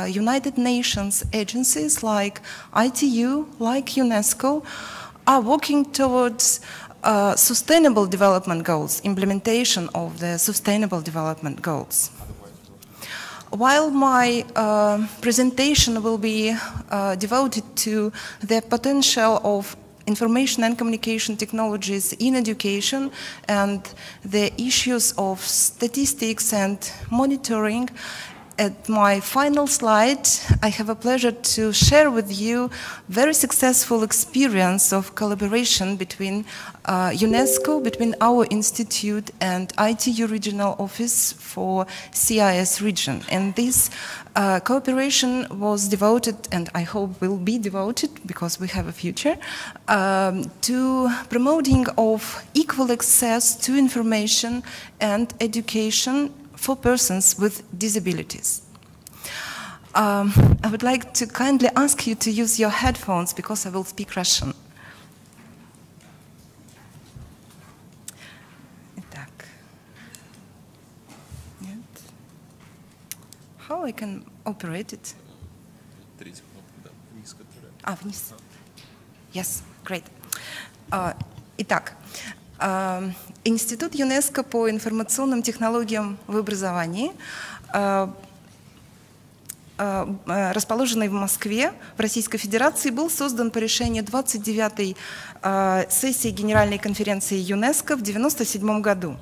United Nations agencies like ITU, like UNESCO, are working towards Sustainable Development Goals, implementation of the Sustainable Development Goals. While my presentation will be devoted to the potential of information and communication technologies in education and the issues of statistics and monitoring, at my final slide, I have a pleasure to share with you very successful experience of collaboration between UNESCO, between our institute and ITU Regional Office for CIS region. And this cooperation was devoted, and I hope will be devoted, because we have a future, to promoting of equal access to information and education for persons with disabilities. I would like to kindly ask you to use your headphones because I will speak Russian. How I can operate it? Вниз. Yes, great. Итак, Институт ЮНЕСКО по информационным технологиям в образовании, расположенный в Москве, в Российской Федерации, был создан по решению 29-й сессии Генеральной конференции ЮНЕСКО в 1997 году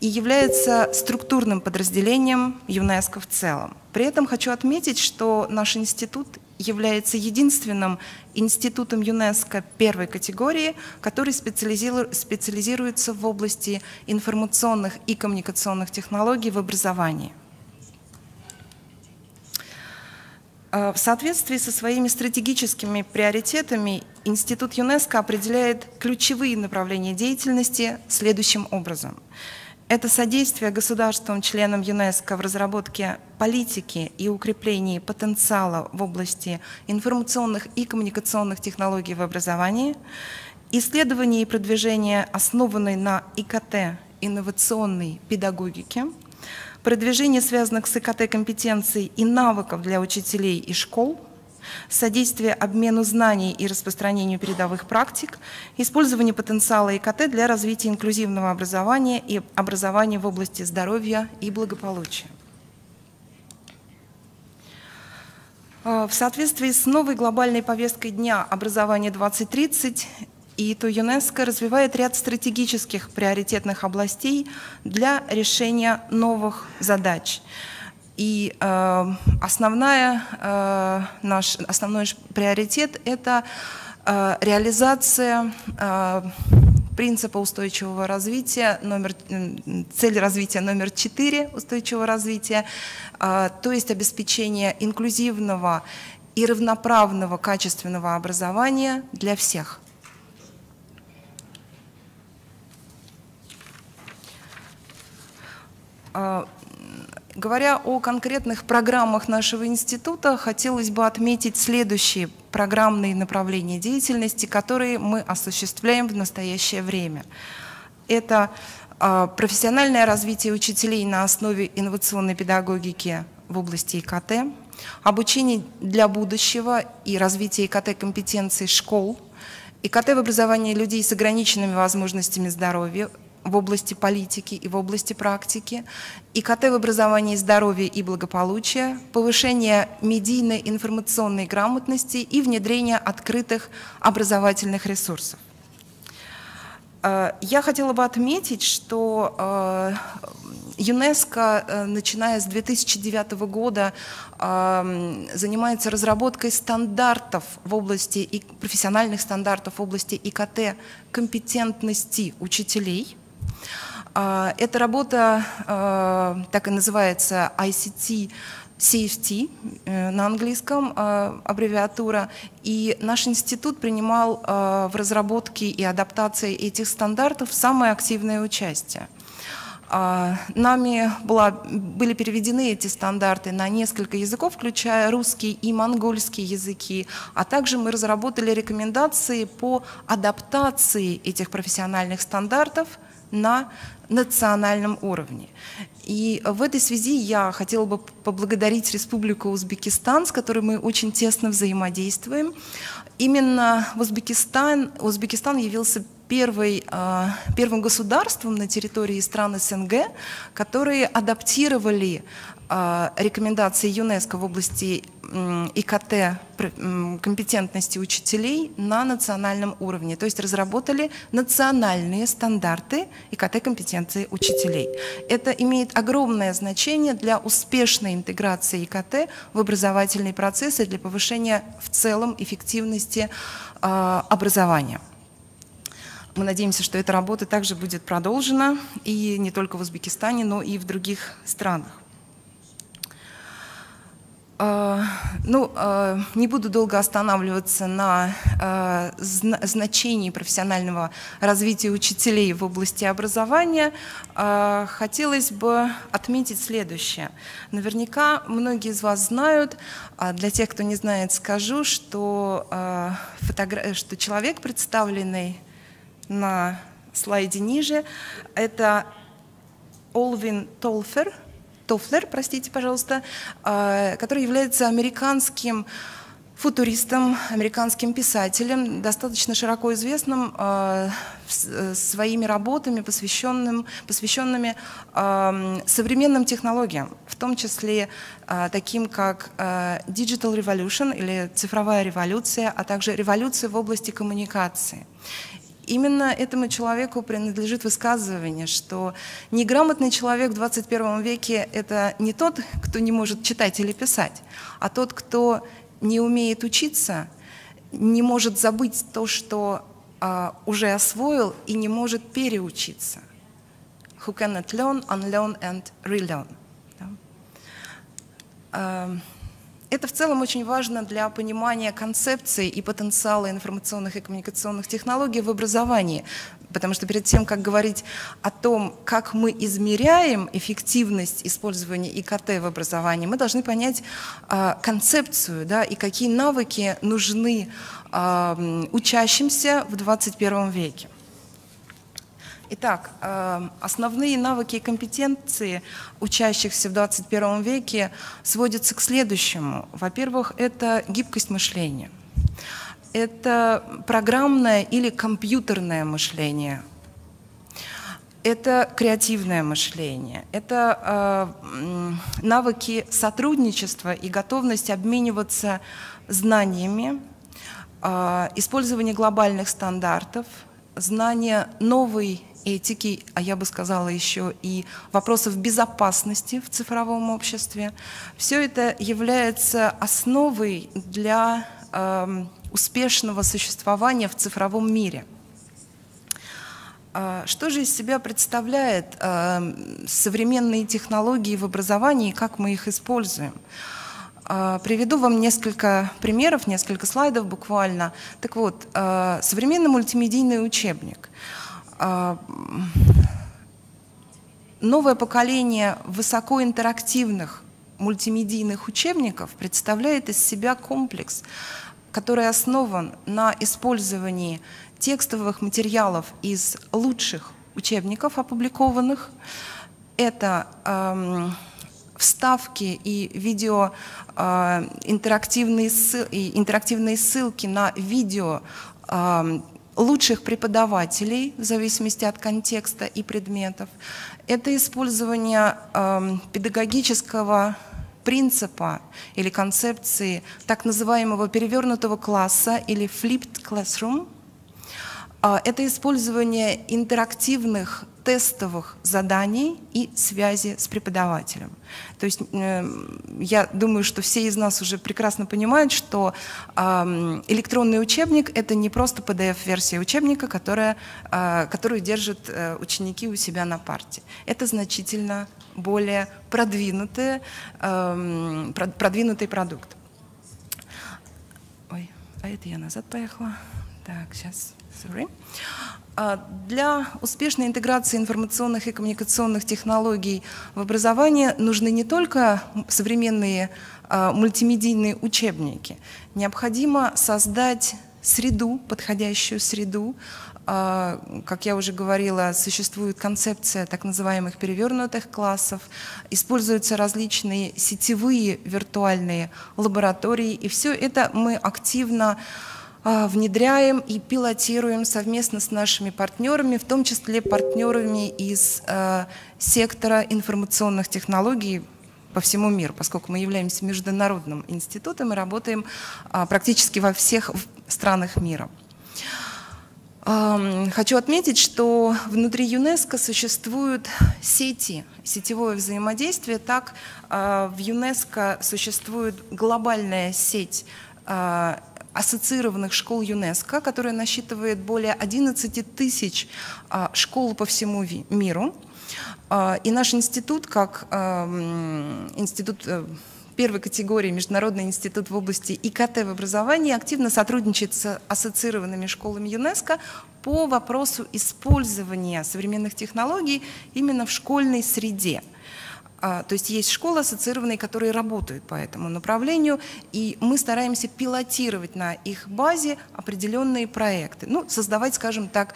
и является структурным подразделением ЮНЕСКО в целом. При этом хочу отметить, что наш институт является единственным институтом ЮНЕСКО первой категории, который специализируется в области информационных и коммуникационных технологий в образовании. В соответствии со своими стратегическими приоритетами Институт ЮНЕСКО определяет ключевые направления деятельности следующим образом. Это содействие государствам-членам ЮНЕСКО в разработке политики и укреплении потенциала в области информационных и коммуникационных технологий в образовании, исследование и продвижение, основанной на ИКТ инновационной педагогике, продвижение связанных с ИКТ компетенций и навыков для учителей и школ, содействие обмену знаний и распространению передовых практик, использование потенциала ИКТ для развития инклюзивного образования и образования в области здоровья и благополучия. В соответствии с новой глобальной повесткой дня «Образование 2030» ИТУ ЮНЕСКО развивает ряд стратегических приоритетных областей для решения новых задач. И основной приоритет – это реализация принципа устойчивого развития, цель развития номер 4 устойчивого развития, то есть обеспечение инклюзивного и равноправного качественного образования для всех. Говоря о конкретных программах нашего института, хотелось бы отметить следующие программные направления деятельности, которые мы осуществляем в настоящее время. Это Профессиональное развитие учителей на основе инновационной педагогики в области ИКТ, обучение для будущего и развитие ИКТ-компетенций школ, ИКТ в образовании людей с ограниченными возможностями здоровья в области политики и в области практики, ИКТ в образовании здоровья и благополучия, повышение медийной информационной грамотности и внедрение открытых образовательных ресурсов. Я хотела бы отметить, что ЮНЕСКО, начиная с 2009 года, занимается разработкой стандартов в области, профессиональных стандартов в области ИКТ компетентности учителей. Эта работа так и называется ICT, CIS на английском аббревиатура, и наш институт принимал в разработке и адаптации этих стандартов самое активное участие. Нами были переведены эти стандарты на несколько языков, включая русский и монгольский языки, а также мы разработали рекомендации по адаптации этих профессиональных стандартов на национальном уровне. И в этой связи я хотела бы поблагодарить Республику Узбекистан, с которой мы очень тесно взаимодействуем. Именно Узбекистан явился первым государством на территории стран СНГ, которые адаптировали рекомендации ЮНЕСКО в области ИКТ компетентности учителей на национальном уровне, то есть разработали национальные стандарты ИКТ компетенции учителей. Это имеет огромное значение для успешной интеграции ИКТ в образовательный процесс и для повышения в целом эффективности образования. Мы надеемся, что эта работа также будет продолжена и не только в Узбекистане, но и в других странах. Не буду долго останавливаться на значении профессионального развития учителей в области образования. Хотелось бы отметить следующее. Наверняка многие из вас знают, для тех, кто не знает, скажу, что человек, представленный на слайде ниже, это Олвин Толфлер, простите, пожалуйста, который является американским футуристом, американским писателем, достаточно широко известным своими работами, посвященными современным технологиям, в том числе таким как Digital Revolution или цифровая революция, а также революция в области коммуникации. Именно этому человеку принадлежит высказывание, что неграмотный человек в 21 веке – это не тот, кто не может читать или писать, а тот, кто не умеет учиться, не может забыть то, что уже освоил, и не может переучиться. Who cannot learn, unlearn and relearn. Это в целом очень важно для понимания концепции и потенциала информационных и коммуникационных технологий в образовании, потому что перед тем, как говорить о том, как мы измеряем эффективность использования ИКТ в образовании, мы должны понять концепцию, да, и какие навыки нужны учащимся в 21 веке. Итак, основные навыки и компетенции учащихся в 21 веке сводятся к следующему. Во-первых, это гибкость мышления. Это программное или компьютерное мышление. Это креативное мышление. Это навыки сотрудничества и готовность обмениваться знаниями, использование глобальных стандартов, знание новой этики, а я бы сказала еще и вопросов безопасности в цифровом обществе. Все это является основой для успешного существования в цифровом мире. Что же из себя представляет современные технологии в образовании и как мы их используем? Приведу вам несколько примеров, несколько слайдов буквально. Так вот, современный мультимедийный учебник. Новое поколение высокоинтерактивных мультимедийных учебников представляет из себя комплекс, который основан на использовании текстовых материалов из лучших учебников опубликованных. Это вставки и видео, интерактивные ссылки на видео лучших преподавателей в зависимости от контекста и предметов. Это использование педагогического принципа или концепции так называемого перевернутого класса или flipped classroom. Это использование интерактивных тестовых заданий и связи с преподавателем. То есть я думаю, что все из нас уже прекрасно понимают, что электронный учебник — это не просто PDF-версия учебника, которую держат ученики у себя на парте. Это значительно более продвинутый продукт. Ой, а это я назад поехала. Так, сейчас, sorry. Для успешной интеграции информационных и коммуникационных технологий в образование нужны не только современные мультимедийные учебники. Необходимо создать среду, подходящую среду. Как я уже говорила, существует концепция так называемых перевернутых классов, используются различные сетевые виртуальные лаборатории, и все это мы активно внедряем и пилотируем совместно с нашими партнерами, в том числе партнерами из сектора информационных технологий по всему миру, поскольку мы являемся международным институтом и работаем практически во всех странах мира. Хочу отметить, что внутри ЮНЕСКО существуют сети, сетевое взаимодействие. Так, в ЮНЕСКО существует глобальная сеть ассоциированных школ ЮНЕСКО, которая насчитывает более 11 тысяч школ по всему миру. И наш институт, как институт первой категории, Международный институт в области ИКТ в образовании, активно сотрудничает с ассоциированными школами ЮНЕСКО по вопросу использования современных технологий именно в школьной среде. То есть есть школы ассоциированные, которые работают по этому направлению, и мы стараемся пилотировать на их базе определенные проекты. Ну, создавать, скажем так,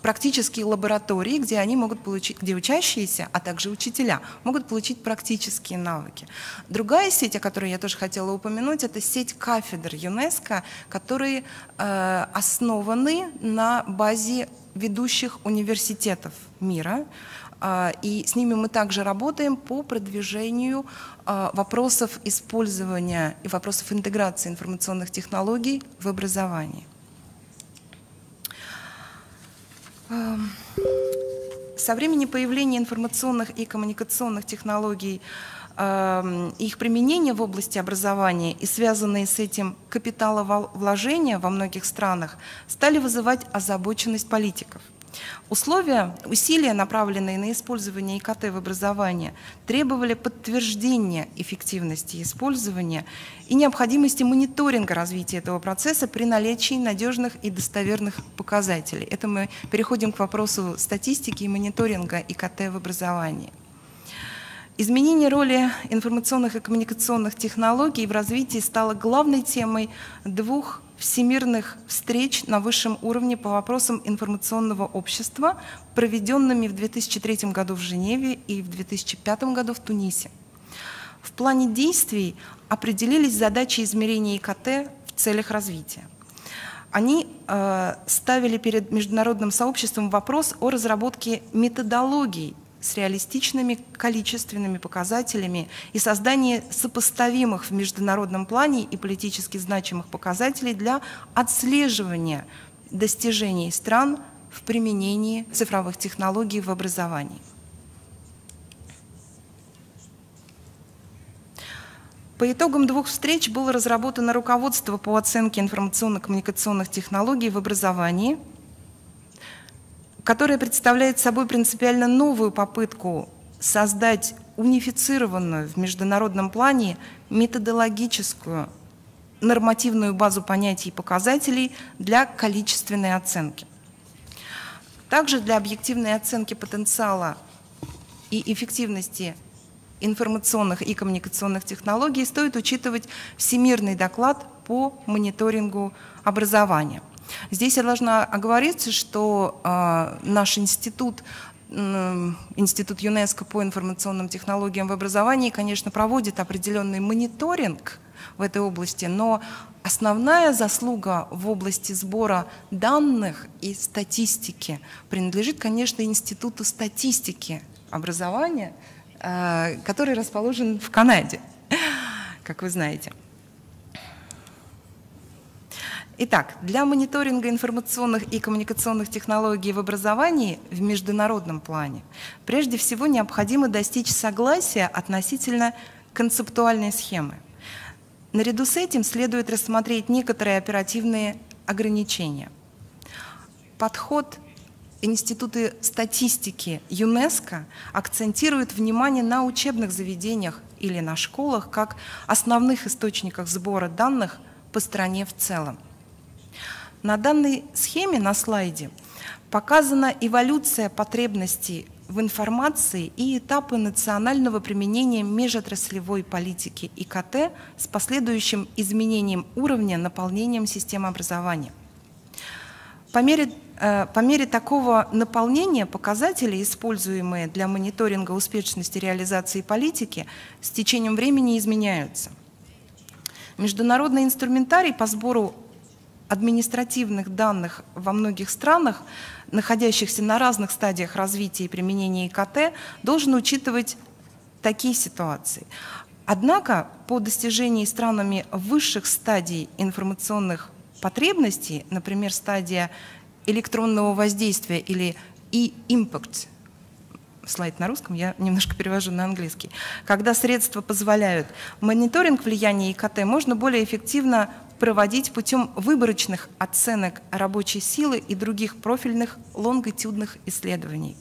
практические лаборатории, где они могут получить, где учащиеся, а также учителя могут получить практические навыки. Другая сеть, о которой я тоже хотела упомянуть, это сеть кафедр ЮНЕСКО, которые основаны на базе ведущих университетов мира. И с ними мы также работаем по продвижению вопросов использования и вопросов интеграции информационных технологий в образовании. Со времени появления информационных и коммуникационных технологий, их применения в области образования и связанные с этим капиталовложения во многих странах стали вызывать озабоченность политиков. Усилия, направленные на использование ИКТ в образовании, требовали подтверждения эффективности использования и необходимости мониторинга развития этого процесса при наличии надежных и достоверных показателей. Это мы переходим к вопросу статистики и мониторинга ИКТ в образовании. Изменение роли информационных и коммуникационных технологий в развитии стало главной темой двух всемирных встреч на высшем уровне по вопросам информационного общества, проведенными в 2003 году в Женеве и в 2005 году в Тунисе. В плане действий определились задачи измерения ИКТ в целях развития. Они ставили перед международным сообществом вопрос о разработке методологий с реалистичными количественными показателями и создании сопоставимых в международном плане и политически значимых показателей для отслеживания достижений стран в применении цифровых технологий в образовании. По итогам двух встреч было разработано руководство по оценке информационно-коммуникационных технологий в образовании, которая представляет собой принципиально новую попытку создать унифицированную в международном плане методологическую нормативную базу понятий и показателей для количественной оценки. Также для объективной оценки потенциала и эффективности информационных и коммуникационных технологий стоит учитывать Всемирный доклад по мониторингу образования. Здесь я должна оговориться, что наш институт, Институт ЮНЕСКО по информационным технологиям в образовании, конечно, проводит определенный мониторинг в этой области, но основная заслуга в области сбора данных и статистики принадлежит, конечно, Институту статистики образования, который расположен в Канаде, как вы знаете. Итак, для мониторинга информационных и коммуникационных технологий в образовании в международном плане прежде всего необходимо достичь согласия относительно концептуальной схемы. Наряду с этим следует рассмотреть некоторые оперативные ограничения. Подход Института статистики ЮНЕСКО акцентирует внимание на учебных заведениях или на школах как основных источниках сбора данных по стране в целом. На данной схеме на слайде показана эволюция потребностей в информации и этапы национального применения межотраслевой политики ИКТ с последующим изменением уровня наполнением системы образования. По мере такого наполнения показатели, используемые для мониторинга успешности реализации политики, с течением времени изменяются. Международный инструментарий по сбору административных данных во многих странах, находящихся на разных стадиях развития и применения ИКТ, должен учитывать такие ситуации. Однако по достижении странами высших стадий информационных потребностей, например, стадия электронного воздействия или e-impact, слайд на русском, я немножко перевожу на английский, когда средства позволяют, мониторинг влияния ИКТ можно более эффективно проводить путем выборочных оценок рабочей силы и других профильных лонгитюдных исследований.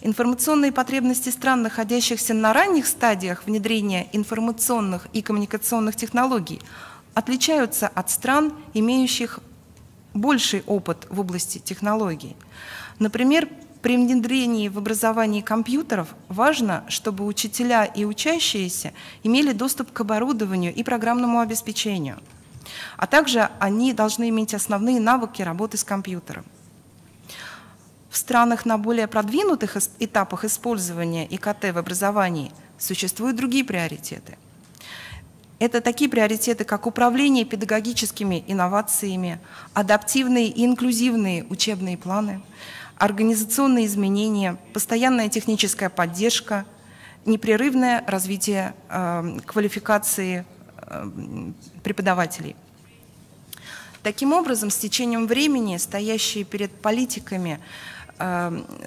Информационные потребности стран, находящихся на ранних стадиях внедрения информационных и коммуникационных технологий, отличаются от стран, имеющих больший опыт в области технологий. Например, при внедрении в образовании компьютеров важно, чтобы учителя и учащиеся имели доступ к оборудованию и программному обеспечению, а также они должны иметь основные навыки работы с компьютером. В странах на более продвинутых этапах использования ИКТ в образовании существуют другие приоритеты. Это такие приоритеты, как управление педагогическими инновациями, адаптивные и инклюзивные учебные планы, организационные изменения, постоянная техническая поддержка, непрерывное развитие квалификации преподавателей. Таким образом, с течением времени стоящие перед политиками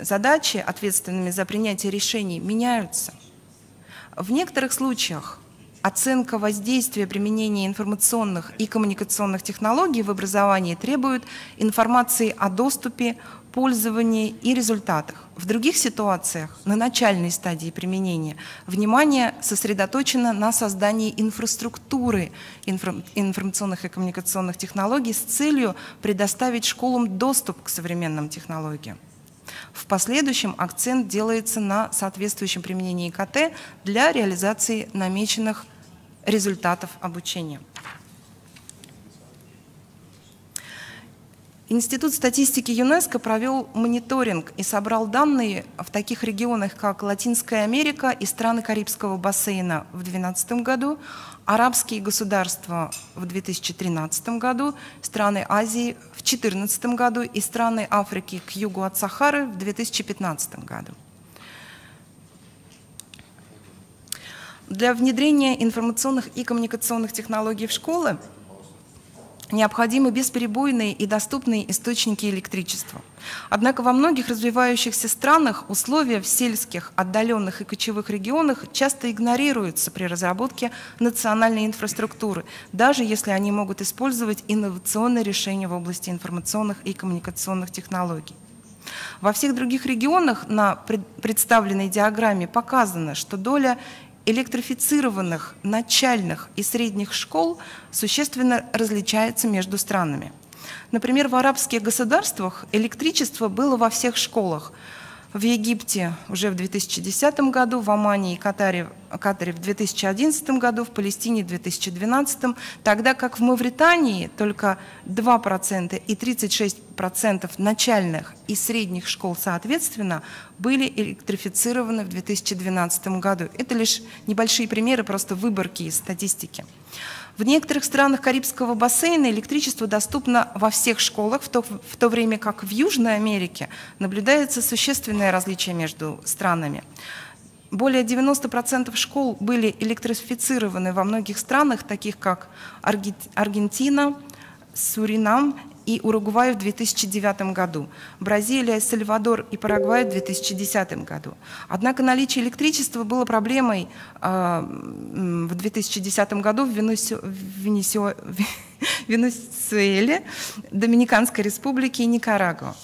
задачи, ответственными за принятие решений, меняются. В некоторых случаях оценка воздействия применения информационных и коммуникационных технологий в образовании требует информации о доступе, пользовании и результатах. В других ситуациях, на начальной стадии применения, внимание сосредоточено на создании инфраструктуры информационных и коммуникационных технологий с целью предоставить школам доступ к современным технологиям. В последующем акцент делается на соответствующем применении ИКТ для реализации намеченных результатов обучения. Институт статистики ЮНЕСКО провел мониторинг и собрал данные в таких регионах, как Латинская Америка и страны Карибского бассейна в 2012 году, арабские государства в 2013 году, страны Азии в 2014 году и страны Африки к югу от Сахары в 2015 году. Для внедрения информационных и коммуникационных технологий в школы необходимы бесперебойные и доступные источники электричества. Однако во многих развивающихся странах условия в сельских, отдаленных и кочевых регионах часто игнорируются при разработке национальной инфраструктуры, даже если они могут использовать инновационные решения в области информационных и коммуникационных технологий. Во всех других регионах на представленной диаграмме показано, что доля электрифицированных начальных и средних школ существенно различается между странами. Например, в арабских государствах электричество было во всех школах. В Египте уже в 2010 году, в Омане и Катаре Катаре в 2011 году, в Палестине в 2012, тогда как в Мавритании только 2% и 36% начальных и средних школ соответственно были электрифицированы в 2012 году. Это лишь небольшие примеры, просто выборки из статистики. В некоторых странах Карибского бассейна электричество доступно во всех школах, в то время как в Южной Америке наблюдается существенное различие между странами. Более 90% школ были электрифицированы во многих странах, таких как Аргентина, Суринам и Уругвай в 2009 году, Бразилия, Сальвадор и Парагвай в 2010 году. Однако наличие электричества было проблемой в 2010 году в Венесуэле, Доминиканской Республике и Никарагуа.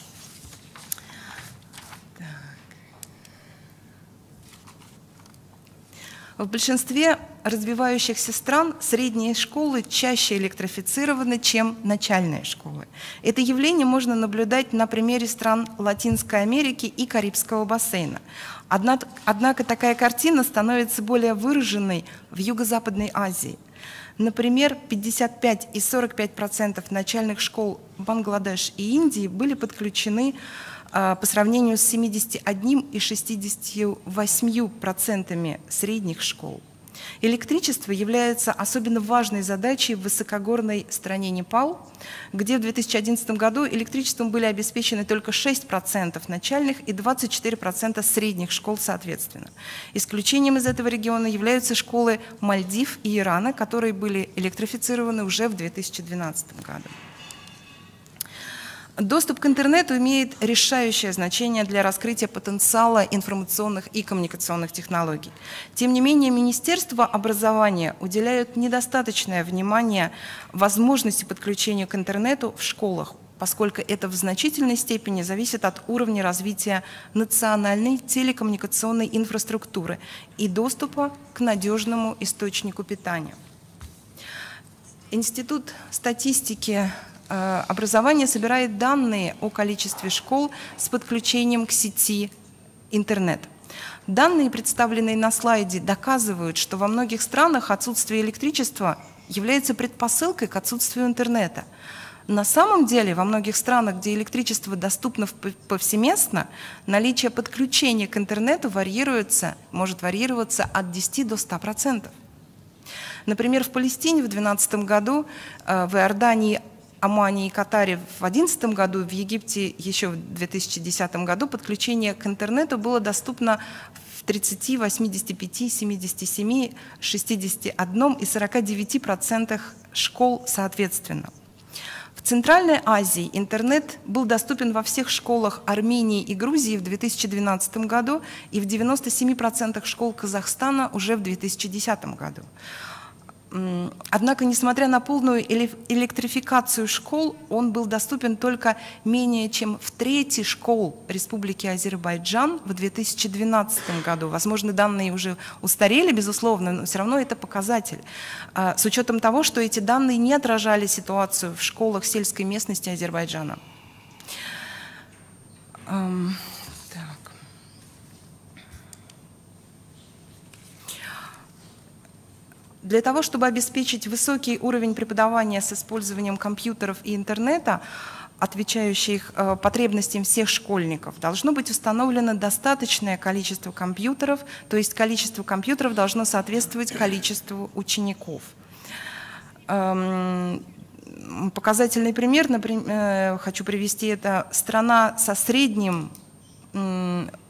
В большинстве развивающихся стран средние школы чаще электрифицированы, чем начальные школы. Это явление можно наблюдать на примере стран Латинской Америки и Карибского бассейна. Однако такая картина становится более выраженной в Юго-Западной Азии. Например, 55 и 45% начальных школ Бангладеш и Индии были подключены по сравнению с 71 и 68% средних школ. Электричество является особенно важной задачей в высокогорной стране Непал, где в 2011 году электричеством были обеспечены только 6% начальных и 24% средних школ соответственно. Исключением из этого региона являются школы Мальдив и Ирана, которые были электрифицированы уже в 2012 году. Доступ к интернету имеет решающее значение для раскрытия потенциала информационных и коммуникационных технологий. Тем не менее, Министерство образования уделяет недостаточное внимание возможности подключения к интернету в школах, поскольку это в значительной степени зависит от уровня развития национальной телекоммуникационной инфраструктуры и доступа к надежному источнику питания. Институт статистики образование собирает данные о количестве школ с подключением к сети интернет. Данные, представленные на слайде, доказывают, что во многих странах отсутствие электричества является предпосылкой к отсутствию интернета. На самом деле, во многих странах, где электричество доступно повсеместно, наличие подключения к интернету может варьироваться от 10 до 100%. Например, в Палестине в 2012 году, в Иордании, Омане и Катаре в 2011 году, в Египте еще в 2010 году подключение к интернету было доступно в 30, 85, 77, 61 и 49% школ соответственно. В Центральной Азии интернет был доступен во всех школах Армении и Грузии в 2012 году и в 97% школ Казахстана уже в 2010 году. Однако, несмотря на полную электрификацию школ, он был доступен только менее чем в трети школ Республики Азербайджан в 2012 году. Возможно, данные уже устарели, безусловно, но все равно это показатель. С учетом того, что эти данные не отражали ситуацию в школах сельской местности Азербайджана. Для того, чтобы обеспечить высокий уровень преподавания с использованием компьютеров и интернета, отвечающих потребностям всех школьников, должно быть установлено достаточное количество компьютеров, то есть количество компьютеров должно соответствовать количеству учеников. Показательный пример, например, хочу привести, это страна со средним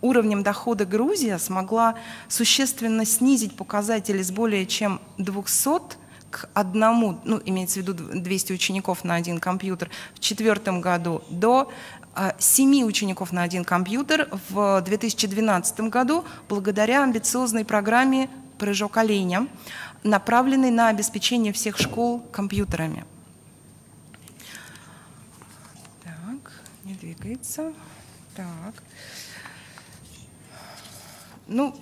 уровнем дохода Грузия смогла существенно снизить показатели с более чем 200 к 1, ну, имеется в виду 200 учеников на один компьютер в 2004 году до 7 учеников на один компьютер в 2012 году благодаря амбициозной программе «Прыжок оленя», направленной на обеспечение всех школ компьютерами. Так, не двигается. Так. Ну,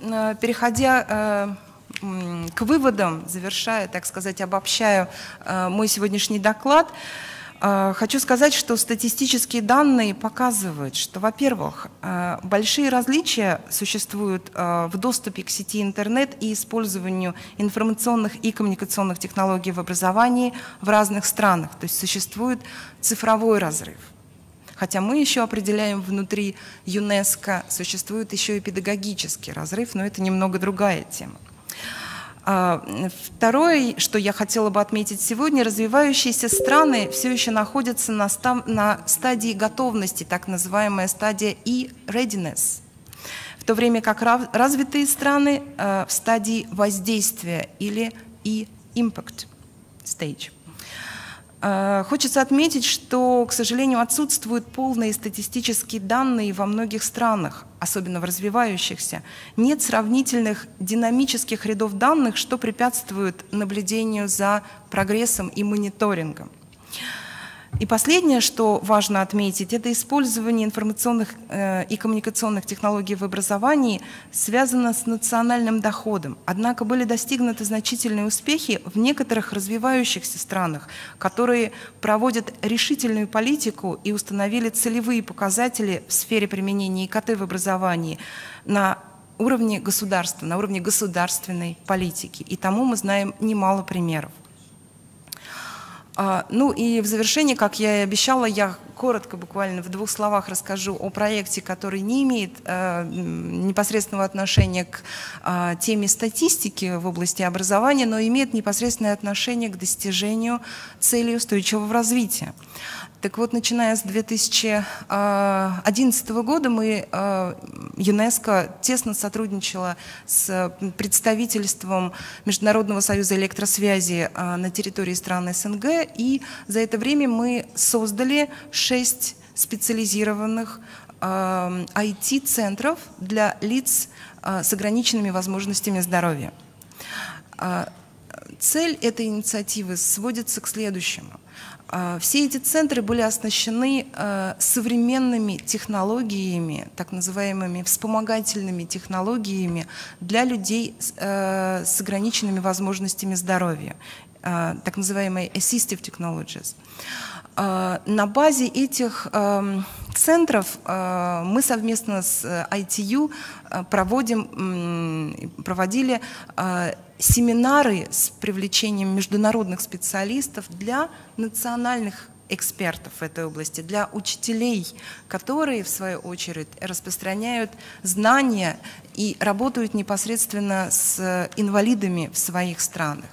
переходя к выводам, завершая, так сказать, обобщая мой сегодняшний доклад, Хочу сказать, что статистические данные показывают, что, во-первых, большие различия существуют в доступе к сети интернет и использованию информационных и коммуникационных технологий в образовании в разных странах. То есть существует цифровой разрыв. Хотя мы еще определяем внутри ЮНЕСКО, существует еще и педагогический разрыв, но это немного другая тема. Второе, что я хотела бы отметить сегодня, развивающиеся страны все еще находятся на стадии готовности, так называемая стадия e-readiness, в то время как развитые страны в стадии воздействия или e-impact stage. Хочется отметить, что, к сожалению, отсутствуют полные статистические данные во многих странах, особенно в развивающихся. Нет сравнительных динамических рядов данных, что препятствует наблюдению за прогрессом и мониторингом. И последнее, что важно отметить, это использование информационных и коммуникационных технологий в образовании связано с национальным доходом. Однако были достигнуты значительные успехи в некоторых развивающихся странах, которые проводят решительную политику и установили целевые показатели в сфере применения ИКТ в образовании на уровне государства, на уровне государственной политики. И тому мы знаем немало примеров. Ну и в завершение, как я и обещала, я коротко, буквально в 2 словах расскажу о проекте, который не имеет непосредственного отношения к теме статистики в области образования, но имеет непосредственное отношение к достижению целей устойчивого развития. Так вот, начиная с 2011 года ЮНЕСКО тесно сотрудничала с представительством Международного союза электросвязи на территории стран СНГ, и за это время мы создали 6 специализированных IT-центров для лиц с ограниченными возможностями здоровья. Цель этой инициативы сводится к следующему. Все эти центры были оснащены современными технологиями, так называемыми вспомогательными технологиями для людей с ограниченными возможностями здоровья, так называемые assistive technologies. На базе этих центров мы совместно с ITU проводили семинары с привлечением международных специалистов для национальных экспертов в этой области, для учителей, которые, в свою очередь, распространяют знания и работают непосредственно с инвалидами в своих странах.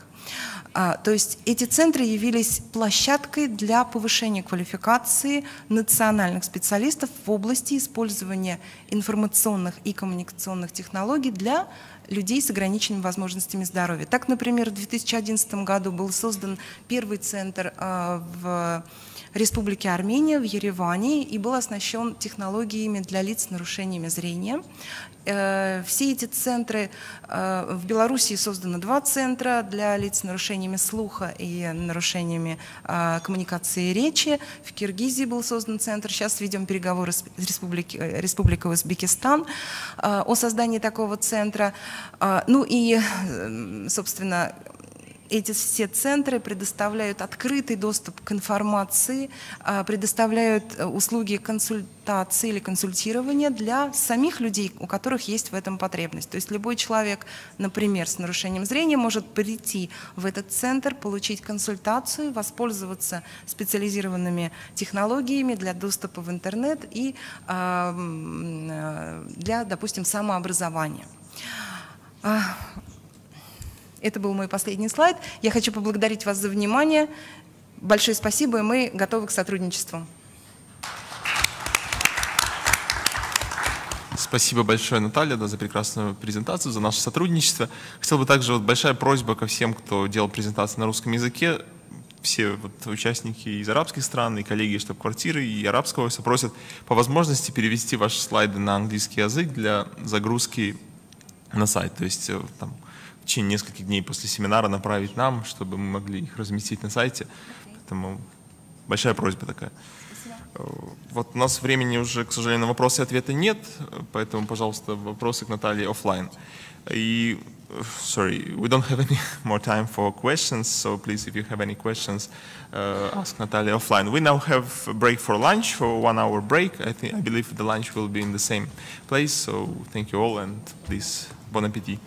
То есть эти центры явились площадкой для повышения квалификации национальных специалистов в области использования информационных и коммуникационных технологий для людей с ограниченными возможностями здоровья. Так, например, в 2011 году был создан первый центр в Республике Армения, в Ереване, и был оснащен технологиями для лиц с нарушениями зрения. Все эти центры, в Белоруссии создано 2 центра для лиц с нарушениями слуха и нарушениями коммуникации и речи. В Киргизии был создан центр. Сейчас ведем переговоры с Республикой Узбекистан о создании такого центра. Ну и, собственно, эти все центры предоставляют открытый доступ к информации, предоставляют услуги консультации или консультирования для самих людей, у которых есть в этом потребность. То есть любой человек, например, с нарушением зрения, может прийти в этот центр, получить консультацию, воспользоваться специализированными технологиями для доступа в интернет и для, допустим, самообразования. Это был мой последний слайд. Я хочу поблагодарить вас за внимание. Большое спасибо, и мы готовы к сотрудничеству. Спасибо большое, Наталья, за прекрасную презентацию, за наше сотрудничество. Хотел бы также большая просьба ко всем, кто делал презентации на русском языке. Все участники из арабских стран, и коллеги из штаб-квартиры, и арабского офиса просят по возможности перевести ваши слайды на английский язык для загрузки на сайт. То есть там, в течение нескольких дней после семинара направить нам, чтобы мы могли их разместить на сайте. Поэтому большая просьба такая. Вот у нас времени уже, к сожалению, на вопросы и ответы нет, поэтому, пожалуйста, вопросы к Наталье офлайн. Sorry, we don't have any more time for questions, so please, if you have any questions, ask Natalia offline. We now have a break for lunch, for 1 hour break. I believe the lunch will be in the same place, so thank you all, and please, bon appetit.